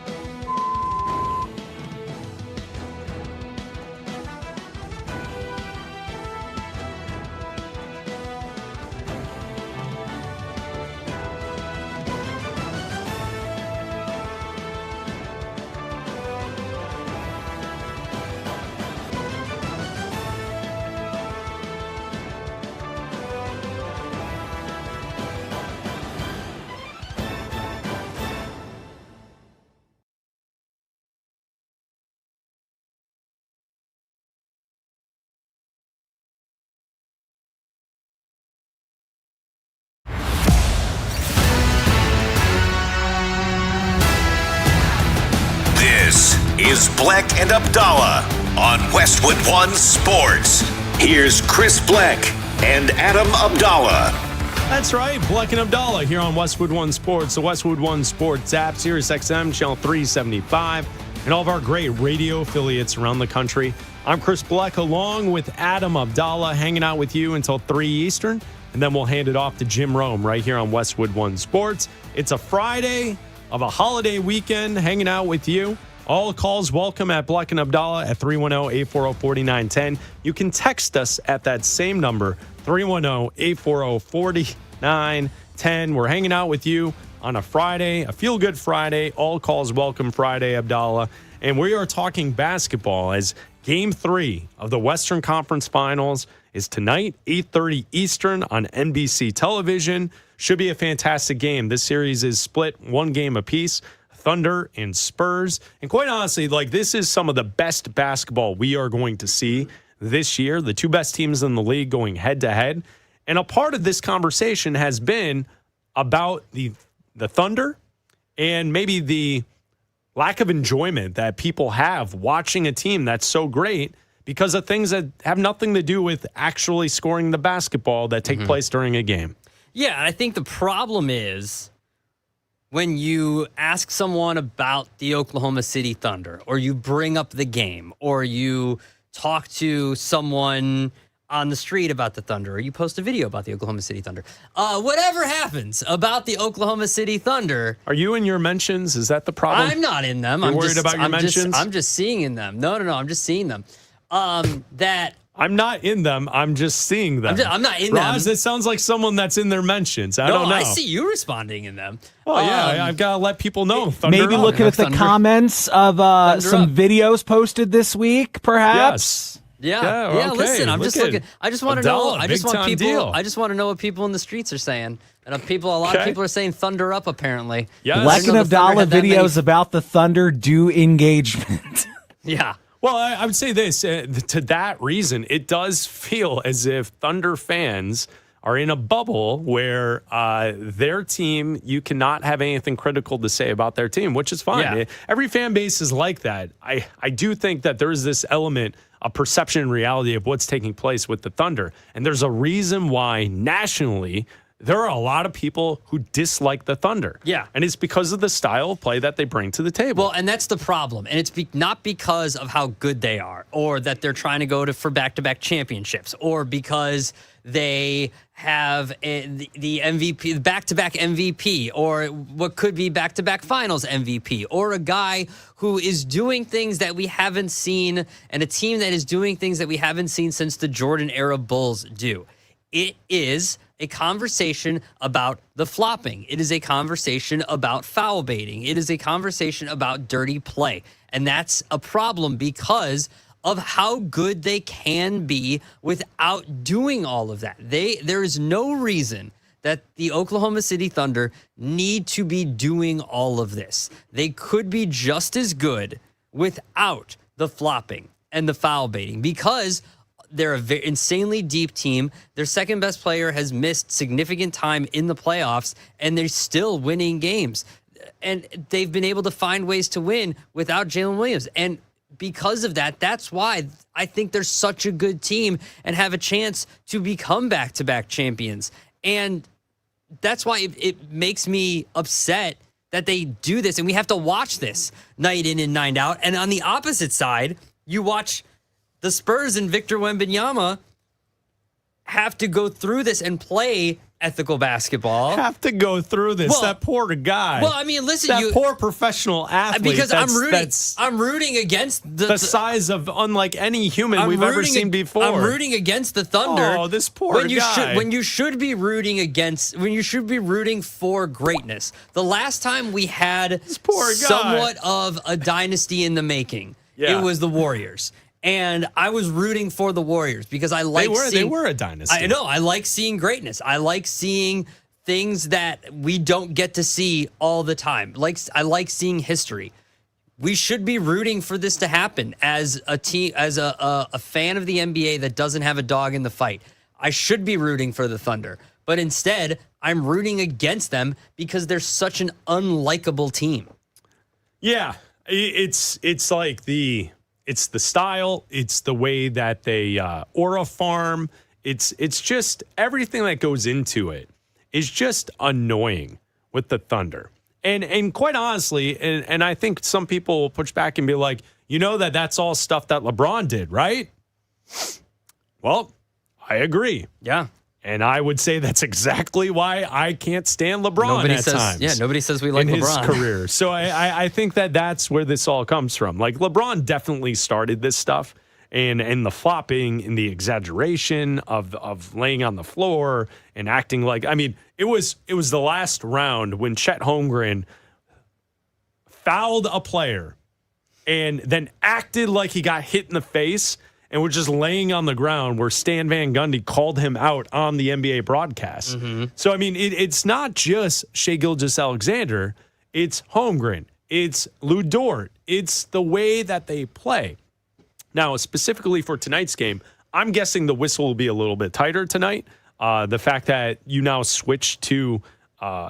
This is Bleck and Abdalla on Westwood One Sports. Here's Chris Bleck and Adam Abdalla. That's right, Bleck and Abdalla here on Westwood One Sports, the Westwood One Sports app, Sirius XM, channel 375, and all of our great radio affiliates around the country. I'm Chris Bleck along with Adam Abdalla, hanging out with you until 3 Eastern, and then we'll hand it off to Jim Rome right here on Westwood One Sports. It's a Friday of a holiday weekend, hanging out with you. All calls welcome at Bleck and Abdalla at 310-840-4910. You can text us at that same number, 310-840-4910. We're hanging out with you on a Friday, a feel-good Friday. All calls welcome Friday, Abdalla. And we are talking basketball as Game 3 of the Western Conference Finals is tonight, 8:30 Eastern on NBC television. Should be a fantastic game. This series is split one game apiece, Thunder and Spurs. And quite honestly, this is some of the best basketball we are going to see this year. The two best teams in the league going head-to-head. And a part of this conversation has been about the the Thunder and maybe the lack of enjoyment that people have watching a team that's so great because of things that have nothing to do with actually scoring the basketball that take place during a game. Yeah, I think the problem is when you ask someone about the Oklahoma City Thunder, or you bring up the game, or you talk to someone on the street about the Thunder, or you post a video about the Oklahoma City Thunder. Whatever happens about the Oklahoma City Thunder. Are you in your mentions? Is that the problem? I'm not in them. You're worried about your mentions? I'm just seeing in them. No, I'm just seeing them. That I'm not in them. I'm just seeing them. I'm not in Roz, them. it sounds like someone that's in their mentions. I don't know. I see you responding in them. Oh, yeah. I've got to let people know. Thunder Maybe up. looking at the comments of some videos posted this week, perhaps. Yes. Okay. Listen, I'm just looking. I just want to know. I just want people. Deal. I just want to know what people in the streets are saying. And a lot of people are saying Thunder up. Apparently, Bleck Abdalla videos about the Thunder do engagement. Yeah. Well, I would say this. To that reason, it does feel as if Thunder fans are in a bubble where their team, you cannot have anything critical to say about their team, which is fine. Yeah. Every fan base is like that. I do think that there is this element of perception and reality of what's taking place with the Thunder. And there's a reason why nationally there are a lot of people who dislike the Thunder. Yeah. And it's because of the style of play that they bring to the table. Well, and that's the problem. And it's not because of how good they are, or that they're trying to go for back-to-back championships, or because they have the MVP, the back-to-back MVP, or what could be back-to-back finals MVP, or a guy who is doing things that we haven't seen, and a team that is doing things that we haven't seen since the Jordan-era Bulls do. It is a conversation about the flopping. It is a conversation about foul baiting. It is a conversation about dirty play. And that's a problem because of how good they can be without doing all of that. There is no reason that the Oklahoma City Thunder need to be doing all of this. They could be just as good without the flopping and the foul baiting because they're a very insanely deep team. Their second best player has missed significant time in the playoffs, and they're still winning games. And they've been able to find ways to win without Jalen Williams. And because of that, that's why I think they're such a good team and have a chance to become back-to-back champions. And that's why it makes me upset that they do this, and we have to watch this night in and night out. And on the opposite side, you watch the Spurs and Victor Wembanyama have to go through this and play ethical basketball. Have to go through this. Well, that poor guy. Well, I mean, listen, that poor professional athlete. Because I'm rooting against the size of unlike any human we've ever seen before. I'm rooting against the Thunder. Oh, this poor guy. When you should be rooting for greatness. The last time we had somewhat of a dynasty in the making, it was the Warriors. And I was rooting for the Warriors because I like they were a dynasty. I know. I like seeing greatness. I like seeing things that we don't get to see all the time. I like seeing history. We should be rooting for this to happen as a team, as a fan of the NBA that doesn't have a dog in the fight. I should be rooting for the Thunder, but instead I'm rooting against them because they're such an unlikable team. Yeah, it's like it's the style, it's the way that they aura farm. It's just everything that goes into it is just annoying with the Thunder. And quite honestly, and I think some people will push back and be like, that's all stuff that LeBron did, right? Well, I agree. Yeah. And I would say that's exactly why I can't stand LeBron at times. Yeah, nobody says we like in LeBron. his career. So I think that's where this all comes from. Like LeBron definitely started this stuff, and the flopping and the exaggeration of laying on the floor and acting like, I mean, it was the last round when Chet Holmgren fouled a player and then acted like he got hit in the face and was just laying on the ground where Stan Van Gundy called him out on the NBA broadcast. Mm-hmm. So, I mean, it's not just Shai Gilgeous-Alexander. It's Holmgren. It's Lou Dort. It's the way that they play. Now, specifically for tonight's game, I'm guessing the whistle will be a little bit tighter tonight. The fact that you now switch to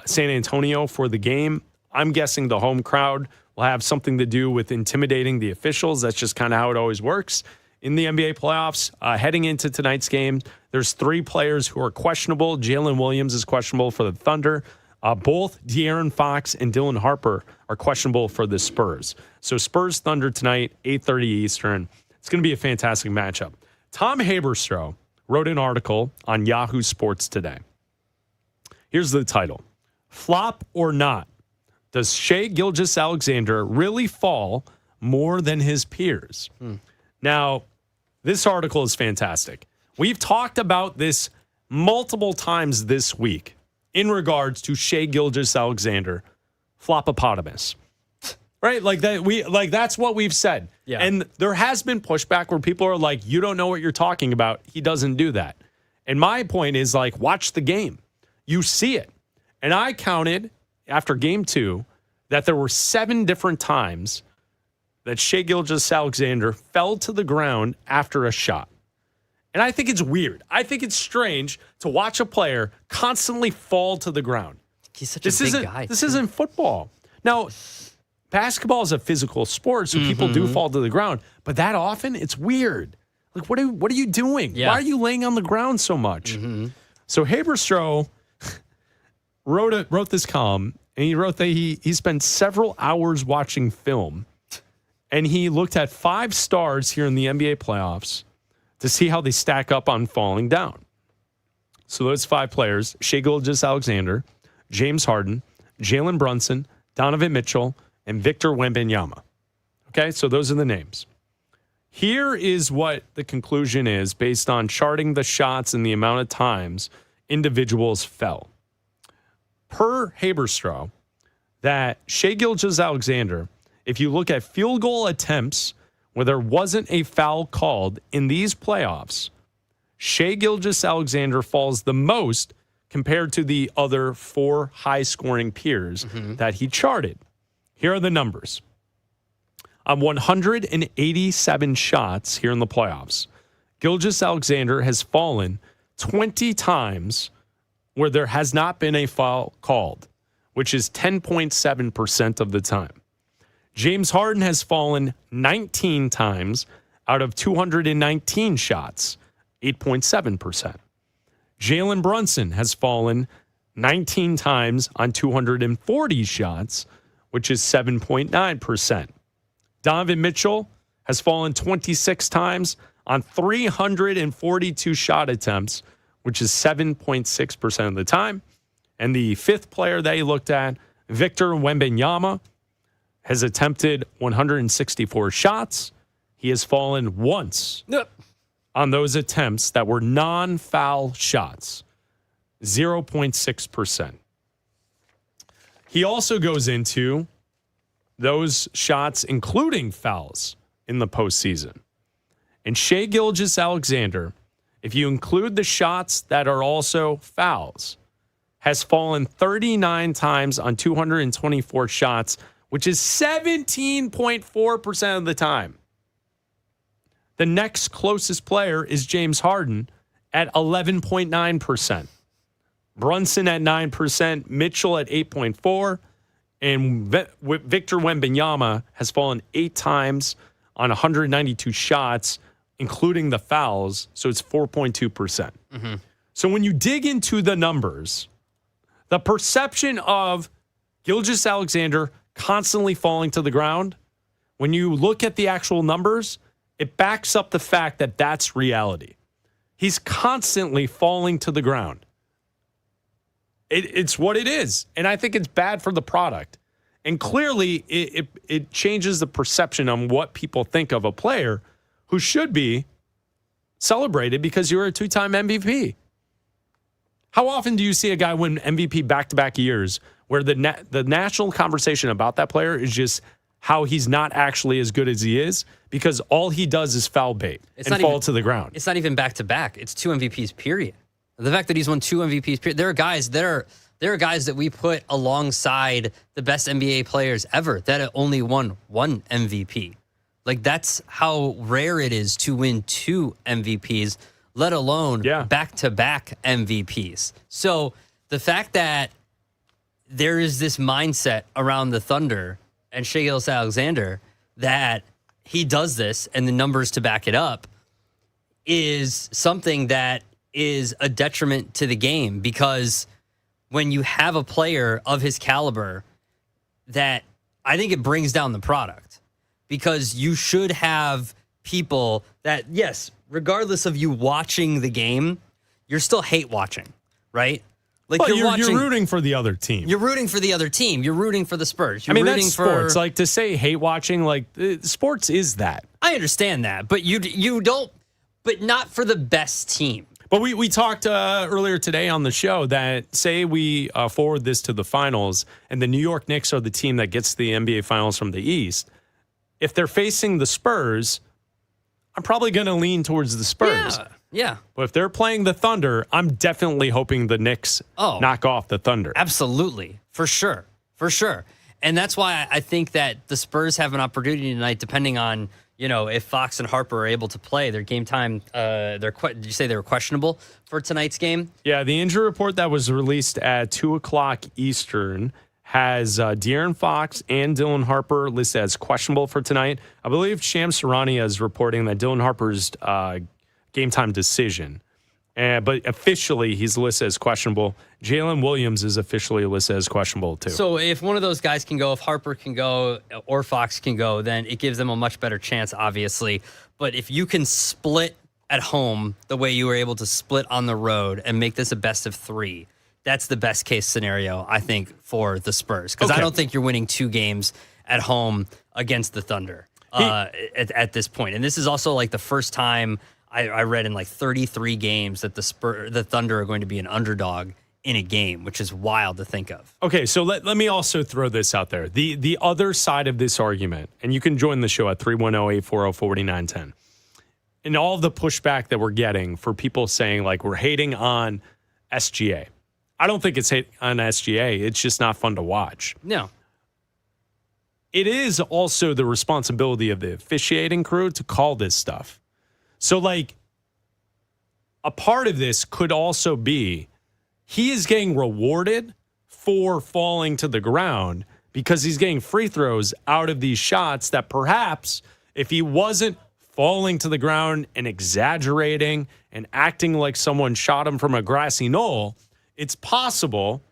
San Antonio for the game. I'm guessing the home crowd will have something to do with intimidating the officials. That's just kind of how it always works in the NBA playoffs. Heading into tonight's game, there's 3 players who are questionable. Jalen Williams is questionable for the Thunder. Both De'Aaron Fox and Dylan Harper are questionable for the Spurs. So Spurs Thunder tonight, 8:30 Eastern. It's going to be a fantastic matchup. Tom Haberstroh wrote an article on Yahoo Sports today. Here's the title. Flop or not? Does Shai Gilgeous-Alexander really fall more than his peers? Now, this article is fantastic. We've talked about this multiple times this week in regards to Shai Gilgeous-Alexander, flopopotamus. Right? That's what we've said. Yeah. And there has been pushback where people are like, you don't know what you're talking about. He doesn't do that. And my point is watch the game. You see it. And I counted after game 2 that there were 7 different times that Shai Gilgeous-Alexander fell to the ground after a shot. And I think it's weird. I think it's strange to watch a player constantly fall to the ground. He's such a big guy. This isn't football. Now, basketball is a physical sport, so people do fall to the ground. But that often, it's weird. What are you doing? Yeah. Why are you laying on the ground so much? So Haberstroh wrote this column, and he wrote that he spent several hours watching film, and he looked at 5 stars here in the NBA playoffs to see how they stack up on falling down. So those 5 players, Shai Gilgeous-Alexander, James Harden, Jalen Brunson, Donovan Mitchell, and Victor Wembanyama. Okay, so those are the names. Here is what the conclusion is based on charting the shots and the amount of times individuals fell. Per Haberstroh, that Shai Gilgeous-Alexander, if you look at field goal attempts where there wasn't a foul called in these playoffs, Shai Gilgeous-Alexander falls the most compared to the other 4 high-scoring peers that he charted. Here are the numbers. On 187 shots here in the playoffs, Gilgeous-Alexander has fallen 20 times where there has not been a foul called, which is 10.7% of the time. James Harden has fallen 19 times out of 219 shots, 8.7%. Jalen Brunson has fallen 19 times on 240 shots, which is 7.9%. Donovan Mitchell has fallen 26 times on 342 shot attempts, which is 7.6% of the time. And the 5th player that he looked at, Victor Wembanyama, has attempted 164 shots. He has fallen once on those attempts that were non-foul shots, 0.6%. He also goes into those shots, including fouls, in the postseason. And Shai Gilgeous-Alexander, if you include the shots that are also fouls, has fallen 39 times on 224 shots, which is 17.4% of the time. The next closest player is James Harden at 11.9%. Brunson at 9%, Mitchell at 8.4%, and Victor Wembanyama has fallen 8 times on 192 shots, including the fouls, so it's 4.2%. So when you dig into the numbers, the perception of Gilgeous-Alexander constantly falling to the ground, when you look at the actual numbers, it backs up the fact that that's reality. He's constantly falling to the ground. It's what it is. And I think it's bad for the product. And clearly, it changes the perception on what people think of a player who should be celebrated because you're a 2-time MVP. How often do you see a guy win MVP back-to-back years where the national conversation about that player is just how he's not actually as good as he is because all he does is foul bait and fall to the ground? It's not even back-to-back. It's 2 MVPs, period. The fact that he's won 2 MVPs, period. There are guys that we put alongside the best NBA players ever that have only won 1 MVP. Like, that's how rare it is to win 2 MVPs, let alone back-to-back MVPs. So the fact that there is this mindset around the Thunder and Shai Gilgeous-Alexander that he does this, and the numbers to back it up is something that is a detriment to the game, because when you have a player of his caliber, that I think it brings down the product, because you should have people that, yes, regardless of you watching the game, you're still hate watching, right? Like Well, you're watching, you're rooting for the other team. You're rooting for the other team. You're rooting for the Spurs. You're I mean, rooting that's for sports. Like, to say hate watching, like, sports is that. I understand that, but you don't. But not for the best team. But we talked earlier today on the show that, say we forward this to the finals and the New York Knicks are the team that gets the NBA finals from the East. If they're facing the Spurs, I'm probably going to lean towards the Spurs. Yeah. But if they're playing the Thunder, I'm definitely hoping the Knicks knock off the Thunder. Absolutely. For sure. For sure. And that's why I think that the Spurs have an opportunity tonight, depending on, if Fox and Harper are able to play their game time. Did you say they were questionable for tonight's game? Yeah, the injury report that was released at 2:00 Eastern has De'Aaron Fox and Dylan Harper listed as questionable for tonight. I believe Shams Charania is reporting that Dylan Harper's game time decision. But officially, he's listed as questionable. Jalen Williams is officially listed as questionable, too. So if one of those guys can go, if Harper can go, or Fox can go, then it gives them a much better chance, obviously. But if you can split at home the way you were able to split on the road and make this a best of 3, that's the best case scenario, I think, for the Spurs. Because I don't think you're winning 2 games at home against the Thunder at this point. And this is also like the first time I read in like 33 games that the Thunder are going to be an underdog in a game, which is wild to think of. Okay, so let me also throw this out there. The other side of this argument, and you can join the show at 310-840-4910. And all the pushback that we're getting for people saying, like, we're hating on SGA. I don't think it's hate on SGA. It's just not fun to watch. No. It is also the responsibility of the officiating crew to call this stuff. So, like, a part of this could also be he is getting rewarded for falling to the ground because he's getting free throws out of these shots that perhaps if he wasn't falling to the ground and exaggerating and acting like someone shot him from a grassy knoll, it's possible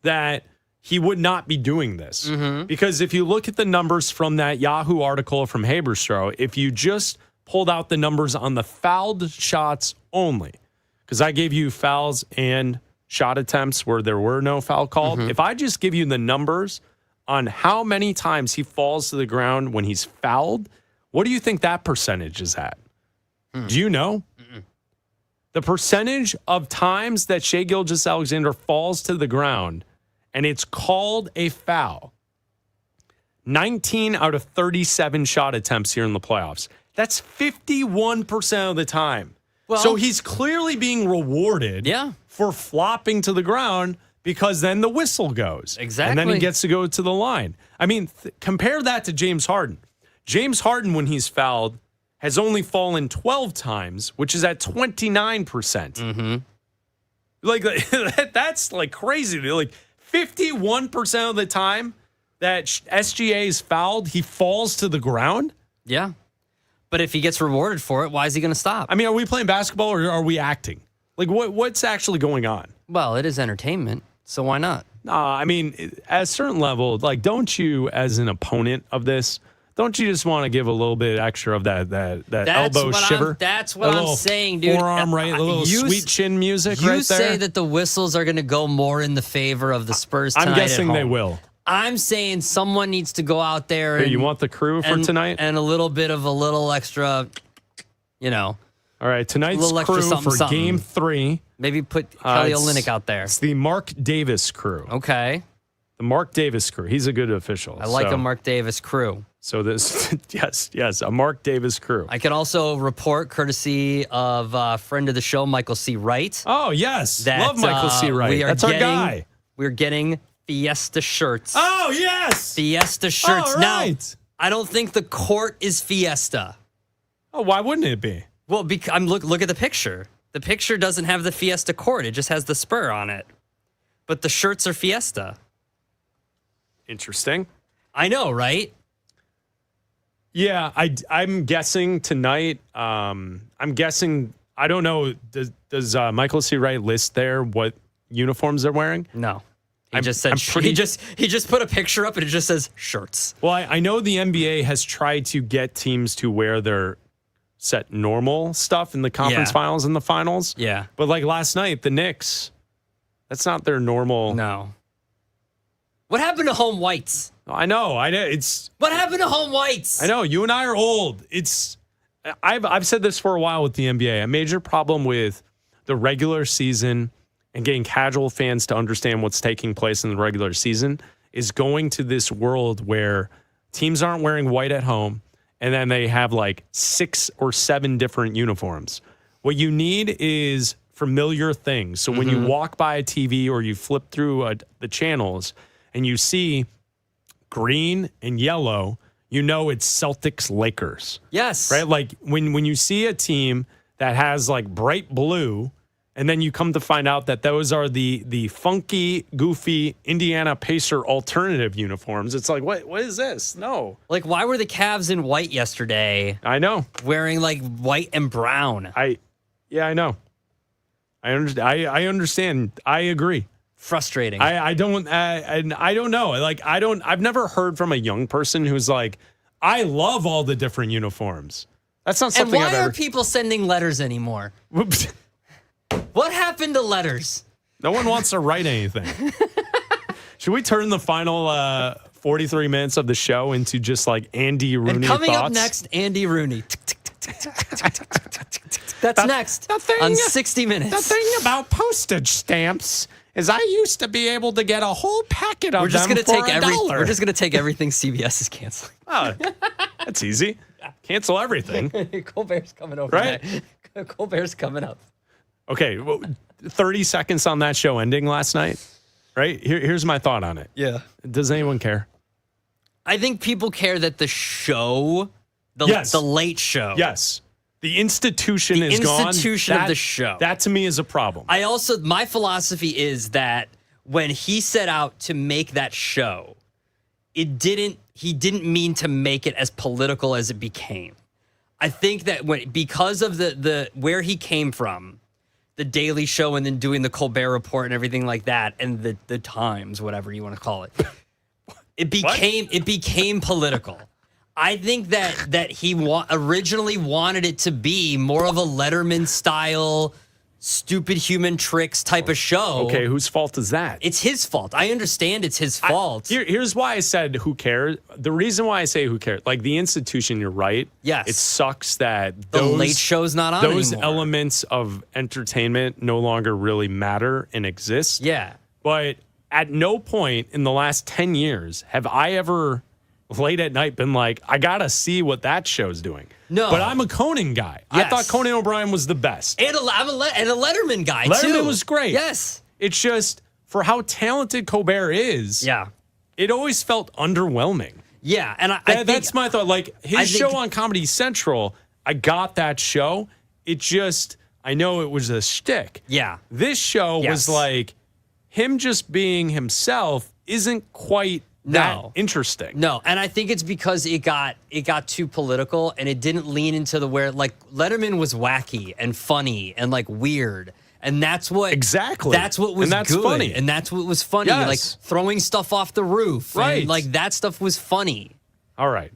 that he would not be doing this. Mm-hmm. Because if you look at the numbers from that Yahoo article from Haberstroh, if you just pulled out the numbers on the fouled shots only, because I gave you fouls and shot attempts where there were no foul called. Mm-hmm. If I just give you the numbers on how many times he falls to the ground when he's fouled, what do you think that percentage is at? Do you know? Mm-mm. The percentage of times that Shai Gilgeous-Alexander falls to the ground and it's called a foul, 19 out of 37 shot attempts here in the playoffs. That's 51% of the time. Well, so he's clearly being rewarded for flopping to the ground because then the whistle goes. Exactly. And then he gets to go to the line. I mean, compare that to James Harden. James Harden, when he's fouled, has only fallen 12 times, which is at 29%. Mm-hmm. Like, that's like crazy. Like 51% of the time that SGA is fouled, he falls to the ground. Yeah. But if he gets rewarded for it, why is he going to stop? I mean, are we playing basketball or are we acting? Like, what's actually going on? Well, it is entertainment, so why not? I mean, at a certain level, like, don't you, as an opponent of this, don't you just want to give a little bit extra of that elbow shiver? That's what I'm saying, dude. Forearm, right? A little sweet chin music right there. You say that the whistles are going to go more in the favor of the Spurs tonight. I'm guessing they will. I'm saying someone needs to go out there. Hey, you want the crew for tonight? And a little extra, All right, tonight's crew for Game 3. Maybe put Kelly Olynyk out there. It's the Mark Davis crew. Okay. The Mark Davis crew. He's a good official. I like a Mark Davis crew. So this, yes, a Mark Davis crew. I can also report, courtesy of friend of the show, Michael C. Wright. Oh, yes. Love Michael C. Wright. That's our guy. We're getting Fiesta shirts. Oh, yes. Fiesta shirts. All right. Now, I don't think the court is Fiesta. Oh, why wouldn't it be? Well, look at the picture. The picture doesn't have the Fiesta court. It just has the spur on it. But the shirts are Fiesta. Interesting. I know, right? Yeah, I'm guessing tonight. I'm guessing. I don't know. Does Michael C. Wright list there what uniforms they're wearing? No. He just said he just put a picture up and it just says shirts. Well, I know the NBA has tried to get teams to wear their set normal stuff in the conference finals and the finals. Yeah. But like last night, the Knicks, that's not their normal. No. What happened to home whites? I know. It's What happened to home whites? I know. You and I are old. I've said this for a while with the NBA. A major problem with the regular season and getting casual fans to understand what's taking place in the regular season is going to this world where teams aren't wearing white at home and then they have like 6 or 7 different uniforms. What you need is familiar things. So when you walk by a TV or you flip through the channels and you see green and yellow, you know it's Celtics Lakers. Yes. Right? Like when you see a team that has like bright blue, and then you come to find out that those are the funky, goofy Indiana Pacer alternative uniforms. It's like, what is this? No. Like, why were the Cavs in white yesterday? I know. Wearing like white and brown. I know. I understand. I agree. Frustrating. I don't know. Like I've never heard from a young person who's like, I love all the different uniforms. That's not something I've ever. And why are people sending letters anymore? What happened to letters? No one wants to write anything. Should we turn the final 43 minutes of the show into just like Andy Rooney and coming thoughts? Up next, Andy Rooney. That's next on 60 Minutes. The thing about postage stamps is I used to be able to get a whole packet of We're just them gonna for take $1. We're just going to take everything CBS is canceling. Oh, that's easy. Cancel everything. Colbert's coming over. Right? Colbert's coming up. Okay, well, 30 seconds on that show ending last night, right? Here's my thought on it. Yeah. Does anyone care? I think people care that the show, the late show. Yes. The institution is gone. The institution of the show. That to me is a problem. My philosophy is that when he set out to make that show, he didn't mean to make it as political as it became. I think that because of the where he came from, the Daily Show and then doing the Colbert Report and everything like that, and the Times, whatever you want to call it, it became political. I think that he originally wanted it to be more of a Letterman style, stupid human tricks type of show. Okay, whose fault is that? It's his fault. I understand it's his fault. Here's why I said who cares. The reason why I say who cares, like the institution, you're right. Yes. It sucks that the late show's not on those anymore. elements of entertainment no longer really matter and exist. Yeah. But at no point in the last 10 years have I ever late at night been like, I gotta see what that show's doing. No. But I'm a Conan guy. Yes. I thought Conan O'Brien was the best. And I'm a Letterman guy, too. Letterman was great. Yes. It's just, for how talented Colbert is, it always felt underwhelming. Yeah, and that's my thought. Like, his show on Comedy Central, I got that show. It just, I know it was a shtick. Yeah. This show was like, him just being himself isn't quite that interesting. No, and I think it's because it got too political and it didn't lean into where like Letterman was wacky and funny and like weird. And that's what That's what was good. Funny. And that's what was funny. Yes. Like throwing stuff off the roof. Right. And, like that stuff was funny. All right.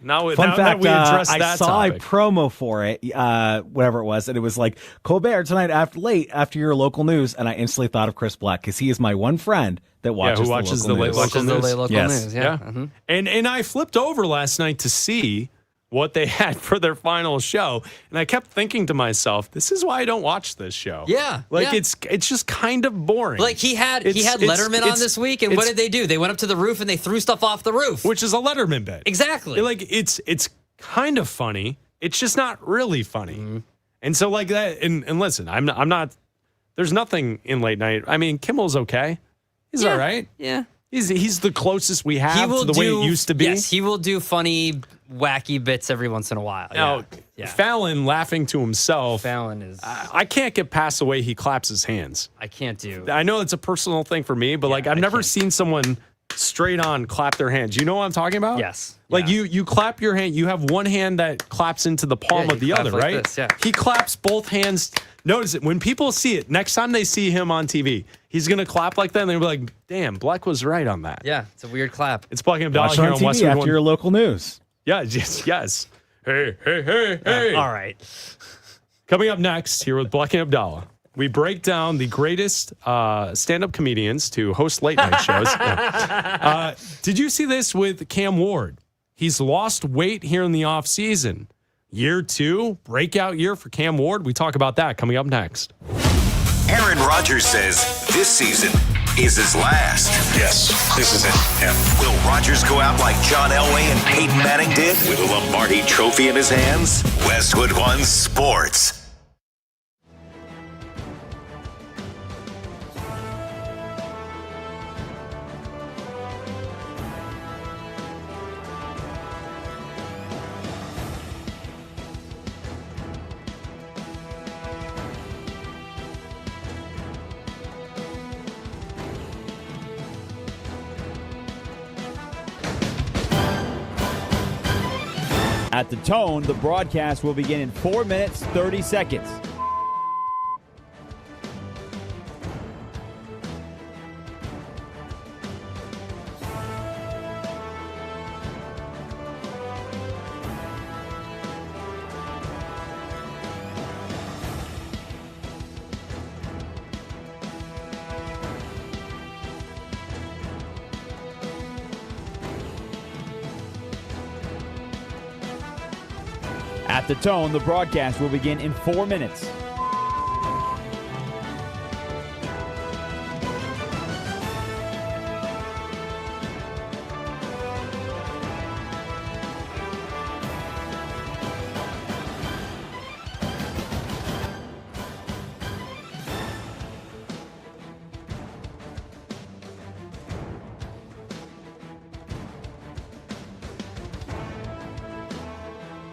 Now Fun fact, that we addressed I that saw topic. a promo for it, whatever it was, and it was like, Colbert tonight after your local news, and I instantly thought of Chris Black, because he is my one friend that watches the local news. News. Yeah. Mm-hmm. And I flipped over last night to see what they had for their final show, and I kept thinking to myself, this is why I don't watch this show. Yeah. Like it's just kind of boring. Like he had Letterman on this week, and what did they do? They went up to the roof and they threw stuff off the roof. Which is a Letterman bit. Exactly. Like it's kind of funny. It's just not really funny. Mm-hmm. And so like that, and listen, I'm not, there's nothing in late night. I mean, Kimmel's okay. He's all right. Yeah. He's the closest we have to the way it used to be. Yes, he will do funny wacky bits every once in a while. Now, Yeah. Fallon laughing to himself. Fallon is. I can't get past the way he claps his hands. I can't do. I know it's a personal thing for me, but like I've never seen someone straight on clap their hands. You know what I'm talking about? Yes. Like you clap your hand. You have one hand that claps into the palm of the other, like right? this, yeah. He claps both hands. Notice it when people see it. Next time they see him on TV, he's gonna clap like that, and they'll be like, "Damn, Bleck was right on that." Yeah, it's a weird clap. It's Bleck Abdalla Watch here on on TV Westwood after One. your local news. Yeah, yes. Hey. All right. Coming up next here with Bleck Abdalla, we break down the greatest stand-up comedians to host late night shows. Did you see this with Cam Ward? He's lost weight here in the offseason. Year 2, breakout year for Cam Ward. We talk about that coming up next. Aaron Rodgers says this season is his last. Yes, this is it. Yeah. Will Rodgers go out like John Elway and Peyton Manning did with a Lombardi trophy in his hands? Westwood One Sports. At the tone, the broadcast will begin in 4 minutes, 30 seconds. At the tone, the broadcast will begin in 4 minutes.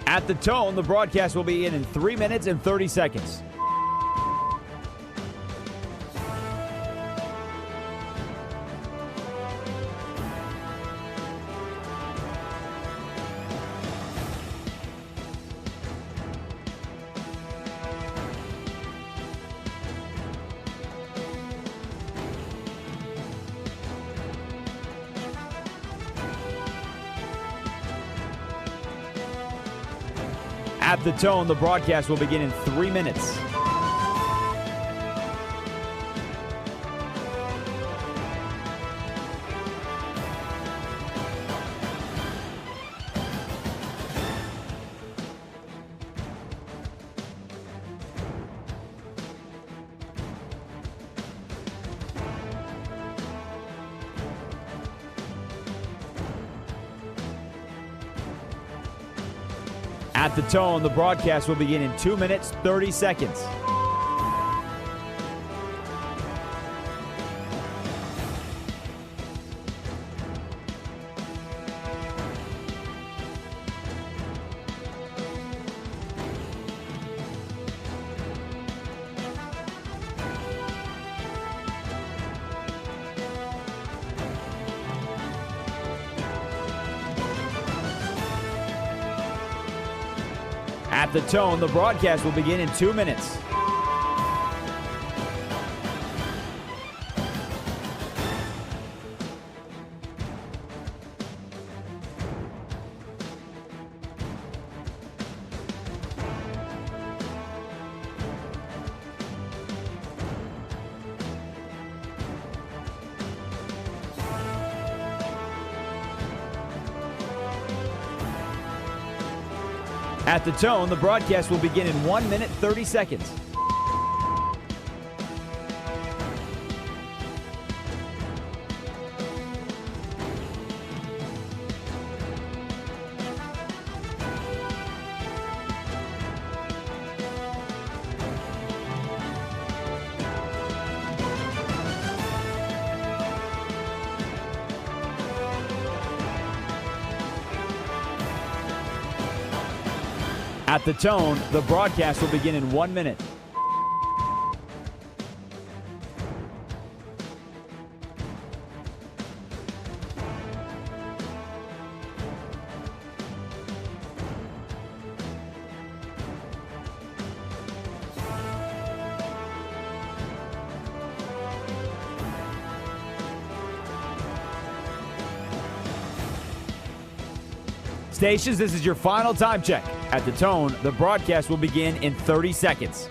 At the tone, the broadcast will begin in 3 minutes and 30 seconds. At the tone, the broadcast will begin in 3 minutes. At the tone, the broadcast will begin in 2 minutes, 30 seconds. At the tone, the broadcast will begin in 2 minutes. At the tone, the broadcast will begin in 1 minute, 30 seconds. At the tone, the broadcast will begin in 1 minute. Stations, this is your final time check. At the tone, the broadcast will begin in 30 seconds.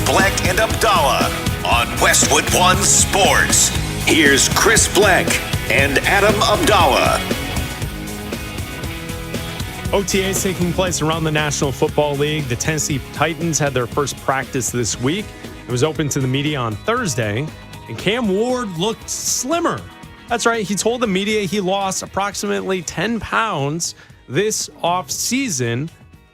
Bleck and Abdalla on Westwood One Sports. Here's Chris Bleck and Adam Abdalla. OTAs taking place around the National Football League. The Tennessee Titans had their first practice this week. It was open to the media on Thursday, and Cam Ward looked slimmer. That's right. He told the media he lost approximately 10 pounds this offseason.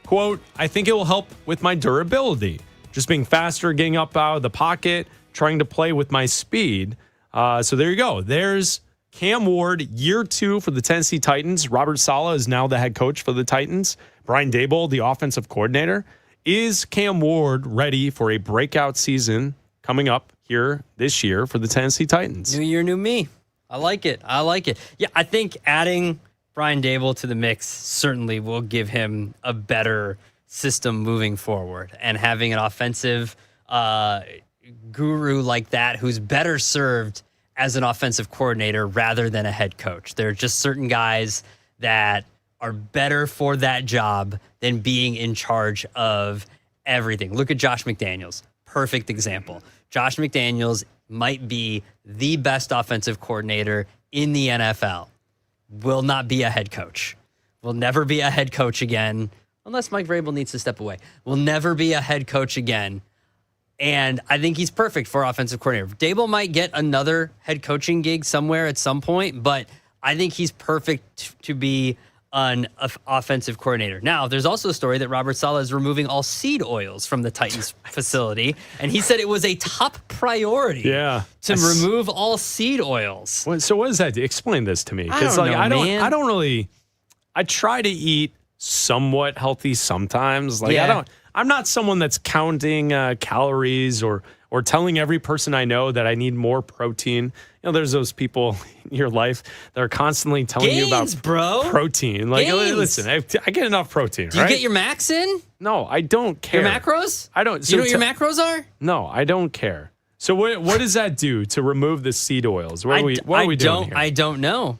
Quote, "I think it will help with my durability. Just being faster, getting up out of the pocket, trying to play with my speed." So there you go. There's Cam Ward, year 2 for the Tennessee Titans. Robert Saleh is now the head coach for the Titans. Brian Daboll, the offensive coordinator. Is Cam Ward ready for a breakout season coming up here this year for the Tennessee Titans? New year, new me. I like it. Yeah, I think adding Brian Daboll to the mix certainly will give him a better system moving forward, and having an offensive guru like that who's better served as an offensive coordinator rather than a head coach. There are just certain guys that are better for that job than being in charge of everything. Look at Josh McDaniels. Perfect example. Josh McDaniels might be the best offensive coordinator in the NFL. Will not be a head coach. Will never be a head coach again. Unless Mike Vrabel needs to step away. Will never be a head coach again. And I think he's perfect for offensive coordinator. Daboll might get another head coaching gig somewhere at some point, but I think he's perfect to be an offensive coordinator. Now, there's also a story that Robert Saleh is removing all seed oils from the Titans facility, and he said it was a top priority to remove all seed oils. So what does that do? Explain this to me. Because I don't really. I try to eat somewhat healthy sometimes. I'm not someone that's counting calories or telling every person I know that I need more protein. There's those people in your life that are constantly telling you about protein. Listen, I get enough protein. Do you get your max in? No, I don't care. Your macros? I don't. You know what your macros are? No, I don't care. So what does that do to remove the seed oils? What are we doing here? I don't know.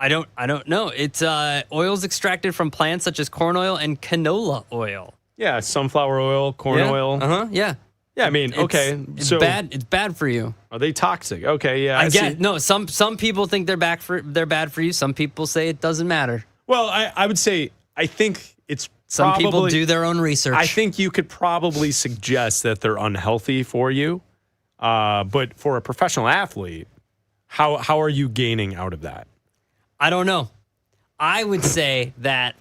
I don't know. It's oils extracted from plants such as corn oil and canola oil. Yeah, sunflower oil, corn oil. Yeah. Yeah, I mean, it's bad. It's bad for you. Are they toxic? Okay, yeah. I get no. Some people think they're bad for you. Some people say it doesn't matter. Well, I would say I think it's some people do their own research. I think you could probably suggest that they're unhealthy for you, but for a professional athlete, how are you gaining out of that? I don't know. I would say that.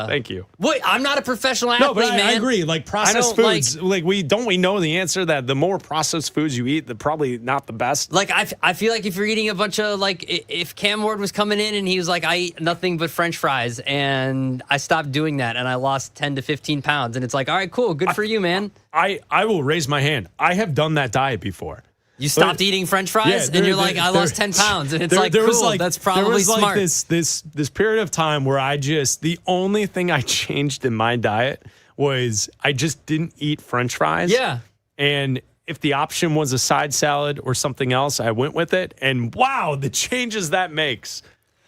Thank you. Wait, I'm not a professional athlete, no, but man. I agree. Like processed foods, we know the answer that the more processed foods you eat, the probably not the best. Like I feel like if you're eating a bunch of if Cam Ward was coming in and he was like, I eat nothing but French fries, and I stopped doing that and I lost 10 to 15 pounds, and it's like, all right, cool, good for you, man. I will raise my hand. I have done that diet before. You stopped eating French fries, and you're like, I lost 10 pounds, and it's cool. That's probably smart. There was this period of time where the only thing I changed in my diet was I just didn't eat French fries. Yeah. And if the option was a side salad or something else, I went with it. And wow, the changes that makes.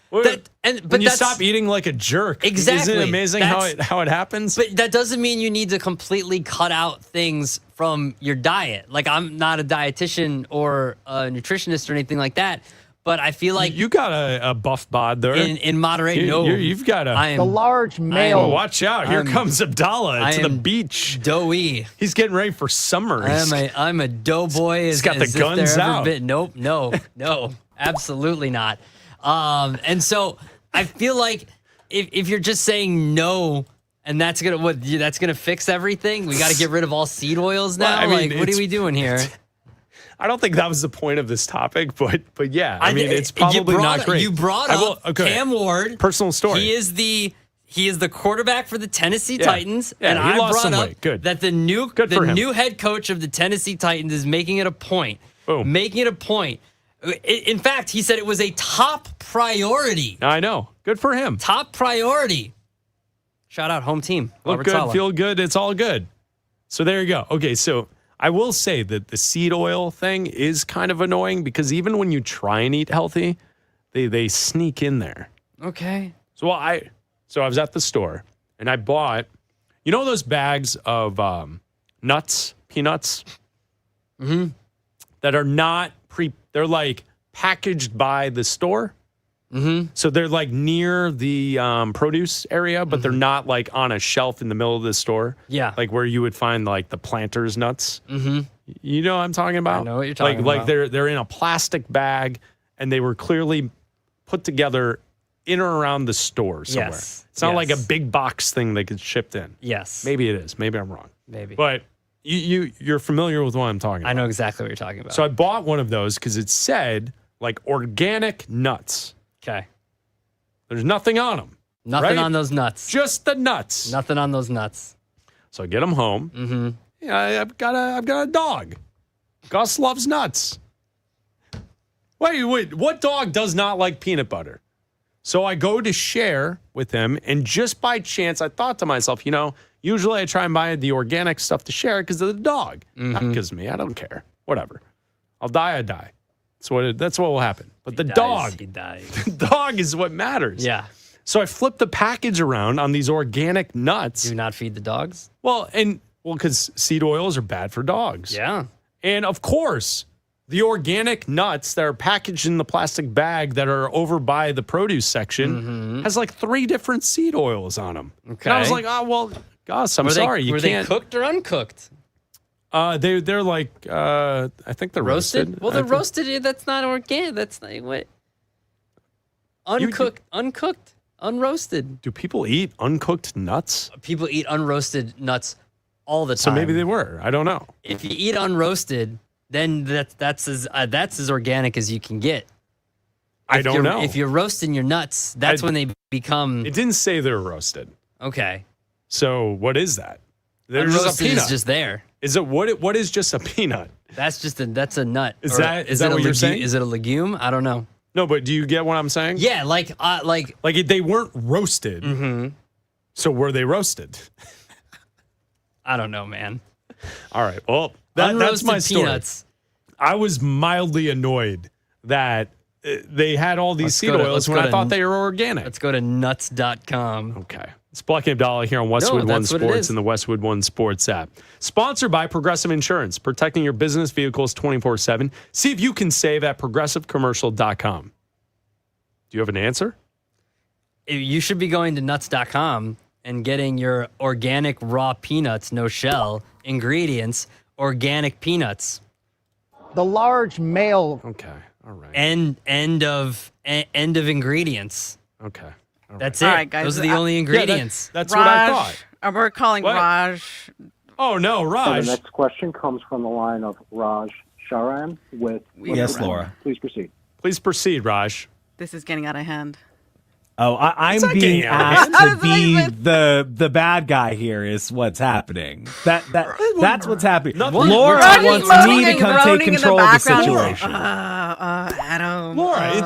But when you stop eating like a jerk. Exactly. Isn't it amazing how it happens? But that doesn't mean you need to completely cut out things from your diet. Like, I'm not a dietitian or a nutritionist or anything like that. But I feel like you got a buff bod there. In moderation. You've got the large male. Oh, watch out! Here comes Abdalla to the beach. Doughy. He's getting ready for summer. I'm a doughboy. He's got the guns out. Nope, no, absolutely not. And so I feel like if you're just saying no, and that's gonna fix everything. We got to get rid of all seed oils now. Well, I mean, what are we doing here? I don't think that was the point of this topic, but yeah, I mean, it's probably not great. You brought up Cam Ward. Personal story. He is the quarterback for the Tennessee Titans, and I lost brought some up weight. Good. that the new head coach of the Tennessee Titans is making it a point. Boom. Making it a point. In fact, he said it was a top priority. I know. Good for him. Top priority. Shout out home team. Look good, feel good. It's all good. So there you go. Okay, so I will say that the seed oil thing is kind of annoying because even when you try and eat healthy, they sneak in there. Okay. So I was at the store and I bought, you know, those bags of nuts, peanuts, that are not they're like packaged by the store. Mm-hmm. So they're like near the produce area, but they're not like on a shelf in the middle of the store. Yeah. Like where you would find like the Planters nuts. Mm-hmm. You know what I'm talking about? I know what you're talking about. Like they're in a plastic bag and they were clearly put together in or around the store somewhere. Yes. It's not like a big box thing that gets shipped in. Yes. Maybe it is. Maybe I'm wrong. Maybe. But you're familiar with what I'm talking about. I know exactly what you're talking about. So I bought one of those because it said like organic nuts. Okay. There's nothing on them. Nothing on those nuts. Just the nuts. Nothing on those nuts. So I get them home. Mm-hmm. Yeah, I've got a dog. Gus loves nuts. Wait. What dog does not like peanut butter? So I go to share with him, and just by chance, I thought to myself, you know, usually I try and buy the organic stuff to share because of the dog. Not because of me. I don't care. Whatever. I'll die, I die. That's what will happen. But He dies. The dog is what matters. Yeah. So I flipped the package around on these organic nuts. Do not feed the dogs? Well, because seed oils are bad for dogs. Yeah. And of course, the organic nuts that are packaged in the plastic bag that are over by the produce section has like 3 different seed oils on them. Okay. And I was like, oh, well, Gus, I'm sorry. Were they cooked or uncooked? They're like, I think they're roasted. Well, they're roasted. That's not organic. That's like what? Uncooked, unroasted. Do people eat uncooked nuts? People eat unroasted nuts all the time. So maybe they were. I don't know. If you eat unroasted, then that's as organic as you can get. I don't know. If you're roasting your nuts, that's when they become. It didn't say they were roasted. Okay. So what is that? There's just a peanut. Is just there. Is it what is just a peanut? That's a nut. Is that what you're saying? Is it a legume? I don't know. No, but do you get what I'm saying? Yeah, like they weren't roasted. Mm-hmm. So were they roasted? I don't know, man. All right. Well, that's my story. Peanuts. I was mildly annoyed that they had all these seed oils when I thought they were organic. Let's go to nuts.com. Okay. It's Bleck Abdalla here on Westwood One Sports and the Westwood One Sports app. Sponsored by Progressive Insurance, protecting your business vehicles 24/7. See if you can save at progressivecommercial.com. Do you have an answer? You should be going to nuts.com and getting your organic raw peanuts, no shell, ingredients, organic peanuts. The large male. Okay. All right. End of ingredients. Okay. All That's All it. right, guys. Those are the only ingredients. That's Raj, what I thought. We're calling What? Raj. Oh, no, So Raj. the next question comes from the line of Raj Sharan with. Yes, Laura. Please proceed. Please proceed, Raj. This is getting out of hand. Oh, I'm not being getting out of asked hand. to be the bad guy here. Is what's happening. That's what's happening. Laura Raj is wants moaning me to and come take groaning in the control of the background. situation. Adam. Laura,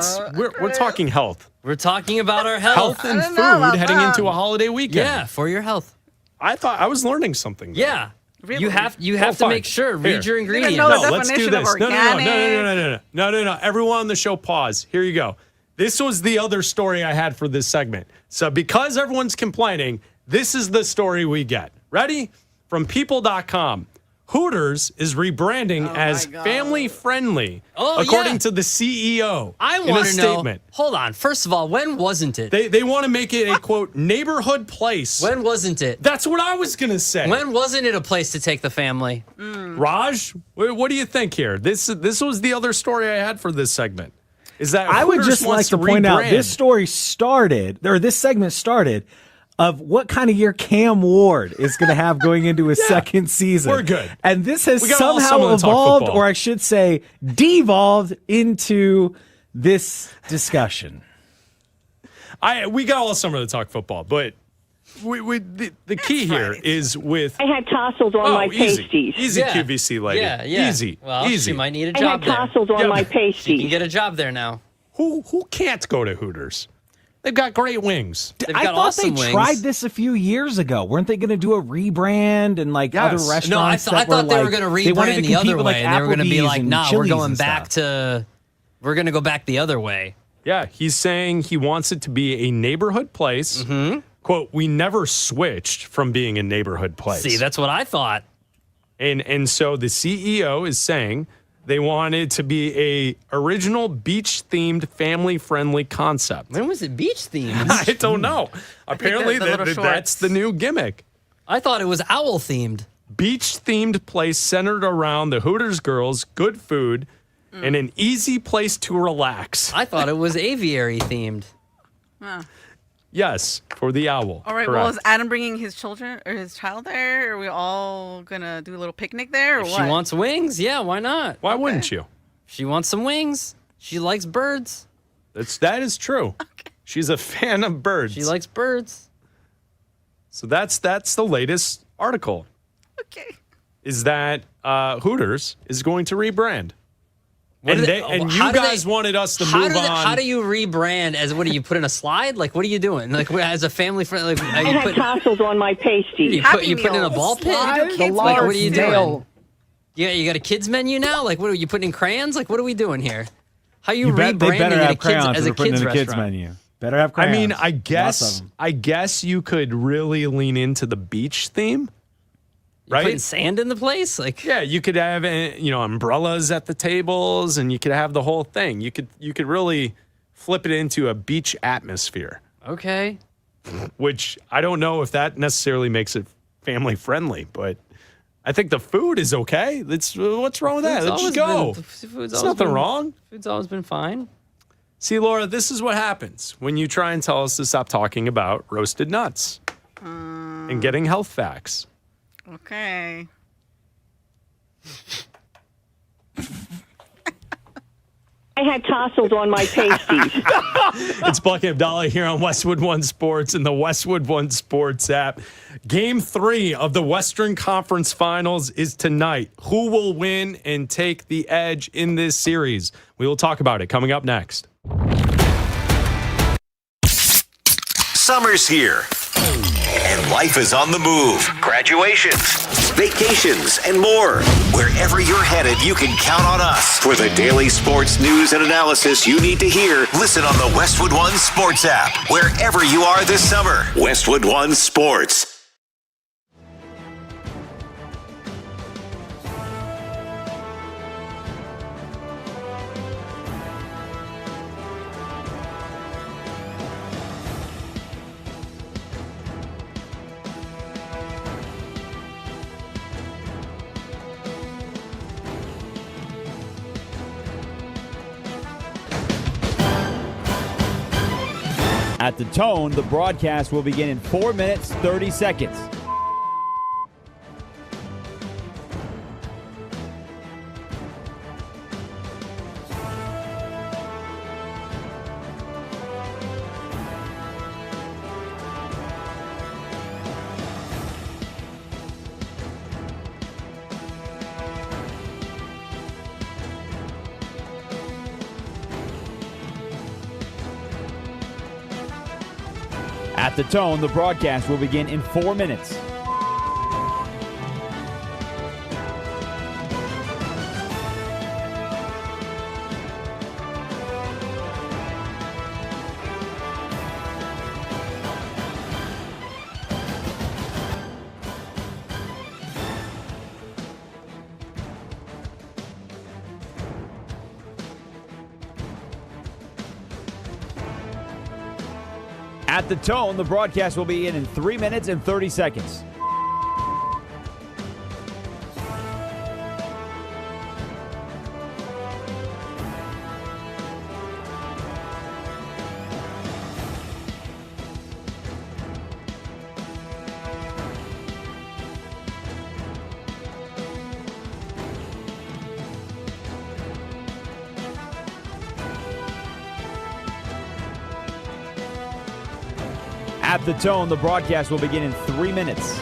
we're talking health. We're talking about our health. Health and I don't know about food heading that. into a holiday weekend. Yeah, for your health. I thought I was learning something. Yeah. Really? You have to fine. make sure. Here. Read your ingredients. know the No, let's do definition of this. No. organic. Everyone on the show, pause. Here you go. This was the other story I had for this segment. So because everyone's complaining, this is the story we get. Ready? From people.com. Hooters is rebranding as family friendly, according to the CEO. I want to know. Hold on. First of all, when wasn't it? They want to make it a, quote, neighborhood place. When wasn't it? That's what I was going to say. When wasn't it a place to take the family? Raj, what do you think here? This was the other story I had for this segment. Is that I would Hooters just like to point out this story started, or this segment started, of what kind of year Cam Ward is going to have going into his second season. We're good. And this has someone somehow to talk evolved, football. or I should say, devolved into this discussion. We got all summer to talk football, but the key here is with. I had tassels on my pasties. Easy QVC lady. Yeah. Easy. Well, easy. she might need a I job had there. tassels on my pasties. She can get a job there now. Who can't go to Hooters? They've got great wings. They've I got thought awesome they wings. tried this a few years ago. Weren't they going to do a rebrand and like other restaurants? No, I thought they were going to rebrand the other way. And they were going to be like, nah, we're going back to, we're going to go back the other way. Yeah, he's saying he wants it to be a neighborhood place. Mm-hmm. Quote, we never switched from being a neighborhood place. See, that's what I thought. And so the CEO is saying they wanted to be a original beach-themed, family-friendly concept. When was it beach themed? I don't know. Apparently, that's the new gimmick. I thought it was owl themed. Beach-themed place centered around the Hooters girls, good food, and an easy place to relax. I thought it was aviary themed. Huh. Yes, for the owl. All right. Correct. Well, is Adam bringing his children or his child there? Are we all gonna do a little picnic there, or If what? she wants wings, yeah, why not? Why wouldn't you? She wants some wings. She likes birds. That is true. She's a fan of birds. She likes birds. So that's the latest article. Okay. Is that Hooters is going to rebrand. What And, do they- and how you do guys they- wanted us to How move do they- on. How do you rebrand? As what do you put in a slide? Like what are you doing? Like as a family friend? Like, I had tassels on my pasties. You put in a ball pit? The Like, what are you doing? meal. Yeah, you got a kids menu now. Like, what are you putting in crayons? Like, what are we doing here? How you They rebranding better it have a kids, crayons as if a they're putting kids in a kids restaurant? menu. Better have I crayons. mean, I Lots of 'em. guess you could really lean into the beach theme, You right? putting sand in the place? Like, Yeah, you could have umbrellas at the tables, and you could have the whole thing. You could really flip it into a beach atmosphere, okay. which I don't know if that necessarily makes it family friendly, but I think the food is okay. What's wrong with that? Let's just go. There's nothing wrong. Food's always been fine. See, Laura, this is what happens when you try and tell us to stop talking about roasted nuts and getting health facts. Okay. I had tassels on my pasties. It's Bleck Abdalla here on Westwood One Sports and the Westwood One Sports app. Game 3 of the Western Conference Finals is tonight. Who will win and take the edge in this series? We will talk about it coming up next. Summer's here, and life is on the move. Graduations, vacations, and more. Wherever you're headed, you can count on us. For the daily sports news and analysis you need to hear, listen on the Westwood One Sports app. Wherever you are this summer, Westwood One Sports. At the tone, the broadcast will begin in 4 minutes, 30 seconds. At the tone, the broadcast will begin in 4 minutes. At the tone, the broadcast will begin in 3 minutes and 30 seconds. At the tone, the broadcast will begin in 3 minutes.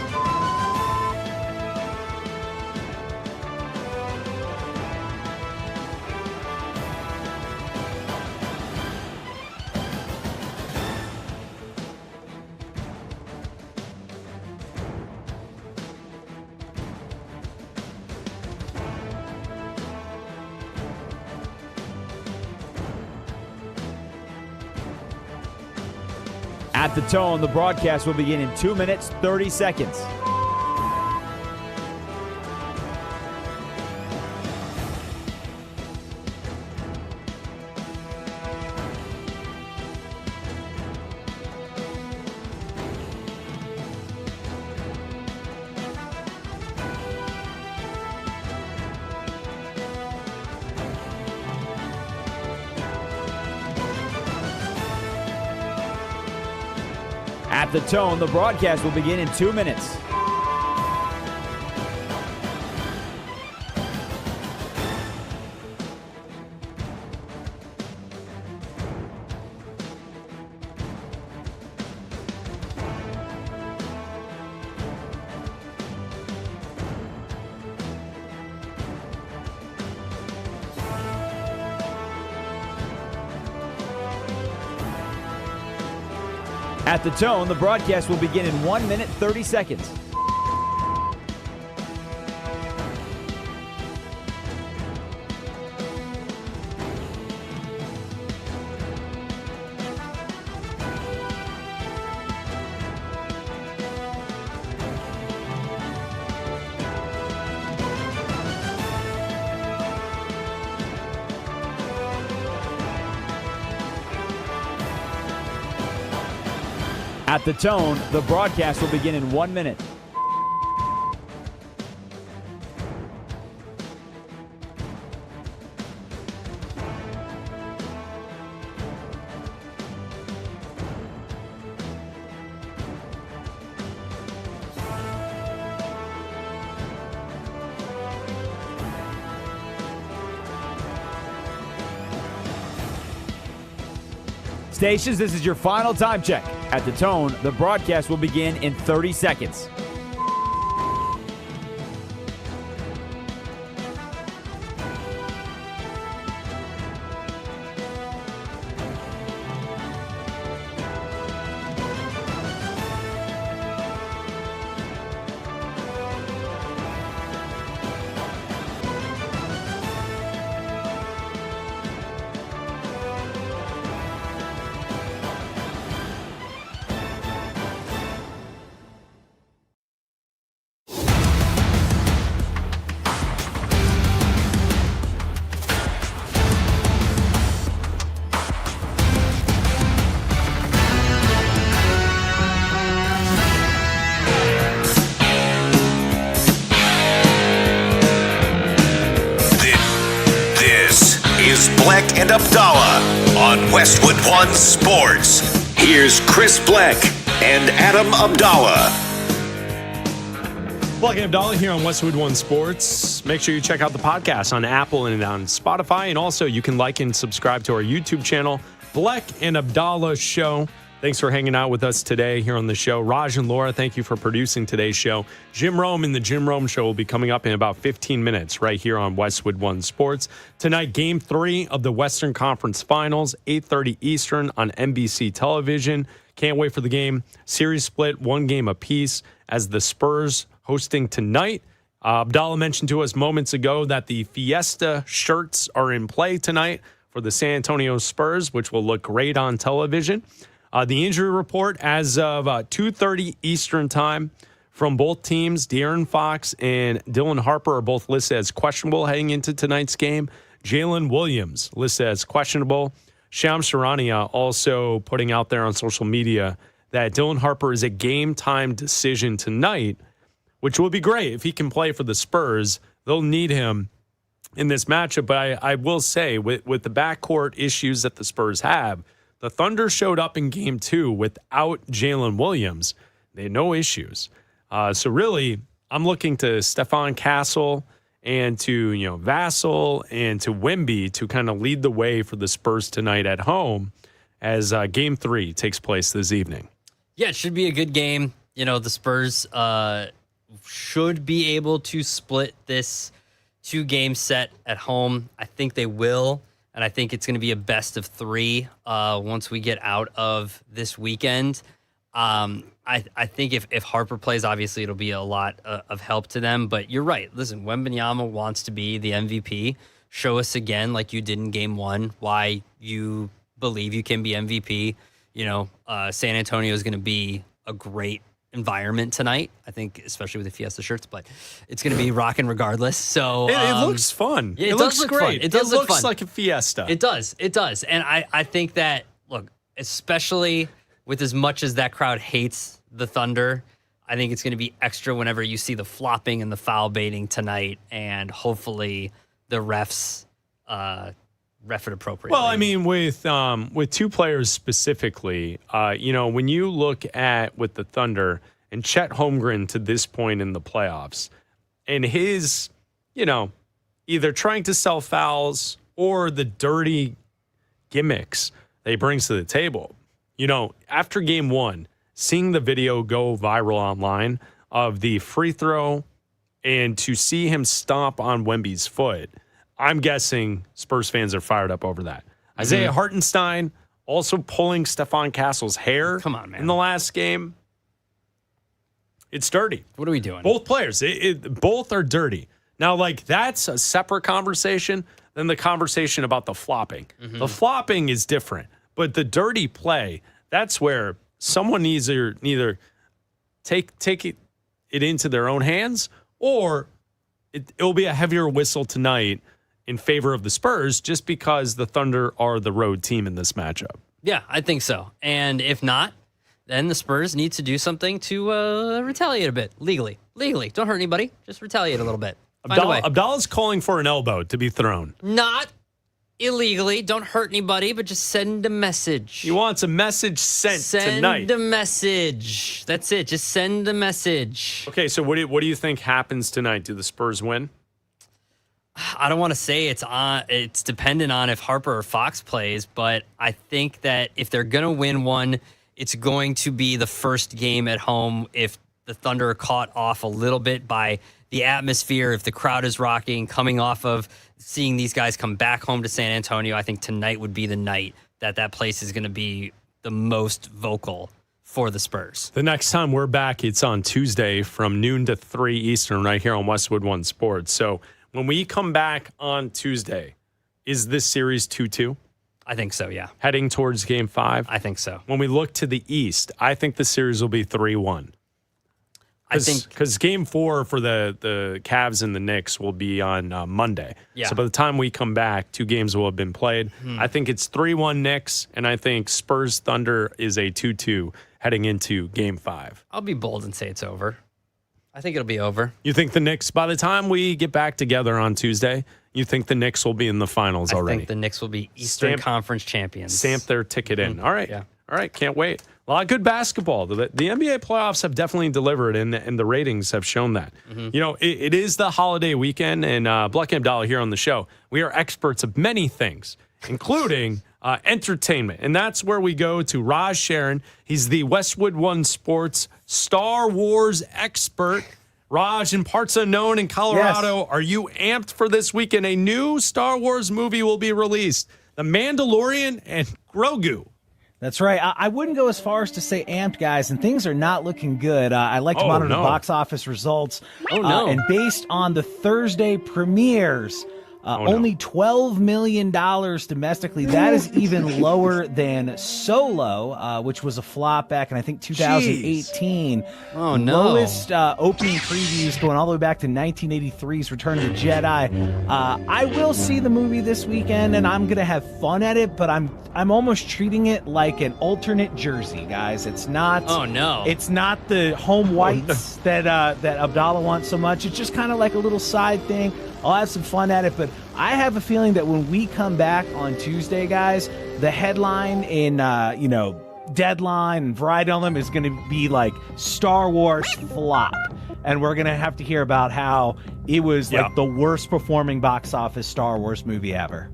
At the tone, the broadcast will begin in 2 minutes, 30 seconds. At the tone, the broadcast will begin in 2 minutes. At the tone, the broadcast will begin in 1 minute, 30 seconds. At the tone, the broadcast will begin in 1 minute. Stations, this is your final time check. At the tone, the broadcast will begin in 30 seconds. Bleck and Abdalla on Westwood One Sports. Here's Chris Bleck and Adam Abdalla. Bleck and Abdalla here on Westwood One Sports. Make sure you check out the podcast on Apple and on Spotify. And also, you can like and subscribe to our YouTube channel, Bleck and Abdalla Show. Thanks for hanging out with us today here on the show. Raj and Laura, thank you for producing today's show. Jim Rome and the Jim Rome Show will be coming up in about 15 minutes right here on Westwood One Sports. Tonight, Game 3 of the Western Conference Finals, 8:30 Eastern on NBC television. Can't wait for the game. Series split, 1 game apiece as the Spurs hosting tonight. Abdalla mentioned to us moments ago that the Fiesta shirts are in play tonight for the San Antonio Spurs, which will look great on television. The injury report as of 2:30 Eastern time from both teams, De'Aaron Fox and Dylan Harper are both listed as questionable heading into tonight's game. Jalen Williams listed as questionable. Shams Charania also putting out there on social media that Dylan Harper is a game-time decision tonight, which will be great if he can play for the Spurs. They'll need him in this matchup. But I will say, with the backcourt issues that the Spurs have, the Thunder showed up in Game 2 without Jalen Williams. They had no issues. So really, I'm looking to Stefan Castle and to Vassell and to Wemby to kind of lead the way for the Spurs tonight at home as Game 3 takes place this evening. Yeah, it should be a good game. The Spurs should be able to split this 2-game set at home. I think they will, and I think it's going to be a best of 3 once we get out of this weekend. I think if Harper plays, obviously it'll be a lot of help to them. But you're right. Listen, Wembanyama wants to be the MVP. Show us again, like you did in Game 1, why you believe you can be MVP. San Antonio is going to be a great environment tonight, I think, especially with the Fiesta shirts, but it's going to be rocking regardless. So it looks fun. Yeah, it looks look great. Fun. It does look looks fun. like a fiesta. It does. And I think that, look, especially with as much as that crowd hates the Thunder, I think it's going to be extra whenever you see the flopping and the foul baiting tonight, and hopefully the refs ref it appropriately. Well, I mean, with 2 players specifically, when you look at with the Thunder and Chet Holmgren to this point in the playoffs, and his, either trying to sell fouls or the dirty gimmicks that he brings to the table. After Game 1, seeing the video go viral online of the free throw and to see him stomp on Wemby's foot, I'm guessing Spurs fans are fired up over that. Mm-hmm. Isaiah Hartenstein also pulling Stefan Castle's hair. Come on, man. In the last game. It's dirty. What are we doing? Both players. Both are dirty. Now, that's a separate conversation than the conversation about the flopping. Mm-hmm. The flopping is different. But the dirty play, that's where someone needs to either take it into their own hands, or it'll be a heavier whistle tonight in favor of the Spurs just because the Thunder are the road team in this matchup. Yeah, I think so. And if not, then the Spurs need to do something to retaliate a bit legally. Don't hurt anybody. Just retaliate a little bit. Abdalla's calling for an elbow to be thrown. Not illegally. Don't hurt anybody, but just send a message. He wants a message sent tonight. Send a message. That's it. Just send a message. Okay, so what do you think happens tonight? Do the Spurs win? I don't want to say it's dependent on if Harper or Fox plays, but I think that if they're going to win one, it's going to be the first game at home. If the Thunder are caught off a little bit by the atmosphere, if the crowd is rocking, coming off of seeing these guys come back home to San Antonio, I think tonight would be the night that place is going to be the most vocal for the Spurs. The next time we're back, it's on Tuesday from noon to 3 Eastern right here on Westwood One Sports. So when we come back on Tuesday, is this series 2-2? I think so, yeah. Heading towards Game 5? I think so. When we look to the East, I think the series will be 3-1. Because Game 4 for the Cavs and the Knicks will be on Monday. Yeah. So by the time we come back, 2 games will have been played. I think it's 3-1 Knicks, and I think Spurs Thunder is a 2-2 heading into Game 5. I'll be bold and say it's over. I think it'll be over. You think the Knicks, by the time we get back together on Tuesday, you think the Knicks will be in the finals already? I think the Knicks will be Eastern Conference champions. Stamp their ticket in. All right. Yeah. All right. Can't wait. A lot of good basketball. The NBA playoffs have definitely delivered, and the ratings have shown that. Mm-hmm. It is the holiday weekend, and Bleck Abdalla here on the show. We are experts of many things, including entertainment. And that's where we go to Raj Sharon. He's the Westwood One Sports Star Wars expert. Raj, in parts unknown in Colorado, yes. Are you amped for this weekend? A new Star Wars movie will be released. The Mandalorian and Grogu. That's right. I wouldn't go as far as to say amped, guys, and things are not looking good. I like to monitor the box office results. Oh, no. And based on the Thursday premieres, Only $12 million domestically. That is even lower than Solo, which was a flop back in, I think, 2018. Oh, no. Lowest opening previews going all the way back to 1983's Return of the Jedi. I will see the movie this weekend, and I'm going to have fun at it, but I'm almost treating it like an alternate jersey, guys. It's not. Oh, no. It's not the home whites that Abdalla wants so much. It's just kind of like a little side thing. I'll have some fun at it, but I have a feeling that when we come back on Tuesday, guys, the headline in, Deadline and Variety on them is going to be like Star Wars flop. And we're going to have to hear about how it was like the worst performing box office Star Wars movie ever.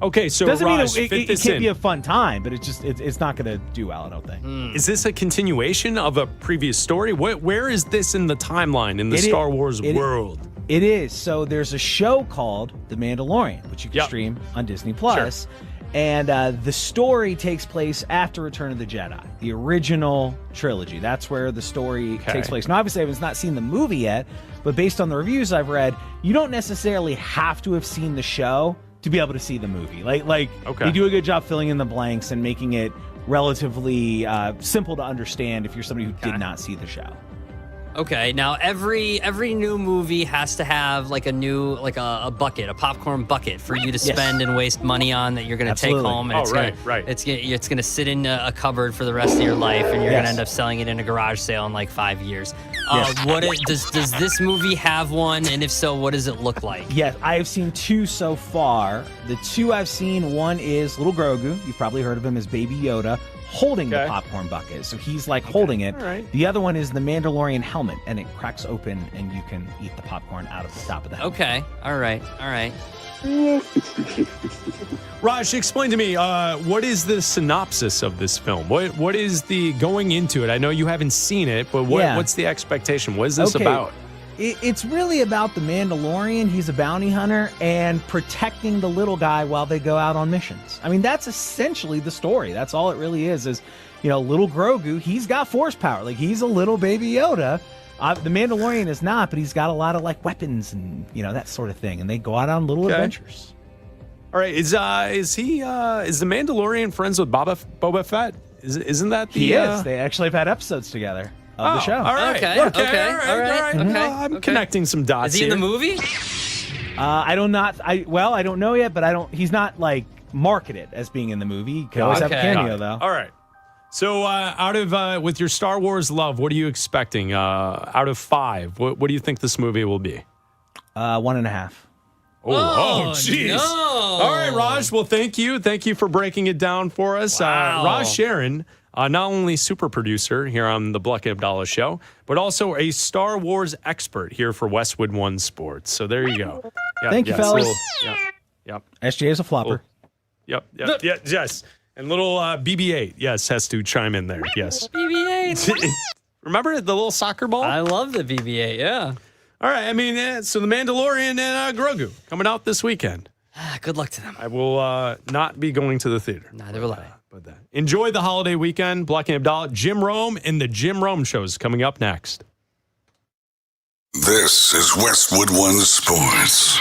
Okay, so doesn't Raj, mean it can't be a fun time, but it's not going to do well, I don't think. Is this a continuation of a previous story? Where is this in the timeline in the Star Wars world? It is. So there's a show called The Mandalorian, which you can stream on Disney Plus. Sure. And the story takes place after Return of the Jedi, the original trilogy. That's where the story takes place. Now, obviously, I have not seen the movie yet, but based on the reviews I've read, you don't necessarily have to have seen the show to be able to see the movie. They do a good job filling in the blanks and making it relatively simple to understand if you're somebody who did not see the show. Okay, now every new movie has to have like a bucket, a popcorn bucket for you to spend and waste money on that you're going to take home. And it's going to sit in a cupboard for the rest of your life, and you're going to end up selling it in a garage sale in like 5 years. Does this movie have one? And if so, what does it look like? Yes, I have seen 2 so far. The 2 I've seen, one is Little Grogu. You've probably heard of him as Baby Yoda, holding the popcorn bucket. So he's like holding it. Right. The other one is the Mandalorian helmet, and it cracks open and you can eat the popcorn out of the top of the helmet. Okay. All right. Raj, explain to me, what is the synopsis of this film? What is the going into it? I know you haven't seen it, but what's the expectation? What is this about? It's really about the Mandalorian. He's a bounty hunter and protecting the little guy while they go out on missions. I mean, that's essentially the story. That's all it really is little Grogu, he's got force power. Like, he's a little Baby Yoda. The Mandalorian is not, but he's got a lot of, like, weapons and, that sort of thing. And they go out on little adventures. All right. Is the Mandalorian friends with Boba Fett? Isn't that the... He is. They actually have had episodes together. Of the show. All right. Okay. I'm connecting some dots. Is he in the movie? I don't know yet, but he's not like marketed as being in the movie. He could always have a cameo though. All right. So out of with your Star Wars love, what are you expecting out of 5? What do you think this movie will be? 1.5. Oh, jeez. No. All right, Raj. Well, thank you. Thank you for breaking it down for us. Wow. Raj Sharon, not only super producer here on the Bleck Abdalla Show, but also a Star Wars expert here for Westwood One Sports. So there you go. Thank you, fellas. Yep. SJ is a flopper. Yes. And little BB-8, has to chime in there. Yes. BB-8. Remember the little soccer ball? I love the BB-8, yeah. All right, I mean, so the Mandalorian and Grogu coming out this weekend. Good luck to them. I will not be going to the theater. Neither will I. But enjoy the holiday weekend. Bleck and Abdalla, Jim Rome, and the Jim Rome Show is coming up next. This is Westwood One Sports.